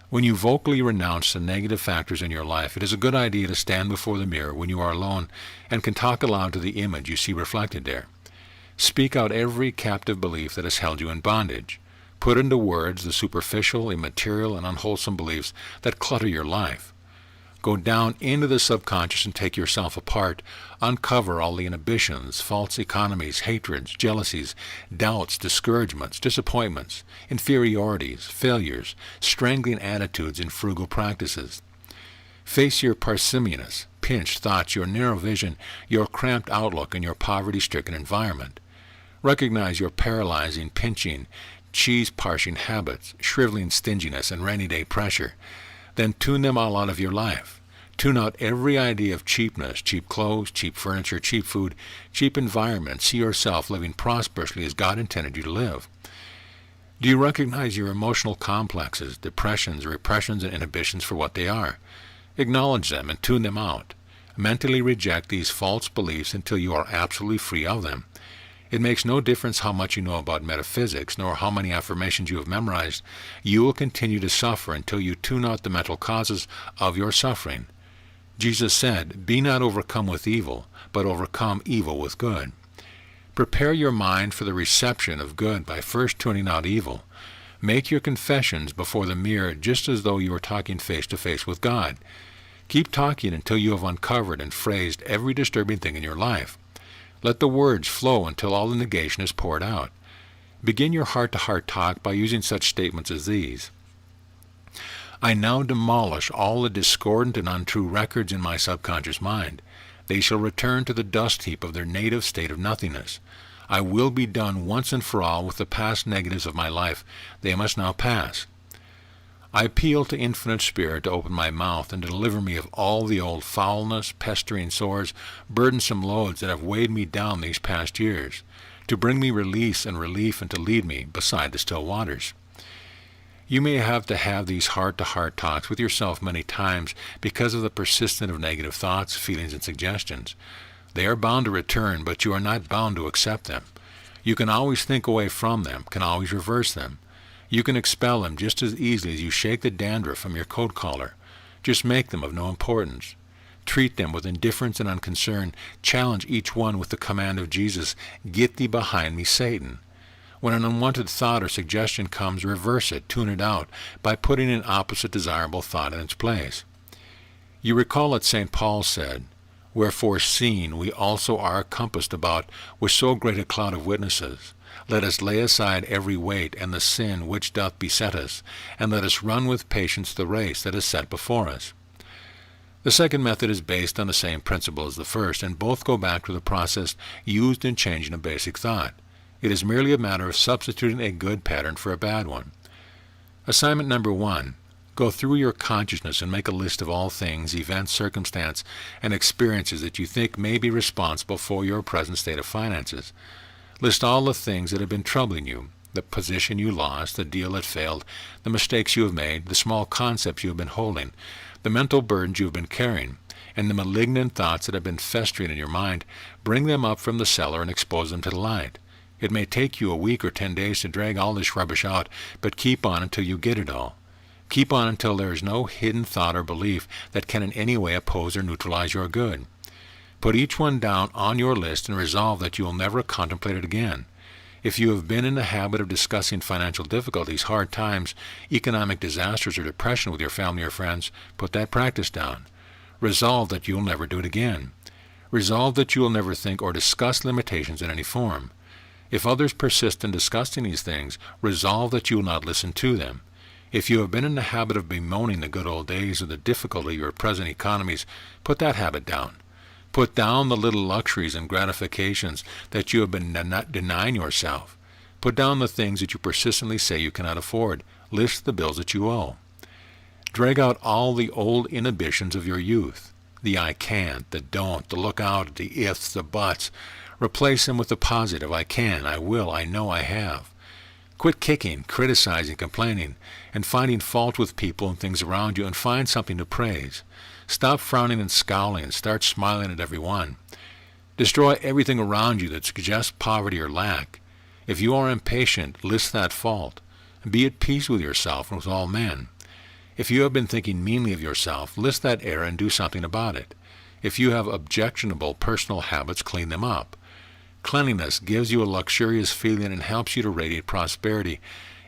When you vocally renounce the negative factors in your life, it is a good idea to stand before the mirror when you are alone and can talk aloud to the image you see reflected there. Speak out every captive belief that has held you in bondage. Put into words the superficial, immaterial, and unwholesome beliefs that clutter your life. Go down into the subconscious and take yourself apart. Uncover all the inhibitions, false economies, hatreds, jealousies, doubts, discouragements, disappointments, inferiorities, failures, strangling attitudes, and frugal practices. Face your parsimonious, pinched thoughts, your narrow vision, your cramped outlook, and your poverty-stricken environment. Recognize your paralyzing, pinching, cheese-parsing habits, shriveling stinginess, and rainy-day pressure. Then tune them all out of your life. Tune out every idea of cheapness, cheap clothes, cheap furniture, cheap food, cheap environment. See yourself living prosperously as God intended you to live. Do you recognize your emotional complexes, depressions, repressions, and inhibitions for what they are? Acknowledge them and tune them out. Mentally reject these false beliefs until you are absolutely free of them. It makes no difference how much you know about metaphysics, nor how many affirmations you have memorized. You will continue to suffer until you tune out the mental causes of your suffering. Jesus said, "Be not overcome with evil, but overcome evil with good." Prepare your mind for the reception of good by first tuning out evil. Make your confessions before the mirror just as though you were talking face to face with God. Keep talking until you have uncovered and phrased every disturbing thing in your life. Let the words flow until all the negation is poured out. Begin your heart-to-heart talk by using such statements as these. I now demolish all the discordant and untrue records in my subconscious mind. They shall return to the dust heap of their native state of nothingness. I will be done once and for all with the past negatives of my life. They must now pass. I appeal to Infinite Spirit to open my mouth and to deliver me of all the old foulness, pestering sores, burdensome loads that have weighed me down these past years, to bring me release and relief and to lead me beside the still waters. You may have to have these heart-to-heart talks with yourself many times because of the persistence of negative thoughts, feelings, and suggestions. They are bound to return, but you are not bound to accept them. You can always think away from them, can always reverse them. You can expel them just as easily as you shake the dandruff from your coat collar. Just make them of no importance. Treat them with indifference and unconcern. Challenge each one with the command of Jesus, "Get thee behind me, Satan." When an unwanted thought or suggestion comes, reverse it, tune it out, by putting an opposite desirable thought in its place. You recall that St. Paul said, "Wherefore seeing we also are compassed about with so great a cloud of witnesses, let us lay aside every weight and the sin which doth beset us, and let us run with patience the race that is set before us." The second method is based on the same principle as the first, and both go back to the process used in changing a basic thought. It is merely a matter of substituting a good pattern for a bad one. Assignment number 1. Go through your consciousness and make a list of all things, events, circumstances, and experiences that you think may be responsible for your present state of finances. List all the things that have been troubling you, the position you lost, the deal that failed, the mistakes you have made, the small concepts you have been holding, the mental burdens you have been carrying, and the malignant thoughts that have been festering in your mind. Bring them up from the cellar and expose them to the light. It may take you a week or 10 days to drag all this rubbish out, but keep on until you get it all. Keep on until there is no hidden thought or belief that can in any way oppose or neutralize your good. Put each one down on your list and resolve that you will never contemplate it again. If you have been in the habit of discussing financial difficulties, hard times, economic disasters, or depression with your family or friends, put that practice down. Resolve that you will never do it again. Resolve that you will never think or discuss limitations in any form. If others persist in discussing these things, resolve that you will not listen to them. If you have been in the habit of bemoaning the good old days or the difficulty of your present economies, put that habit down. Put down the little luxuries and gratifications that you have been denying yourself. Put down the things that you persistently say you cannot afford. List the bills that you owe. Drag out all the old inhibitions of your youth. The I can't, the don't, the look out, the ifs, the buts. Replace them with the positive, I can, I will, I know I have. Quit kicking, criticizing, complaining, and finding fault with people and things around you, and find something to praise. Stop frowning and scowling and start smiling at everyone. Destroy everything around you that suggests poverty or lack. If you are impatient, list that fault. Be at peace with yourself and with all men. If you have been thinking meanly of yourself, list that error and do something about it. If you have objectionable personal habits, clean them up. Cleanliness gives you a luxurious feeling and helps you to radiate prosperity.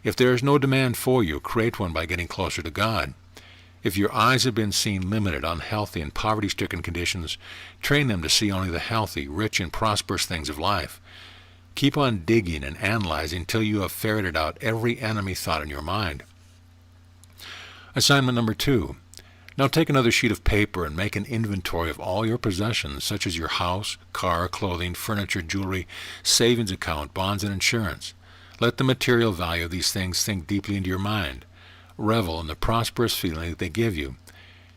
If there is no demand for you, create one by getting closer to God. If your eyes have been seeing limited, unhealthy, and poverty-stricken conditions, train them to see only the healthy, rich, and prosperous things of life. Keep on digging and analyzing until you have ferreted out every enemy thought in your mind. Assignment number 2. Now take another sheet of paper and make an inventory of all your possessions, such as your house, car, clothing, furniture, jewelry, savings account, bonds, and insurance. Let the material value of these things sink deeply into your mind. Revel in the prosperous feeling that they give you.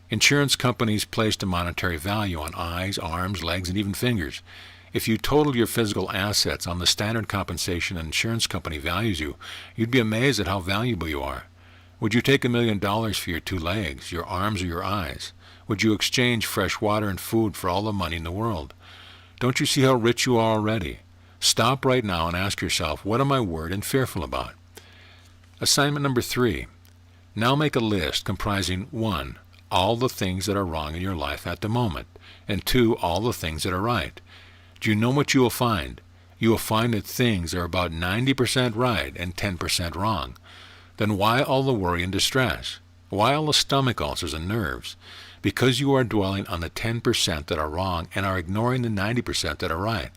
Insurance companies place a monetary value on eyes, arms, legs, and even fingers. If you total your physical assets on the standard compensation an insurance company values you, you'd be amazed at how valuable you are. Would you take $1 million for your 2 legs, your arms, or your eyes? Would you exchange fresh water and food for all the money in the world? Don't you see how rich you are already? Stop right now and ask yourself, what am I worried and fearful about? Assignment number 3. Now make a list comprising 1. all the things that are wrong in your life at the moment, and 2, all the things that are right. Do you know what you will find? You will find that things are about 90% right and 10% wrong. Then why all the worry and distress? Why all the stomach ulcers and nerves? Because you are dwelling on the 10% that are wrong and are ignoring the 90% that are right.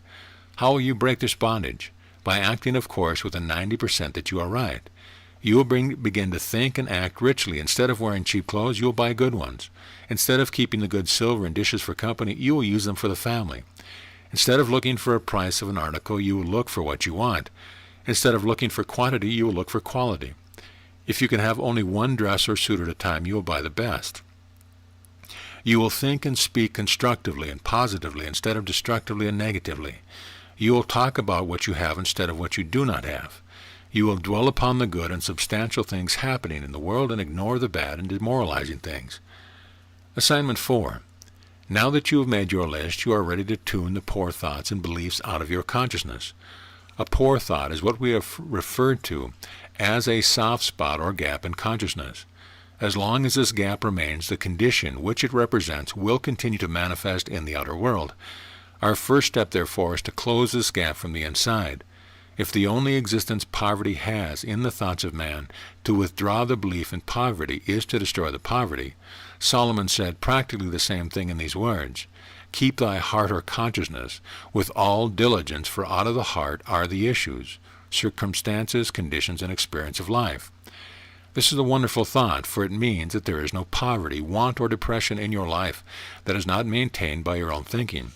How will you break this bondage? By acting, of course, with the 90% that you are right. You will begin to think and act richly. Instead of wearing cheap clothes, you will buy good ones. Instead of keeping the good silver and dishes for company, you will use them for the family. Instead of looking for a price of an article, you will look for what you want. Instead of looking for quantity, you will look for quality. If you can have only one dress or suit at a time, you will buy the best. You will think and speak constructively and positively instead of destructively and negatively. You will talk about what you have instead of what you do not have. You will dwell upon the good and substantial things happening in the world and ignore the bad and demoralizing things. Assignment 4. Now that you have made your list, you are ready to tune the poor thoughts and beliefs out of your consciousness. A poor thought is what we have referred to as a soft spot or gap in consciousness. As long as this gap remains, the condition which it represents will continue to manifest in the outer world. Our first step, therefore, is to close this gap from the inside. If the only existence poverty has in the thoughts of man, to withdraw the belief in poverty is to destroy the poverty, Solomon said practically the same thing in these words: "Keep thy heart or consciousness with all diligence, for out of the heart are the issues, circumstances, conditions, and experience of life." This is a wonderful thought, for it means that there is no poverty, want, or depression in your life that is not maintained by your own thinking.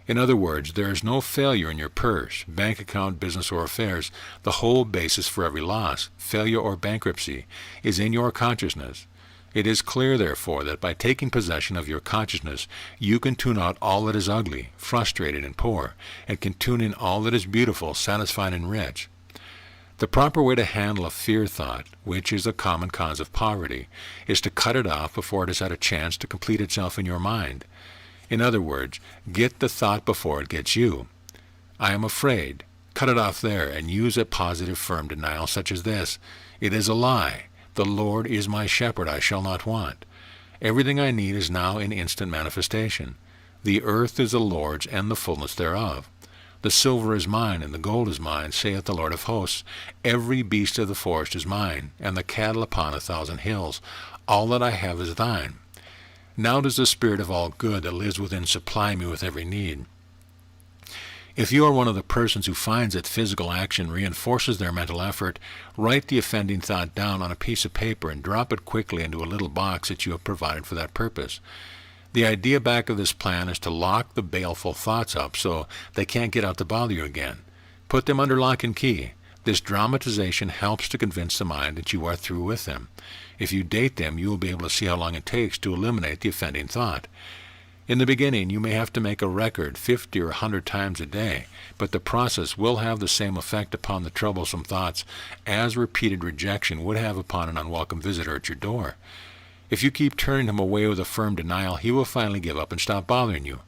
In other words, there is no failure in your purse, bank account, business, or affairs. The whole basis for every loss, failure, or bankruptcy is in your consciousness. It is clear, therefore, that by taking possession of your consciousness, you can tune out all that is ugly, frustrated, and poor, and can tune in all that is beautiful, satisfying, and rich. The proper way to handle a fear thought, which is a common cause of poverty, is to cut it off before it has had a chance to complete itself in your mind. In other words, get the thought before it gets you. I am afraid. Cut it off there and use a positive, firm denial such as this: "It is a lie. The Lord is my shepherd, I shall not want. Everything I need is now in instant manifestation. The earth is the Lord's and the fullness thereof. The silver is mine, and the gold is mine, saith the Lord of hosts. Every beast of the forest is mine, and the cattle upon 1,000 hills. All that I have is thine. Now does the Spirit of all good that lives within supply me with every need." If you are one of the persons who finds that physical action reinforces their mental effort, write the offending thought down on a piece of paper and drop it quickly into a little box that you have provided for that purpose. The idea back of this plan is to lock the baleful thoughts up so they can't get out to bother you again. Put them under lock and key. This dramatization helps to convince the mind that you are through with them. If you date them, you will be able to see how long it takes to eliminate the offending thought. In the beginning, you may have to make a record 50 or 100 times a day, but the process will have the same effect upon the troublesome thoughts as repeated rejection would have upon an unwelcome visitor at your door. If you keep turning him away with a firm denial, he will finally give up and stop bothering you.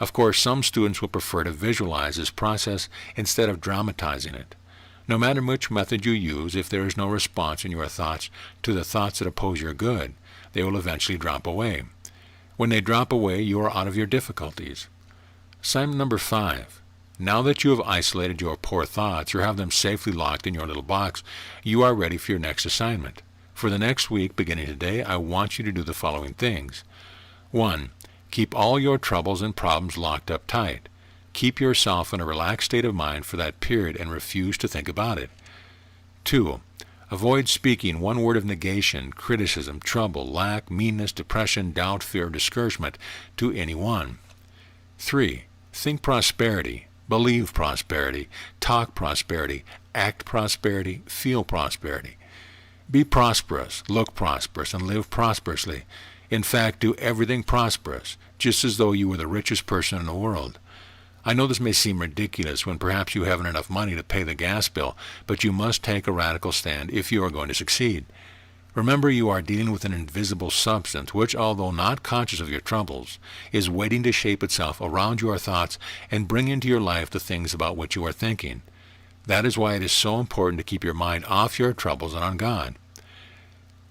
Of course, some students will prefer to visualize this process instead of dramatizing it. No matter which method you use, if there is no response in your thoughts to the thoughts that oppose your good, they will eventually drop away. When they drop away, you are out of your difficulties. Assignment number 5. Now that you have isolated your poor thoughts or have them safely locked in your little box, you are ready for your next assignment. For the next week, beginning today, I want you to do the following things. 1. Keep all your troubles and problems locked up tight. Keep yourself in a relaxed state of mind for that period and refuse to think about it. 2. Avoid speaking one word of negation, criticism, trouble, lack, meanness, depression, doubt, fear, or discouragement to anyone. 3. Think prosperity, believe prosperity, talk prosperity, act prosperity, feel prosperity. Be prosperous, look prosperous, and live prosperously. In fact, do everything prosperous, just as though you were the richest person in the world. I know this may seem ridiculous when perhaps you haven't enough money to pay the gas bill, but you must take a radical stand if you are going to succeed. Remember, you are dealing with an invisible substance which, although not conscious of your troubles, is waiting to shape itself around your thoughts and bring into your life the things about which you are thinking. That is why it is so important to keep your mind off your troubles and on God.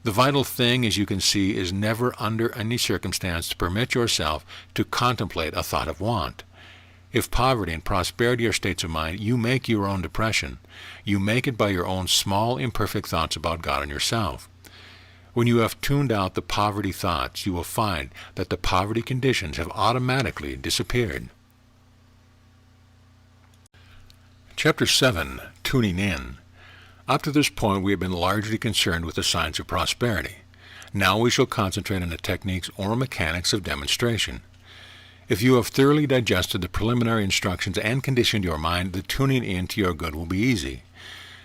The vital thing, as you can see, is never under any circumstance to permit yourself to contemplate a thought of want. If poverty and prosperity are states of mind, you make your own depression. You make it by your own small, imperfect thoughts about God and yourself. When you have tuned out the poverty thoughts, you will find that the poverty conditions have automatically disappeared. Chapter 7, Tuning In. Up to this point, we have been largely concerned with the signs of prosperity. Now we shall concentrate on the techniques or mechanics of demonstration. If you have thoroughly digested the preliminary instructions and conditioned your mind, the tuning in to your good will be easy.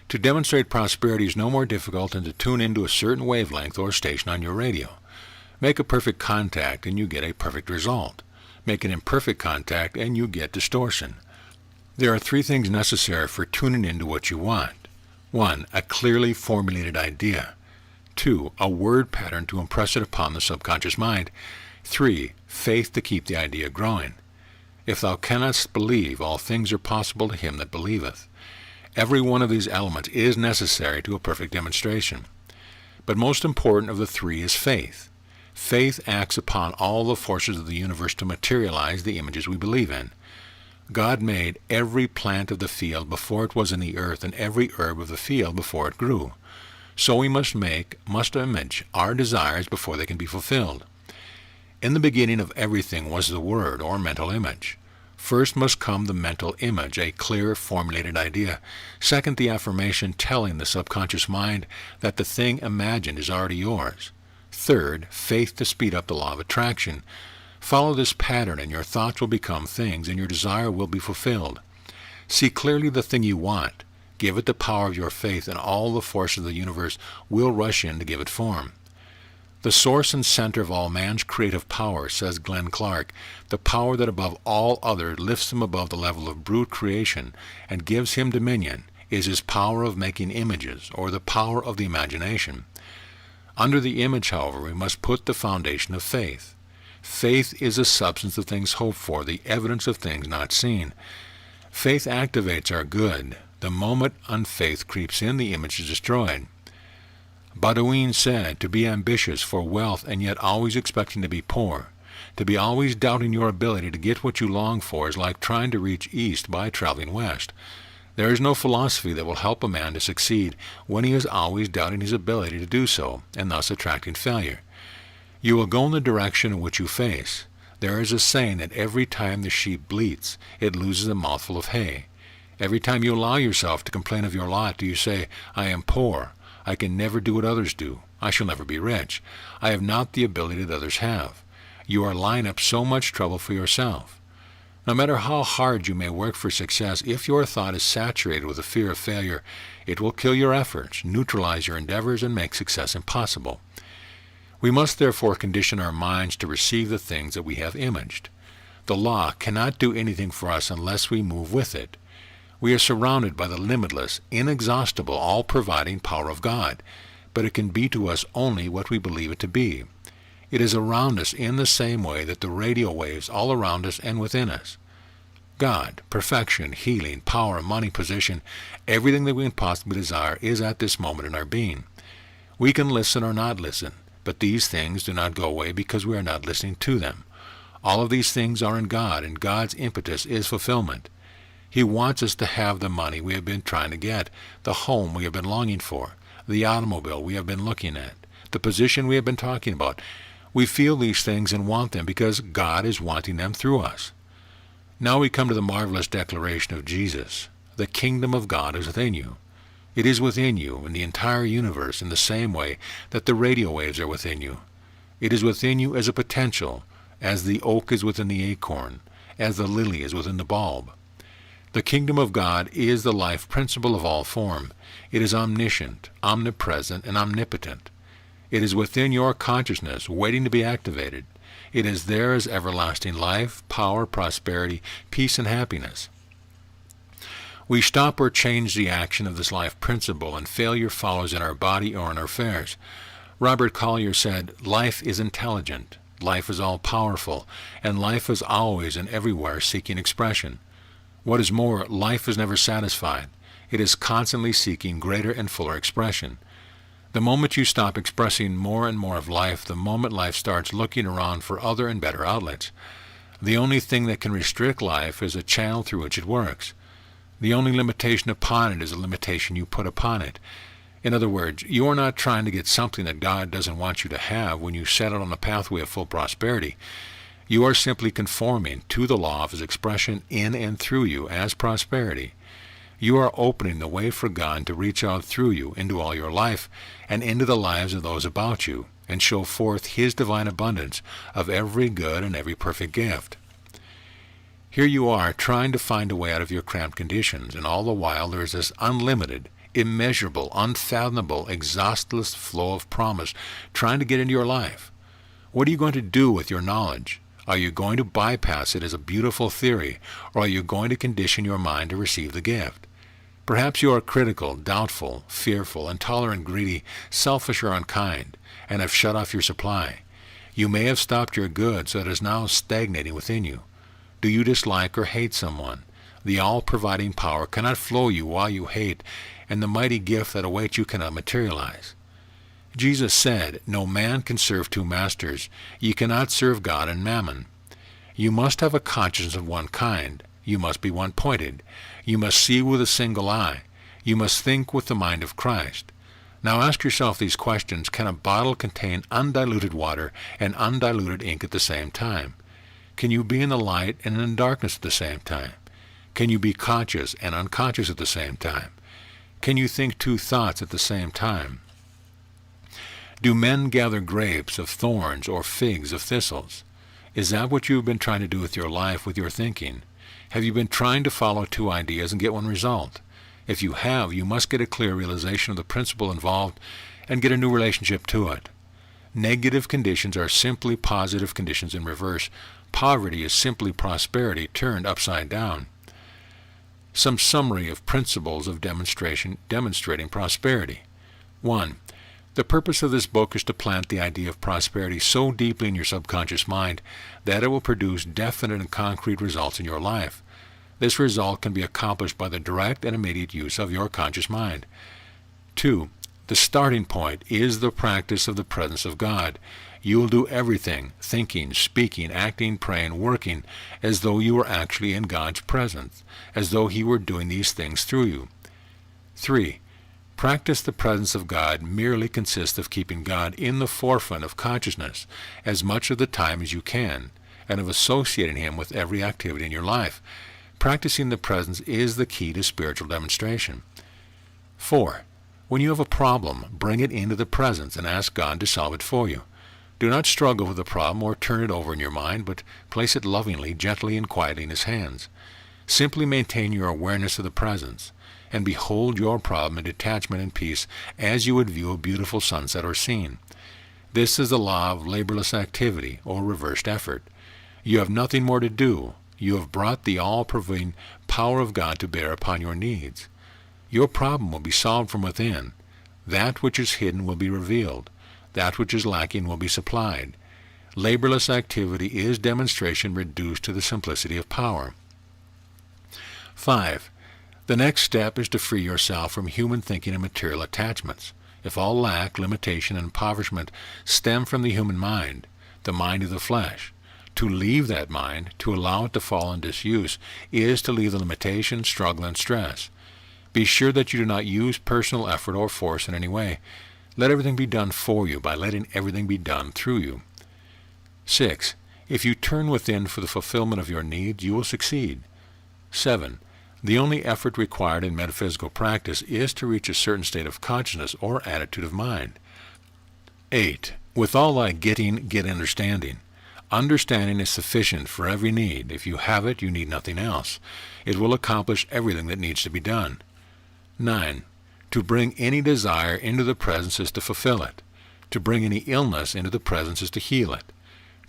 To demonstrate prosperity is no more difficult than to tune into a certain wavelength or station on your radio. Make a perfect contact and you get a perfect result. Make an imperfect contact and you get distortion. There are 3 things necessary for tuning into what you want. 1. A clearly formulated idea. 2. A word pattern to impress it upon the subconscious mind. 3. Faith to keep the idea growing. If thou canst believe, all things are possible to him that believeth. Every one of these elements is necessary to a perfect demonstration. But most important of the 3 is faith. Faith acts upon all the forces of the universe to materialize the images we believe in. God made every plant of the field before it was in the earth, and every herb of the field before it grew. So we must image our desires before they can be fulfilled. In the beginning of everything was the Word, or mental image. First must come the mental image, a clear, formulated idea. Second, the affirmation telling the subconscious mind that the thing imagined is already yours. Third, faith to speed up the law of attraction. Follow this pattern and your thoughts will become things and your desire will be fulfilled. See clearly the thing you want. Give it the power of your faith and all the force of the universe will rush in to give it form. The source and center of all man's creative power, says Glenn Clark, the power that above all other lifts him above the level of brute creation and gives him dominion, is his power of making images, or the power of the imagination. Under the image, however, we must put the foundation of faith. Faith is the substance of things hoped for, the evidence of things not seen. Faith activates our good. The moment unfaith creeps in, the image is destroyed. Baudouin said, to be ambitious for wealth and yet always expecting to be poor, to be always doubting your ability to get what you long for is like trying to reach east by traveling west. There is no philosophy that will help a man to succeed when he is always doubting his ability to do so, and thus attracting failure. You will go in the direction in which you face. There is a saying that every time the sheep bleats, it loses a mouthful of hay. Every time you allow yourself to complain of your lot, do you say, I am poor. I can never do what others do. I shall never be rich. I have not the ability that others have. You are laying up so much trouble for yourself. No matter how hard you may work for success, if your thought is saturated with a fear of failure, it will kill your efforts, neutralize your endeavors, and make success impossible. We must therefore condition our minds to receive the things that we have imaged. The law cannot do anything for us unless we move with it. We are surrounded by the limitless, inexhaustible, all-providing power of God, but it can be to us only what we believe it to be. It is around us in the same way that the radio waves all around us and within us. God, perfection, healing, power, money, position, everything that we can possibly desire is at this moment in our being. We can listen or not listen, but these things do not go away because we are not listening to them. All of these things are in God, and God's impetus is fulfillment. He wants us to have the money we have been trying to get, the home we have been longing for, the automobile we have been looking at, the position we have been talking about. We feel these things and want them because God is wanting them through us. Now we come to the marvelous declaration of Jesus. The kingdom of God is within you. It is within you in the entire universe in the same way that the radio waves are within you. It is within you as a potential, as the oak is within the acorn, as the lily is within the bulb. The kingdom of God is the life principle of all form. It is omniscient, omnipresent, and omnipotent. It is within your consciousness, waiting to be activated. It is there as everlasting life, power, prosperity, peace, and happiness. We stop or change the action of this life principle, and failure follows in our body or in our affairs. Robert Collier said, life is intelligent, life is all-powerful, and life is always and everywhere seeking expression. What is more, life is never satisfied. It is constantly seeking greater and fuller expression. The moment you stop expressing more and more of life, the moment life starts looking around for other and better outlets. The only thing that can restrict life is a channel through which it works. The only limitation upon it is a limitation you put upon it. In other words, you are not trying to get something that God doesn't want you to have when you set out on the pathway of full prosperity. You are simply conforming to the law of His expression in and through you as prosperity. You are opening the way for God to reach out through you into all your life and into the lives of those about you, and show forth His divine abundance of every good and every perfect gift. Here you are trying to find a way out of your cramped conditions, and all the while there is this unlimited, immeasurable, unfathomable, exhaustless flow of promise trying to get into your life. What are you going to do with your knowledge? Are you going to bypass it as a beautiful theory, or are you going to condition your mind to receive the gift? Perhaps you are critical, doubtful, fearful, intolerant, greedy, selfish, or unkind, and have shut off your supply. You may have stopped your good, so it is now stagnating within you. Do you dislike or hate someone? The all-providing power cannot flow you while you hate, and the mighty gift that awaits you cannot materialize. Jesus said, "No man can serve two masters. Ye cannot serve God and mammon." You must have a conscience of one kind. You must be one-pointed. You must see with a single eye. You must think with the mind of Christ. Now ask yourself these questions. Can a bottle contain undiluted water and undiluted ink at the same time? Can you be in the light and in darkness at the same time? Can you be conscious and unconscious at the same time? Can you think two thoughts at the same time? Do men gather grapes of thorns or figs of thistles? Is that what you have been trying to do with your life, with your thinking? Have you been trying to follow two ideas and get one result? If you have, you must get a clear realization of the principle involved and get a new relationship to it. Negative conditions are simply positive conditions in reverse. Poverty is simply prosperity turned upside down. Some summary of principles of demonstrating prosperity. 1. The purpose of this book is to plant the idea of prosperity so deeply in your subconscious mind that it will produce definite and concrete results in your life. This result can be accomplished by the direct and immediate use of your conscious mind. 2. The starting point is the practice of the presence of God. You will do everything, thinking, speaking, acting, praying, working, as though you were actually in God's presence, as though He were doing these things through you. 3. Practice the presence of God merely consists of keeping God in the forefront of consciousness as much of the time as you can, and of associating Him with every activity in your life. Practicing the presence is the key to spiritual demonstration. 4. When you have a problem, bring it into the presence and ask God to solve it for you. Do not struggle with the problem or turn it over in your mind, but place it lovingly, gently, and quietly in His hands. Simply maintain your awareness of the presence, and behold your problem in detachment and peace as you would view a beautiful sunset or scene. This is the law of laborless activity, or reversed effort. You have nothing more to do. You have brought the all-pervading power of God to bear upon your needs. Your problem will be solved from within. That which is hidden will be revealed. That which is lacking will be supplied. Laborless activity is demonstration reduced to the simplicity of power. 5. The next step is to free yourself from human thinking and material attachments. If all lack, limitation, and impoverishment stem from the human mind, the mind of the flesh, to leave that mind, to allow it to fall in disuse, is to leave the limitation, struggle, and stress. Be sure that you do not use personal effort or force in any way. Let everything be done for you by letting everything be done through you. 6. If you turn within for the fulfillment of your needs, you will succeed. 7. The only effort required in metaphysical practice is to reach a certain state of consciousness or attitude of mind. 8. With all thy getting, get understanding. Understanding is sufficient for every need. If you have it, you need nothing else. It will accomplish everything that needs to be done. 9. To bring any desire into the presence is to fulfill it. To bring any illness into the presence is to heal it.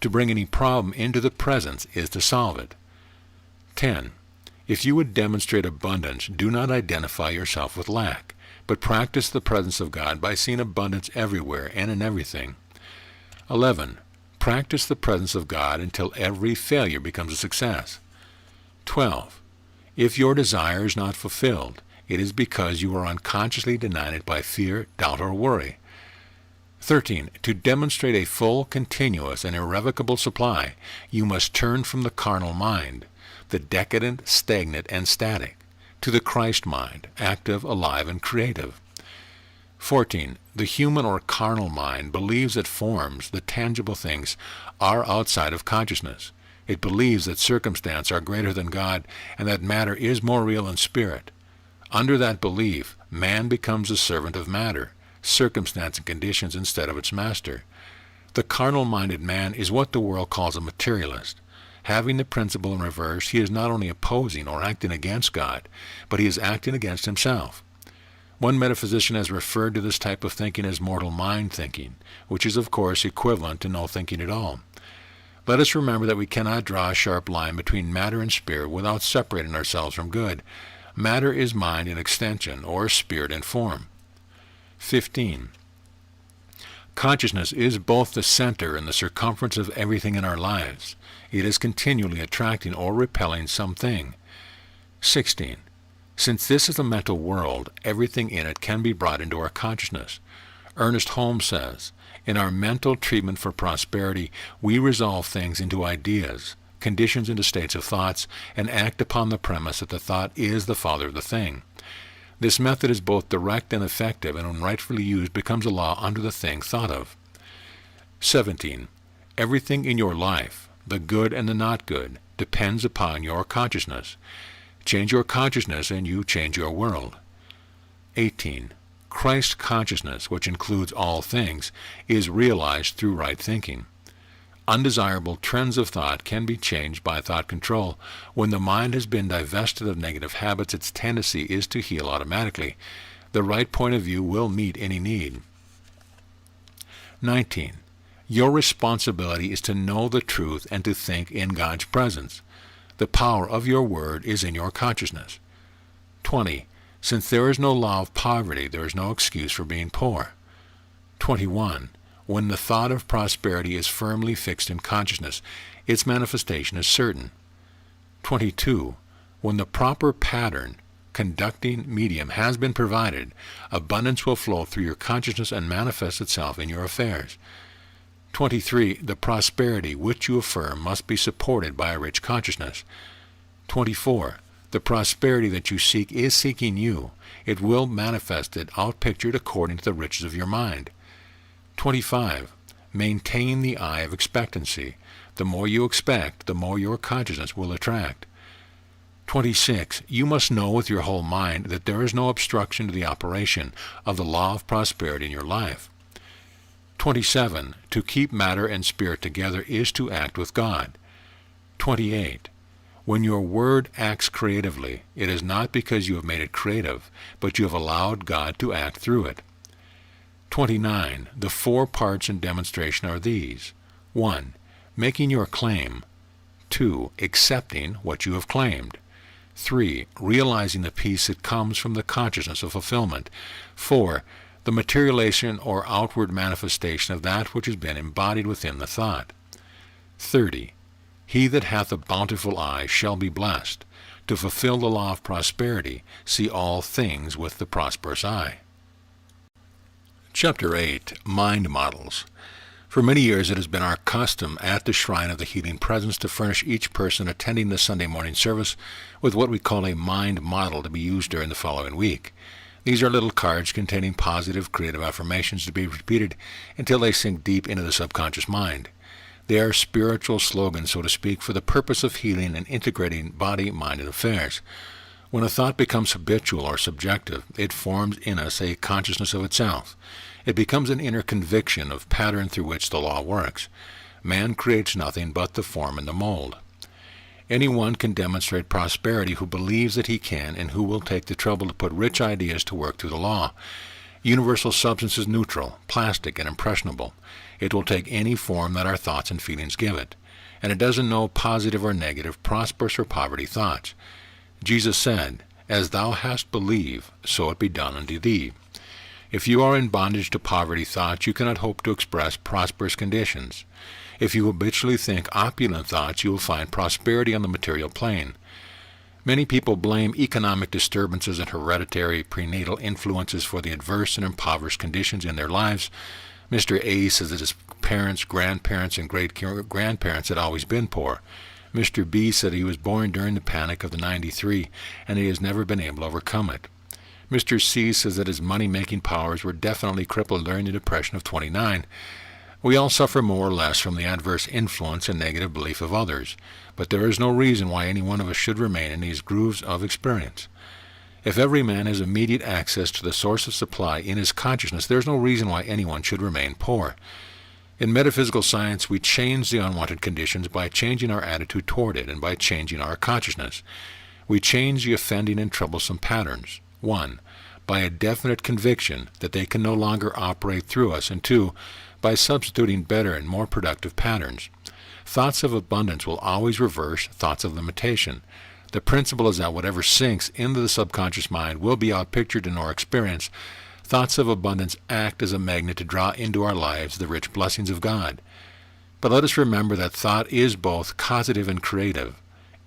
To bring any problem into the presence is to solve it. 10. If you would demonstrate abundance, do not identify yourself with lack, but practice the presence of God by seeing abundance everywhere and in everything. 11. Practice the presence of God until every failure becomes a success. 12. If your desire is not fulfilled, it is because you are unconsciously denying it by fear, doubt, or worry. 13. To demonstrate a full, continuous, and irrevocable supply, you must turn from the carnal mind, the decadent, stagnant, and static, to the Christ mind, active, alive, and creative. 14. The human or carnal mind believes that forms, the tangible things, are outside of consciousness. It believes that circumstance are greater than God, and that matter is more real than spirit. Under that belief, man becomes a servant of matter, circumstance and conditions instead of its master. The carnal-minded man is what the world calls a materialist. Having the principle in reverse, he is not only opposing or acting against God, but he is acting against himself. One metaphysician has referred to this type of thinking as mortal mind thinking, which is of course equivalent to no thinking at all. Let us remember that we cannot draw a sharp line between matter and spirit without separating ourselves from good. Matter is mind in extension, or spirit in form. 15. Consciousness is both the center and the circumference of everything in our lives. It is continually attracting or repelling something. 16. Since this is a mental world, everything in it can be brought into our consciousness. Ernest Holmes says, in our mental treatment for prosperity, we resolve things into ideas, conditions into states of thoughts, and act upon the premise that the thought is the father of the thing. This method is both direct and effective, and when rightfully used becomes a law under the thing thought of. 17. Everything in your life, the good and the not good, depends upon your consciousness. Change your consciousness and you change your world. 18. Christ consciousness, which includes all things, is realized through right thinking. Undesirable trends of thought can be changed by thought control. When the mind has been divested of negative habits, its tendency is to heal automatically. The right point of view will meet any need. 19. Your responsibility is to know the truth and to think in God's presence. The power of your word is in your consciousness. 20. Since there is no law of poverty, there is no excuse for being poor. 21. When the thought of prosperity is firmly fixed in consciousness, its manifestation is certain. 22. When the proper pattern, conducting medium has been provided, abundance will flow through your consciousness and manifest itself in your affairs. 23. The prosperity which you affirm must be supported by a rich consciousness. 24. The prosperity that you seek is seeking you. It will manifest it outpictured according to the riches of your mind. 25. Maintain the eye of expectancy. The more you expect, the more your consciousness will attract. 26. You must know with your whole mind that there is no obstruction to the operation of the law of prosperity in your life. 27. To keep matter and spirit together is to act with God. 28. When your word acts creatively, it is not because you have made it creative, but you have allowed God to act through it. 29. The 4 parts in demonstration are these. 1. Making your claim. 2. Accepting what you have claimed. 3. Realizing the peace that comes from the consciousness of fulfillment. 4. The materialization or outward manifestation of that which has been embodied within the thought. 30. He that hath a bountiful eye shall be blessed. To fulfill the law of prosperity, see all things with the prosperous eye. Chapter 8. Mind Models. For many years it has been our custom at the Shrine of the Healing Presence to furnish each person attending the Sunday morning service with what we call a mind model to be used during the following week. These are little cards containing positive, creative affirmations to be repeated until they sink deep into the subconscious mind. They are spiritual slogans, so to speak, for the purpose of healing and integrating body, mind, and affairs. When a thought becomes habitual or subjective, it forms in us a consciousness of itself. It becomes an inner conviction of pattern through which the law works. Man creates nothing but the form and the mold. Anyone can demonstrate prosperity who believes that he can and who will take the trouble to put rich ideas to work through the law. Universal substance is neutral, plastic, and impressionable. It will take any form that our thoughts and feelings give it. And it doesn't know positive or negative, prosperous or poverty thoughts. Jesus said, "As thou hast believed, so it be done unto thee." If you are in bondage to poverty thoughts, you cannot hope to express prosperous conditions. If you habitually think opulent thoughts, you will find prosperity on the material plane. Many people blame economic disturbances and hereditary prenatal influences for the adverse and impoverished conditions in their lives, Mr. A says that his parents, grandparents, and great-grandparents had always been poor. Mr. B said he was born during the panic of the '93, and he has never been able to overcome it. Mr. C says that his money-making powers were definitely crippled during the Depression of '29. We all suffer more or less from the adverse influence and negative belief of others, but there is no reason why any one of us should remain in these grooves of experience. If every man has immediate access to the source of supply in his consciousness, there is no reason why anyone should remain poor. In metaphysical science, we change the unwanted conditions by changing our attitude toward it and by changing our consciousness. We change the offending and troublesome patterns. 1. By a definite conviction that they can no longer operate through us, and 2. By substituting better and more productive patterns. Thoughts of abundance will always reverse thoughts of limitation. The principle is that whatever sinks into the subconscious mind will be outpictured in our experience. Thoughts of abundance act as a magnet to draw into our lives the rich blessings of God. But let us remember that thought is both causative and creative.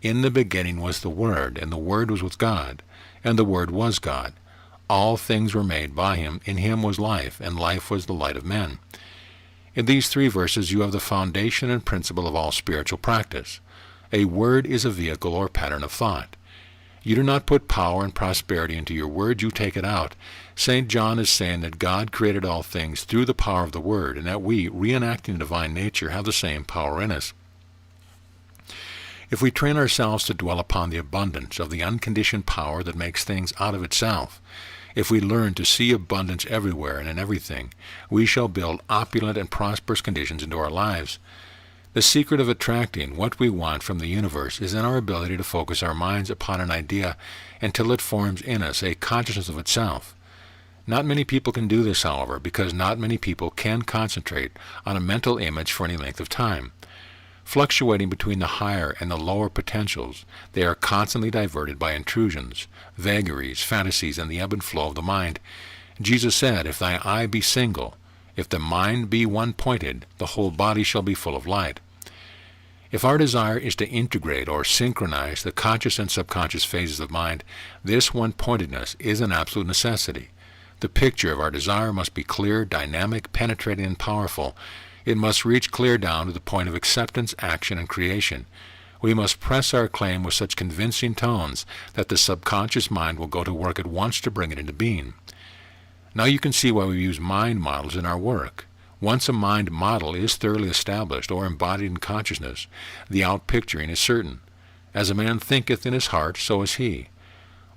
In the beginning was the Word, and the Word was with God, and the Word was God. All things were made by him. In him was life, and life was the light of men. In these 3 verses you have the foundation and principle of all spiritual practice. A word is a vehicle or pattern of thought. You do not put power and prosperity into your word, you take it out. St. John is saying that God created all things through the power of the Word, and that we, reenacting the divine nature, have the same power in us. If we train ourselves to dwell upon the abundance of the unconditioned power that makes things out of itself, if we learn to see abundance everywhere and in everything, we shall build opulent and prosperous conditions into our lives. The secret of attracting what we want from the universe is in our ability to focus our minds upon an idea until it forms in us a consciousness of itself. Not many people can do this, however, because not many people can concentrate on a mental image for any length of time. Fluctuating between the higher and the lower potentials, they are constantly diverted by intrusions, vagaries, fantasies, and the ebb and flow of the mind. Jesus said, "If thy eye be single, if the mind be one-pointed, the whole body shall be full of light." If our desire is to integrate or synchronize the conscious and subconscious phases of mind, this one-pointedness is an absolute necessity. The picture of our desire must be clear, dynamic, penetrating, and powerful. It must reach clear down to the point of acceptance, action, and creation. We must press our claim with such convincing tones that the subconscious mind will go to work at once to bring it into being. Now you can see why we use mind models in our work. Once a mind model is thoroughly established or embodied in consciousness, the outpicturing is certain. As a man thinketh in his heart, so is he.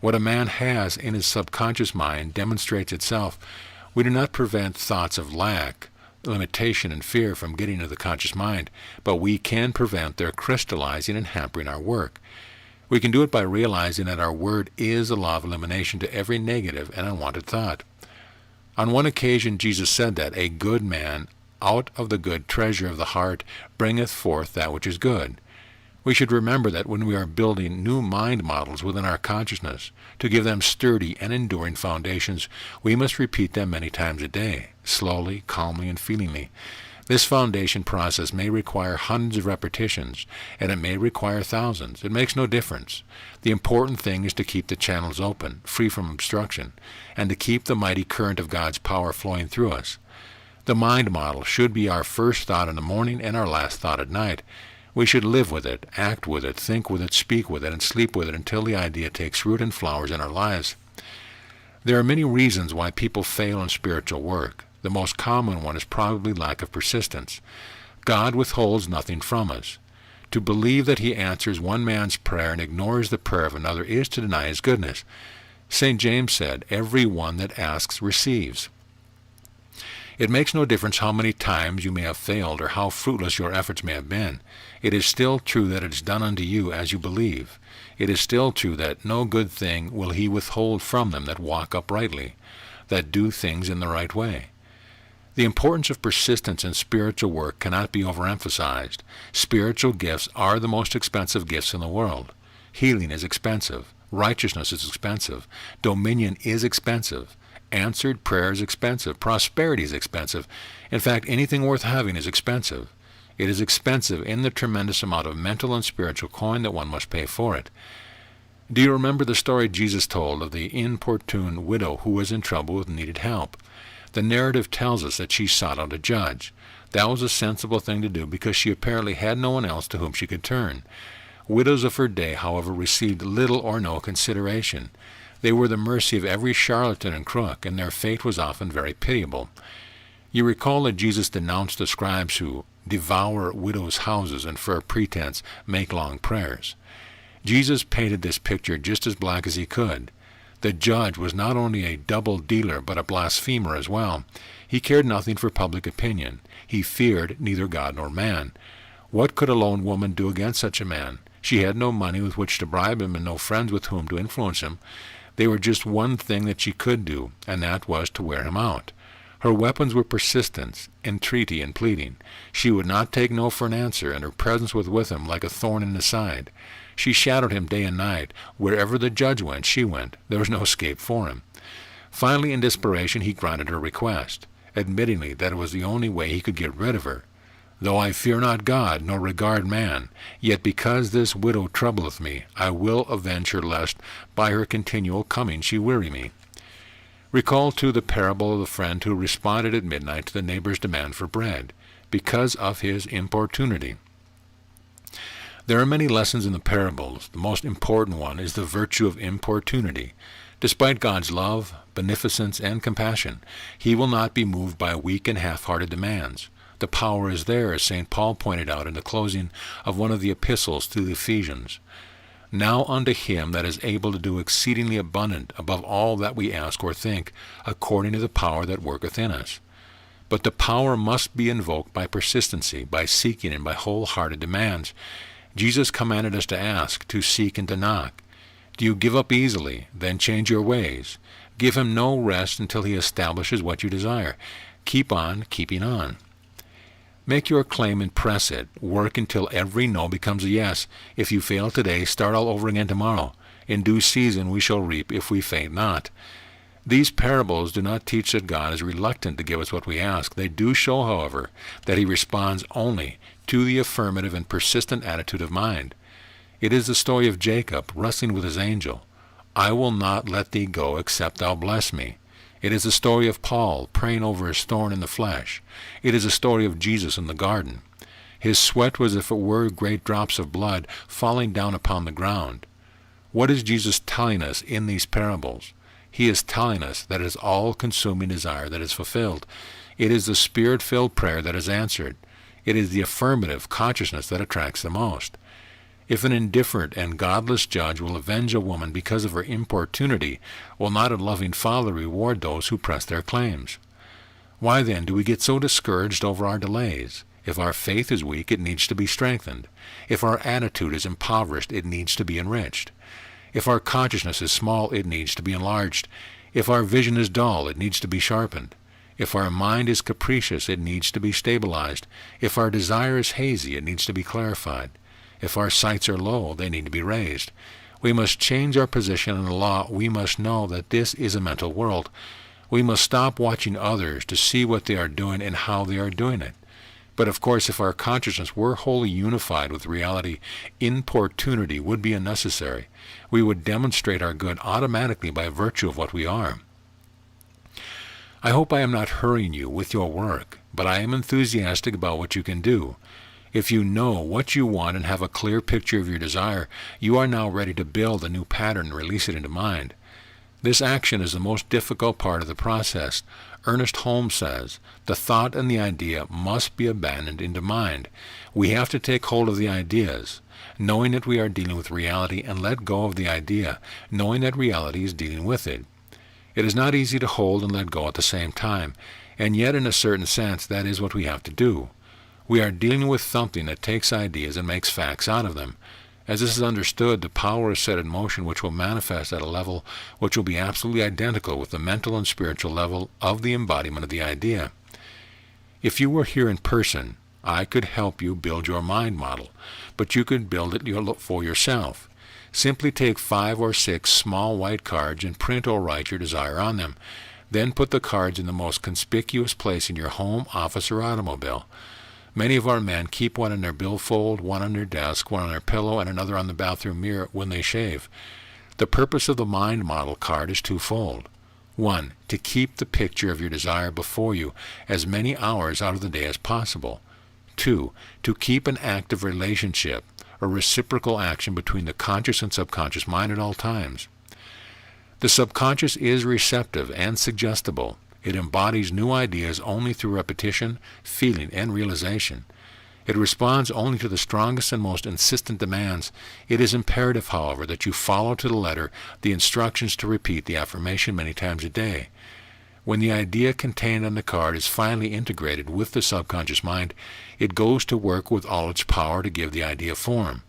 What a man has in his subconscious mind demonstrates itself. We do not prevent thoughts of lack, limitation, and fear from getting into the conscious mind, but we can prevent their crystallizing and hampering our work. We can do it by realizing that our word is a law of elimination to every negative and unwanted thought. On one occasion Jesus said that a good man out of the good treasure of the heart bringeth forth that which is good. We should remember that when we are building new mind models within our consciousness, to give them sturdy and enduring foundations, we must repeat them many times a day, slowly, calmly, and feelingly. This foundation process may require hundreds of repetitions, and it may require thousands. It makes no difference. The important thing is to keep the channels open, free from obstruction, and to keep the mighty current of God's power flowing through us. The mind model should be our first thought in the morning and our last thought at night. We should live with it, act with it, think with it, speak with it, and sleep with it until the idea takes root and flowers in our lives. There are many reasons why people fail in spiritual work. The most common one is probably lack of persistence. God withholds nothing from us. To believe that he answers one man's prayer and ignores the prayer of another is to deny his goodness. St. James said, "Every one that asks receives." It makes no difference how many times you may have failed or how fruitless your efforts may have been. It is still true that it is done unto you as you believe. It is still true that no good thing will he withhold from them that walk uprightly, that do things in the right way. The importance of persistence in spiritual work cannot be overemphasized. Spiritual gifts are the most expensive gifts in the world. Healing is expensive. Righteousness is expensive. Dominion is expensive. Answered prayer is expensive. Prosperity is expensive. In fact, anything worth having is expensive. It is expensive in the tremendous amount of mental and spiritual coin that one must pay for it. Do you remember the story Jesus told of the importune widow who was in trouble and needed help? The narrative tells us that she sought out a judge. That was a sensible thing to do because she apparently had no one else to whom she could turn. Widows of her day, however, received little or no consideration. They were the mercy of every charlatan and crook, and their fate was often very pitiable. You recall that Jesus denounced the scribes who devour widows' houses and for a pretense make long prayers. Jesus painted this picture just as black as he could. The judge was not only a double dealer but a blasphemer as well. He cared nothing for public opinion. He feared neither God nor man. What could a lone woman do against such a man? She had no money with which to bribe him and no friends with whom to influence him. There were just one thing that she could do, and that was to wear him out. Her weapons were persistence, entreaty, and pleading. She would not take no for an answer, and her presence was with him like a thorn in his side. She shadowed him day and night. Wherever the judge went, she went. There was no escape for him. Finally, in desperation, he granted her request, admittingly that it was the only way he could get rid of her. Though I fear not God, nor regard man, yet because this widow troubleth me, I will avenge her, lest by her continual coming she weary me. Recall, too, the parable of the friend who responded at midnight to the neighbor's demand for bread, because of his importunity. There are many lessons in the parables. The most important one is the virtue of importunity. Despite God's love, beneficence, and compassion, he will not be moved by weak and half-hearted demands. The power is there, as St. Paul pointed out in the closing of one of the epistles to the Ephesians. Now unto him that is able to do exceedingly abundant above all that we ask or think, according to the power that worketh in us. But the power must be invoked by persistency, by seeking, and by wholehearted demands. Jesus commanded us to ask, to seek, and to knock. Do you give up easily? Then change your ways. Give him no rest until he establishes what you desire. Keep on keeping on. Make your claim and press it. Work until every no becomes a yes. If you fail today, start all over again tomorrow. In due season we shall reap if we faint not. These parables do not teach that God is reluctant to give us what we ask. They do show, however, that he responds only to the affirmative and persistent attitude of mind. It is the story of Jacob wrestling with his angel. I will not let thee go except thou bless me. It is the story of Paul praying over his thorn in the flesh. It is the story of Jesus in the garden. His sweat was as if it were great drops of blood falling down upon the ground. What is Jesus telling us in these parables? He is telling us that it is all-consuming desire that is fulfilled. It is the Spirit-filled prayer that is answered. It is the affirmative consciousness that attracts the most. If an indifferent and godless judge will avenge a woman because of her importunity, will not a loving Father reward those who press their claims? Why then do we get so discouraged over our delays? If our faith is weak, it needs to be strengthened. If our attitude is impoverished, it needs to be enriched. If our consciousness is small, it needs to be enlarged. If our vision is dull, it needs to be sharpened. If our mind is capricious, it needs to be stabilized. If our desire is hazy, it needs to be clarified. If our sights are low, they need to be raised. We must change our position in the law. We must know that this is a mental world. We must stop watching others to see what they are doing and how they are doing it. But of course, if our consciousness were wholly unified with reality, importunity would be unnecessary. We would demonstrate our good automatically by virtue of what we are. I hope I am not hurrying you with your work, but I am enthusiastic about what you can do. If you know what you want and have a clear picture of your desire, you are now ready to build a new pattern and release it into mind. This action is the most difficult part of the process. Ernest Holmes says, the thought and the idea must be abandoned into mind. We have to take hold of the ideas, knowing that we are dealing with reality, and let go of the idea, knowing that reality is dealing with it. It is not easy to hold and let go at the same time, and yet in a certain sense that is what we have to do. We are dealing with something that takes ideas and makes facts out of them. As this is understood, the power is set in motion which will manifest at a level which will be absolutely identical with the mental and spiritual level of the embodiment of the idea. If you were here in person, I could help you build your mind model, but you could build it for yourself. Simply take 5 or 6 small white cards and print or write your desire on them. Then put the cards in the most conspicuous place in your home, office, or automobile. Many of our men keep one in their billfold, one on their desk, one on their pillow, and another on the bathroom mirror when they shave. The purpose of the mind model card is twofold. 1. To keep the picture of your desire before you as many hours out of the day as possible. 2. To keep an active relationship, a reciprocal action between the conscious and subconscious mind at all times. The subconscious is receptive and suggestible. It embodies new ideas only through repetition, feeling, and realization. It responds only to the strongest and most insistent demands. It is imperative, however, that you follow to the letter the instructions to repeat the affirmation many times a day. When the idea contained on the card is finally integrated with the subconscious mind, it goes to work with all its power to give the idea form.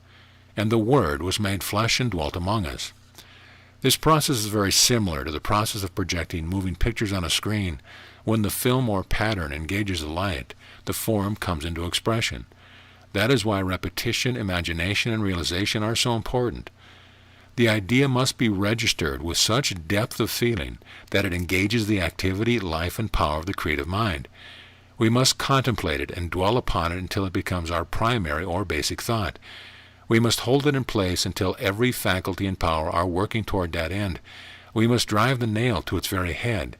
And the Word was made flesh and dwelt among us. This process is very similar to the process of projecting moving pictures on a screen. When the film or pattern engages the light, the form comes into expression. That is why repetition, imagination, and realization are so important. The idea must be registered with such depth of feeling that it engages the activity, life, and power of the creative mind. We must contemplate it and dwell upon it until it becomes our primary or basic thought. We must hold it in place until every faculty and power are working toward that end. We must drive the nail to its very head.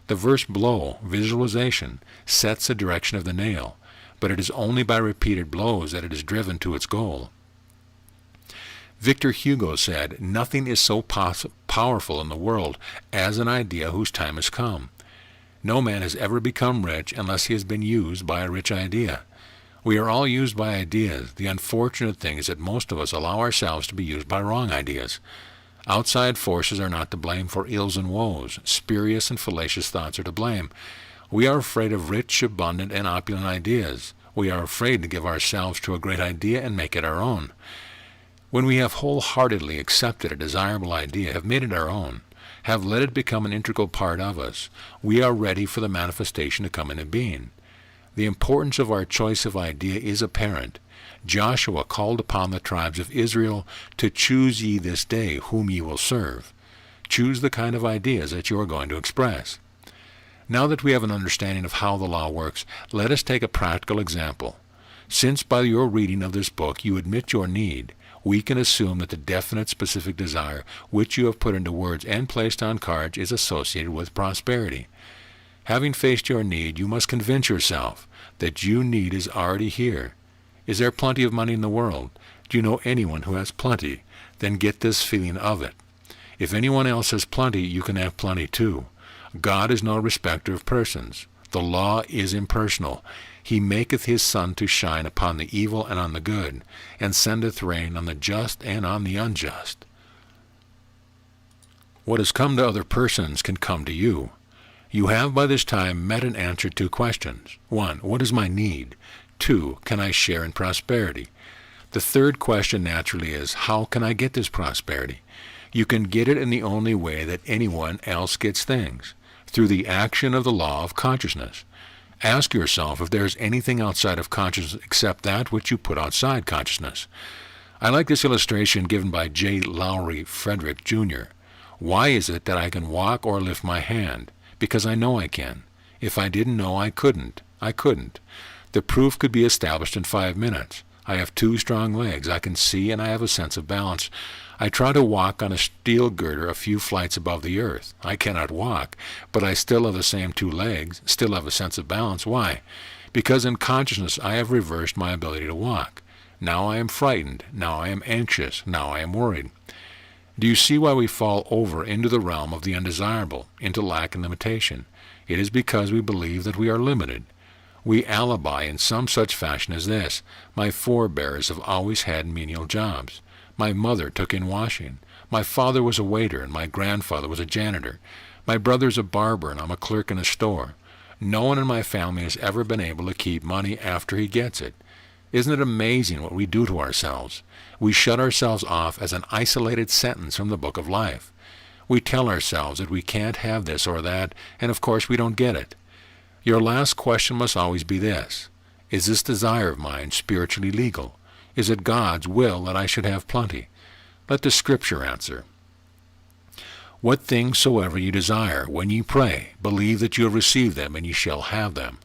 The first blow, visualization, sets the direction of the nail, but it is only by repeated blows that it is driven to its goal. Victor Hugo said, "Nothing is so powerful in the world as an idea whose time has come." No man has ever become rich unless he has been used by a rich idea. We are all used by ideas. The unfortunate thing is that most of us allow ourselves to be used by wrong ideas. Outside forces are not to blame for ills and woes. Spurious and fallacious thoughts are to blame. We are afraid of rich, abundant, and opulent ideas. We are afraid to give ourselves to a great idea and make it our own. When we have wholeheartedly accepted a desirable idea, have made it our own, have let it become an integral part of us, we are ready for the manifestation to come into being. The importance of our choice of idea is apparent. Joshua called upon the tribes of Israel to choose ye this day whom ye will serve. Choose the kind of ideas that you are going to express. Now that we have an understanding of how the law works, let us take a practical example. Since by your reading of this book you admit your need, we can assume that the definite specific desire which you have put into words and placed on cards is associated with prosperity. Having faced your need, you must convince yourself that your need is already here. Is there plenty of money in the world? Do you know anyone who has plenty? Then get this feeling of it. If anyone else has plenty, you can have plenty too. God is no respecter of persons. The law is impersonal. He maketh his sun to shine upon the evil and on the good, and sendeth rain on the just and on the unjust. What has come to other persons can come to you. You have by this time met and answered two questions. 1. What is my need? 2. Can I share in prosperity? The third question naturally is, how can I get this prosperity? You can get it in the only way that anyone else gets things, through the action of the law of consciousness. Ask yourself if there is anything outside of consciousness except that which you put outside consciousness. I like this illustration given by J. Lowry Frederick, Jr. Why is it that I can walk or lift my hand? Because I know I can. If I didn't know, I couldn't. The proof could be established in 5 minutes. I have 2 strong legs. I can see and I have a sense of balance. I try to walk on a steel girder a few flights above the earth. I cannot walk, but I still have the same 2 legs, still have a sense of balance. Why? Because in consciousness I have reversed my ability to walk. Now I am frightened. Now I am anxious. Now I am worried. Do you see why we fall over into the realm of the undesirable, into lack and limitation? It is because we believe that we are limited. We alibi in some such fashion as this: my forebears have always had menial jobs. My mother took in washing. My father was a waiter, and my grandfather was a janitor. My brother's a barber, and I'm a clerk in a store. No one in my family has ever been able to keep money after he gets it. Isn't it amazing what we do to ourselves? We shut ourselves off as an isolated sentence from the book of life. We tell ourselves that we can't have this or that, and of course we don't get it. Your last question must always be this: is this desire of mine spiritually legal? Is it God's will that I should have plenty? Let the Scripture answer. What things soever you desire, when ye pray, believe that you have received them, and ye shall have them.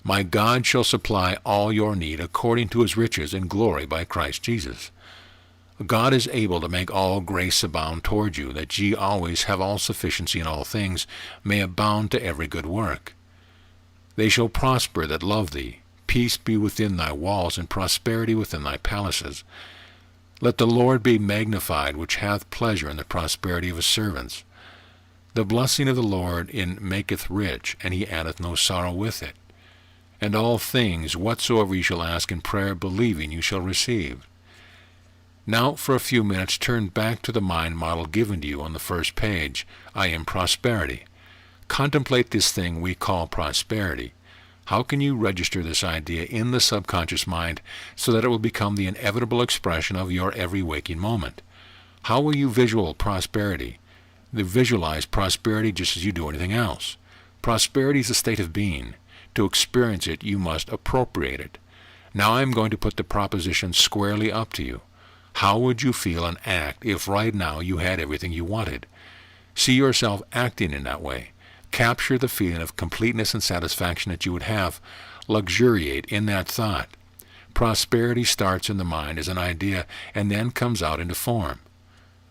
My God shall supply all your need according to his riches in glory by Christ Jesus. God is able to make all grace abound toward you, that ye always have all sufficiency in all things, may abound to every good work. They shall prosper that love thee. Peace be within thy walls, and prosperity within thy palaces. Let the Lord be magnified, which hath pleasure in the prosperity of his servants. The blessing of the Lord maketh rich, and he addeth no sorrow with it. And all things whatsoever ye shall ask in prayer, believing, you shall receive. Now, for a few minutes, turn back to the mind model given to you on the first page. I am prosperity. Contemplate this thing we call prosperity. How can you register this idea in the subconscious mind so that it will become the inevitable expression of your every waking moment? How will you visualize prosperity? Visualize prosperity just as you do anything else. Prosperity is a state of being. To experience it, you must appropriate it. Now I am going to put the proposition squarely up to you. How would you feel and act if right now you had everything you wanted? See yourself acting in that way. Capture the feeling of completeness and satisfaction that you would have. Luxuriate in that thought. Prosperity starts in the mind as an idea and then comes out into form.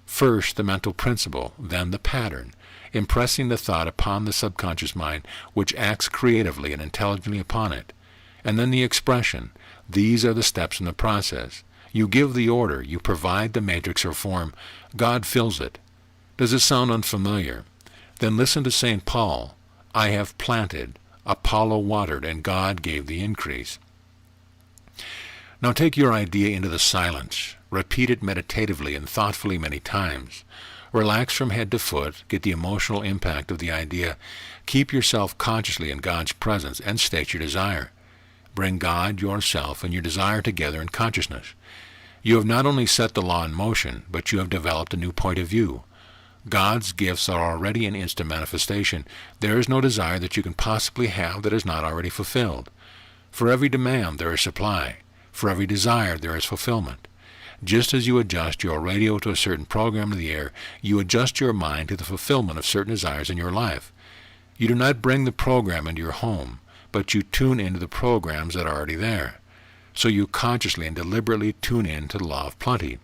First the mental principle, then the pattern, impressing the thought upon the subconscious mind, which acts creatively and intelligently upon it. And then the expression. These are the steps in the process. You give the order, you provide the matrix or form, God fills it. Does it sound unfamiliar? Then listen to St. Paul. I have planted, Apollo watered, and God gave the increase. Now take your idea into the silence. Repeat it meditatively and thoughtfully many times. Relax from head to foot, get the emotional impact of the idea. Keep yourself consciously in God's presence and state your desire. Bring God, yourself, and your desire together in consciousness. You have not only set the law in motion, but you have developed a new point of view. God's gifts are already in instant manifestation. There is no desire that you can possibly have that is not already fulfilled. For every demand there is supply. For every desire there is fulfillment. Just as you adjust your radio to a certain program in the air, you adjust your mind to the fulfillment of certain desires in your life. You do not bring the program into your home, but you tune into the programs that are already there. So you consciously and deliberately tune in to the law of plenty.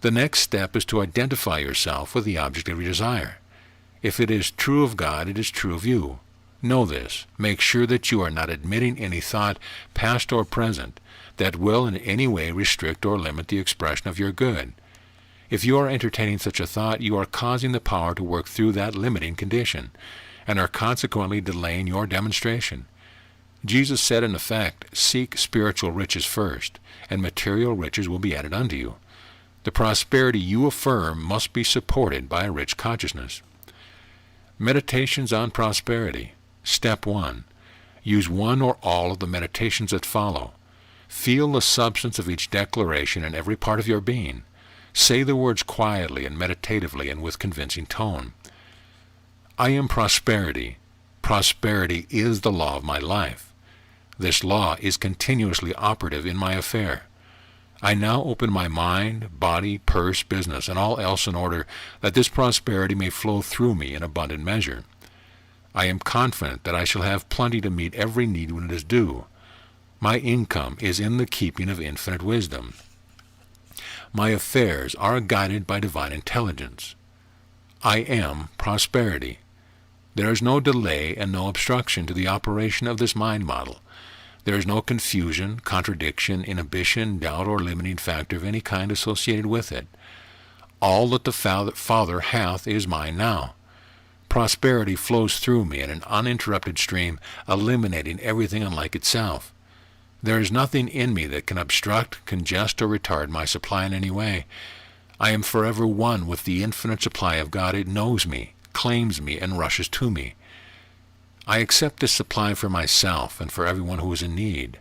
The next step is to identify yourself with the object of your desire. If it is true of God, it is true of you. Know this. Make sure that you are not admitting any thought, past or present, that will in any way restrict or limit the expression of your good. If you are entertaining such a thought, you are causing the power to work through that limiting condition, and are consequently delaying your demonstration. Jesus said in effect, seek spiritual riches first, and material riches will be added unto you. The prosperity you affirm must be supported by a rich consciousness. Meditations on prosperity. Step 1. Use one or all of the meditations that follow. Feel the substance of each declaration in every part of your being. Say the words quietly and meditatively and with convincing tone. I am prosperity. Prosperity is the law of my life. This law is continuously operative in my affair. I now open my mind, body, purse, business, and all else in order that this prosperity may flow through me in abundant measure. I am confident that I shall have plenty to meet every need when it is due. My income is in the keeping of infinite wisdom. My affairs are guided by divine intelligence. I am prosperity. There is no delay and no obstruction to the operation of this mind model. There is no confusion, contradiction, inhibition, doubt, or limiting factor of any kind associated with it. All that the Father hath is mine now. Prosperity flows through me in an uninterrupted stream, eliminating everything unlike itself. There is nothing in me that can obstruct, congest, or retard my supply in any way. I am forever one with the infinite supply of God. It knows me, claims me, and rushes to me. I accept this supply for myself and for everyone who is in need.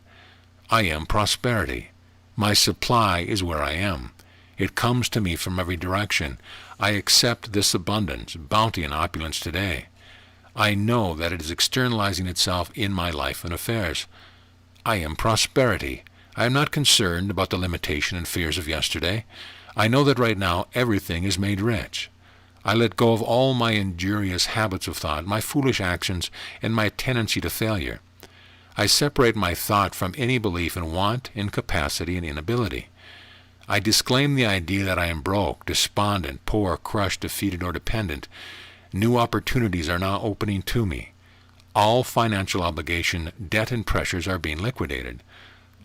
I am prosperity. My supply is where I am. It comes to me from every direction. I accept this abundance, bounty, and opulence today. I know that it is externalizing itself in my life and affairs. I am prosperity. I am not concerned about the limitation and fears of yesterday. I know that right now everything is made rich. I let go of all my injurious habits of thought, my foolish actions, and my tendency to failure. I separate my thought from any belief in want, incapacity, and inability. I disclaim the idea that I am broke, despondent, poor, crushed, defeated, or dependent. New opportunities are now opening to me. All financial obligation, debt, and pressures are being liquidated.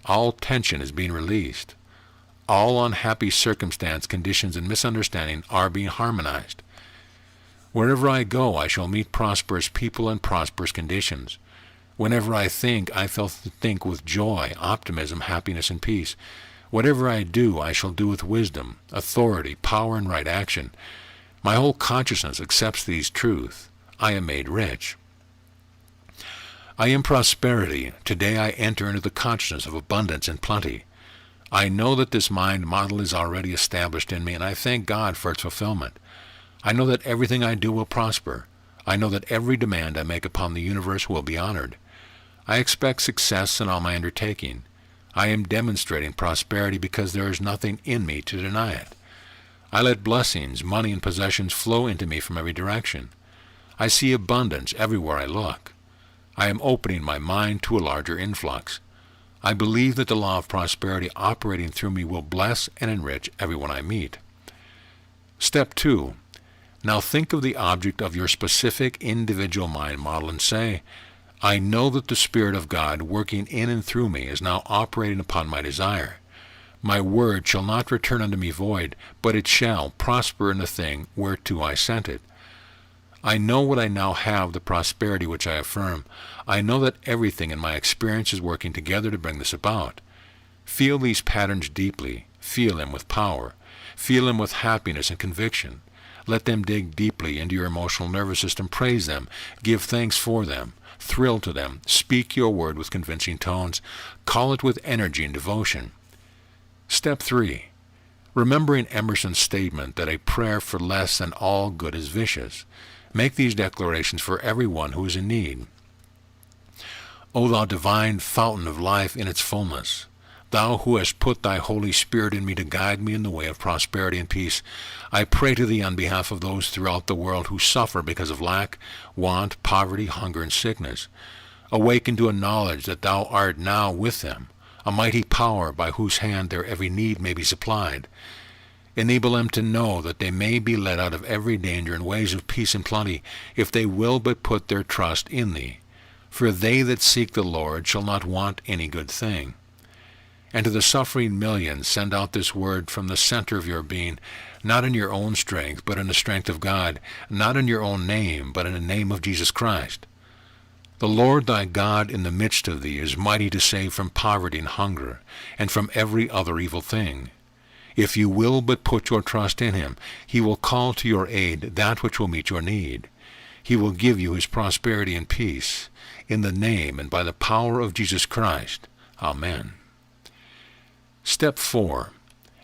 All tension is being released. All unhappy circumstance, conditions, and misunderstanding are being harmonized. Wherever I go, I shall meet prosperous people and prosperous conditions. Whenever I think, I shall think with joy, optimism, happiness, and peace. Whatever I do, I shall do with wisdom, authority, power, and right action. My whole consciousness accepts these truths. I am made rich. I am prosperity. Today I enter into the consciousness of abundance and plenty. I know that this mind model is already established in me, and I thank God for its fulfillment. I know that everything I do will prosper. I know that every demand I make upon the universe will be honored. I expect success in all my undertaking. I am demonstrating prosperity because there is nothing in me to deny it. I let blessings, money, and possessions flow into me from every direction. I see abundance everywhere I look. I am opening my mind to a larger influx. I believe that the law of prosperity operating through me will bless and enrich everyone I meet. Step 2. Now think of the object of your specific individual mind model and say, I know that the Spirit of God working in and through me is now operating upon my desire. My word shall not return unto me void, but it shall prosper in the thing whereto I sent it. I know what I now have, the prosperity which I affirm. I know that everything in my experience is working together to bring this about. Feel these patterns deeply. Feel them with power. Feel them with happiness and conviction. Let them dig deeply into your emotional nervous system. Praise them. Give thanks for them. Thrill to them. Speak your word with convincing tones. Call it with energy and devotion. Step 3. Remembering Emerson's statement that a prayer for less than all good is vicious. Make these declarations for everyone who is in need. O thou divine fountain of life in its fullness, thou who hast put thy Holy Spirit in me to guide me in the way of prosperity and peace, I pray to thee on behalf of those throughout the world who suffer because of lack, want, poverty, hunger, and sickness. Awaken to a knowledge that thou art now with them, a mighty power by whose hand their every need may be supplied. Enable them to know that they may be led out of every danger in ways of peace and plenty, if they will but put their trust in thee. For they that seek the Lord shall not want any good thing. And to the suffering millions send out this word from the center of your being, not in your own strength, but in the strength of God, not in your own name, but in the name of Jesus Christ. The Lord thy God in the midst of thee is mighty to save from poverty and hunger, and from every other evil thing. If you will but put your trust in him, he will call to your aid that which will meet your need. He will give you his prosperity and peace, in the name and by the power of Jesus Christ. Amen. Step 4.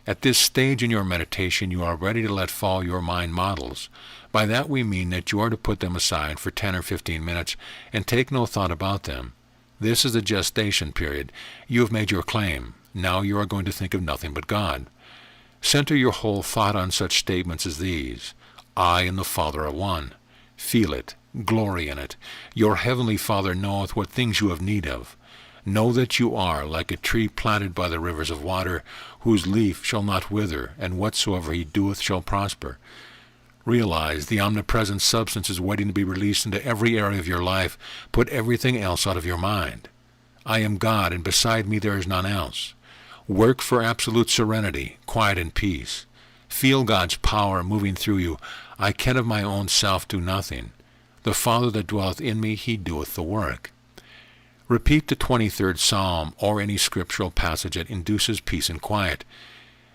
At this stage in your meditation, you are ready to let fall your mind models. By that we mean that you are to put them aside for 10 or 15 minutes and take no thought about them. This is the gestation period. You have made your claim. Now you are going to think of nothing but God. Center your whole thought on such statements as these. I and the Father are one. Feel it. Glory in it. Your heavenly Father knoweth what things you have need of. Know that you are like a tree planted by the rivers of water, whose leaf shall not wither, and whatsoever he doeth shall prosper. Realize the omnipresent substance is waiting to be released into every area of your life. Put everything else out of your mind. I am God, and beside me there is none else. Work for absolute serenity, quiet, and peace. Feel God's power moving through you. I can of my own self do nothing. The Father that dwelleth in me, he doeth the work. Repeat the 23rd Psalm or any scriptural passage that induces peace and quiet.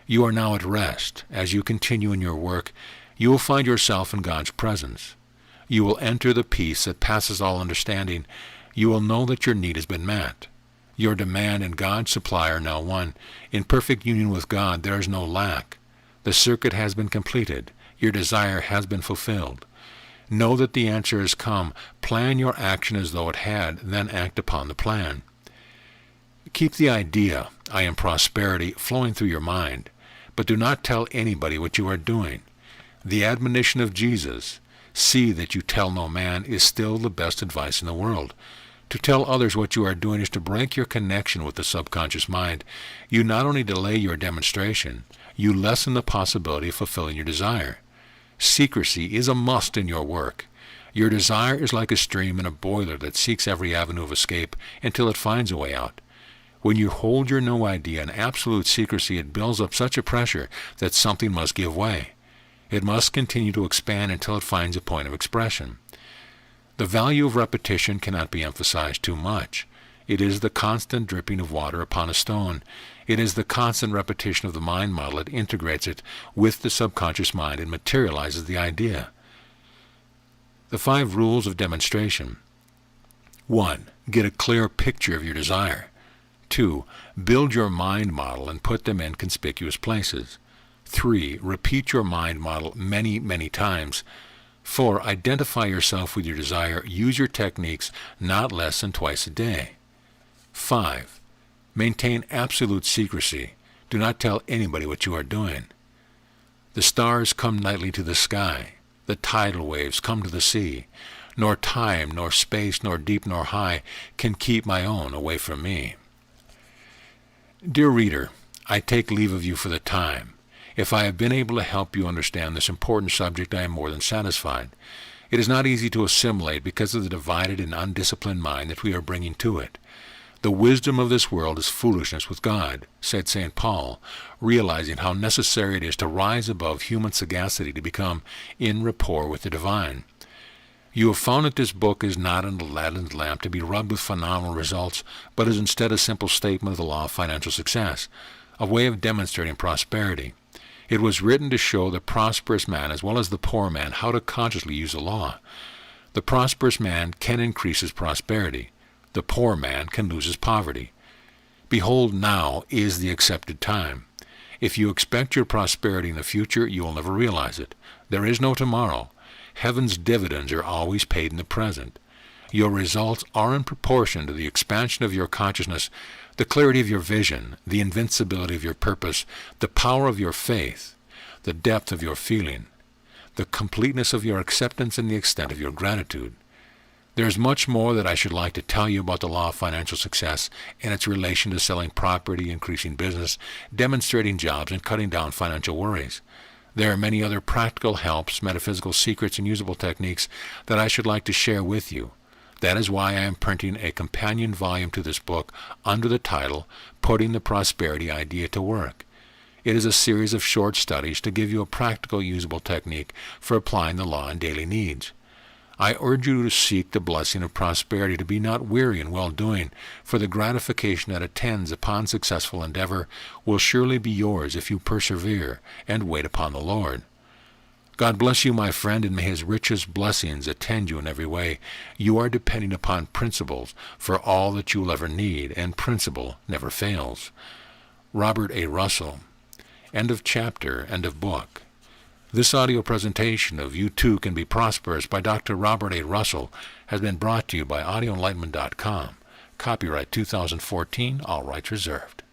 You are now at rest. As you continue in your work, you will find yourself in God's presence. You will enter the peace that passes all understanding. You will know that your need has been met. Your demand and God's supply are now one. In perfect union with God, there is no lack. The circuit has been completed. Your desire has been fulfilled. Know that the answer has come. Plan your action as though it had, then act upon the plan. Keep the idea, I am prosperity, flowing through your mind, but do not tell anybody what you are doing. The admonition of Jesus, see that you tell no man, is still the best advice in the world. To tell others what you are doing is to break your connection with the subconscious mind. You not only delay your demonstration, you lessen the possibility of fulfilling your desire. Secrecy is a must in your work. Your desire is like a stream in a boiler that seeks every avenue of escape until it finds a way out. When you hold your no idea in absolute secrecy, it builds up such a pressure that something must give way. It must continue to expand until it finds a point of expression. The value of repetition cannot be emphasized too much. It is the constant dripping of water upon a stone. It is the constant repetition of the mind model that integrates it with the subconscious mind and materializes the idea. The 5 rules of demonstration. 1. Get a clear picture of your desire. 2. Build your mind model and put them in conspicuous places. 3. Repeat your mind model many, many times. 4. Identify yourself with your desire. Use your techniques not less than twice a day. 5. Maintain absolute secrecy. Do not tell anybody what you are doing. The stars come nightly to the sky. The tidal waves come to the sea. Nor time, nor space, nor deep, nor high can keep my own away from me. Dear reader, I take leave of you for the time. If I have been able to help you understand this important subject, I am more than satisfied. It is not easy to assimilate because of the divided and undisciplined mind that we are bringing to it. The wisdom of this world is foolishness with God, said St. Paul, realizing how necessary it is to rise above human sagacity to become in rapport with the divine. You have found that this book is not an Aladdin's lamp to be rubbed with phenomenal results, but is instead a simple statement of the law of financial success, a way of demonstrating prosperity. It was written to show the prosperous man as well as the poor man how to consciously use the law. The prosperous man can increase his prosperity. The poor man can lose his poverty. Behold, now is the accepted time. If you expect your prosperity in the future, you will never realize it. There is no tomorrow. Heaven's dividends are always paid in the present. Your results are in proportion to the expansion of your consciousness, the clarity of your vision, the invincibility of your purpose, the power of your faith, the depth of your feeling, the completeness of your acceptance, and the extent of your gratitude. There is much more that I should like to tell you about the law of financial success and its relation to selling property, increasing business, demonstrating jobs, and cutting down financial worries. There are many other practical helps, metaphysical secrets, and usable techniques that I should like to share with you. That is why I am printing a companion volume to this book under the title, Putting the Prosperity Idea to Work. It is a series of short studies to give you a practical, usable technique for applying the law in daily needs. I urge you to seek the blessing of prosperity, to be not weary in well-doing, for the gratification that attends upon successful endeavor will surely be yours if you persevere and wait upon the Lord. God bless you, my friend, and may his richest blessings attend you in every way. You are depending upon principles for all that you will ever need, and principle never fails. Robert A. Russell. End of chapter, end of book. This audio presentation of You Too Can Be Prosperous by Dr. Robert A. Russell has been brought to you by AudioEnlightenment.com. Copyright 2014, all rights reserved.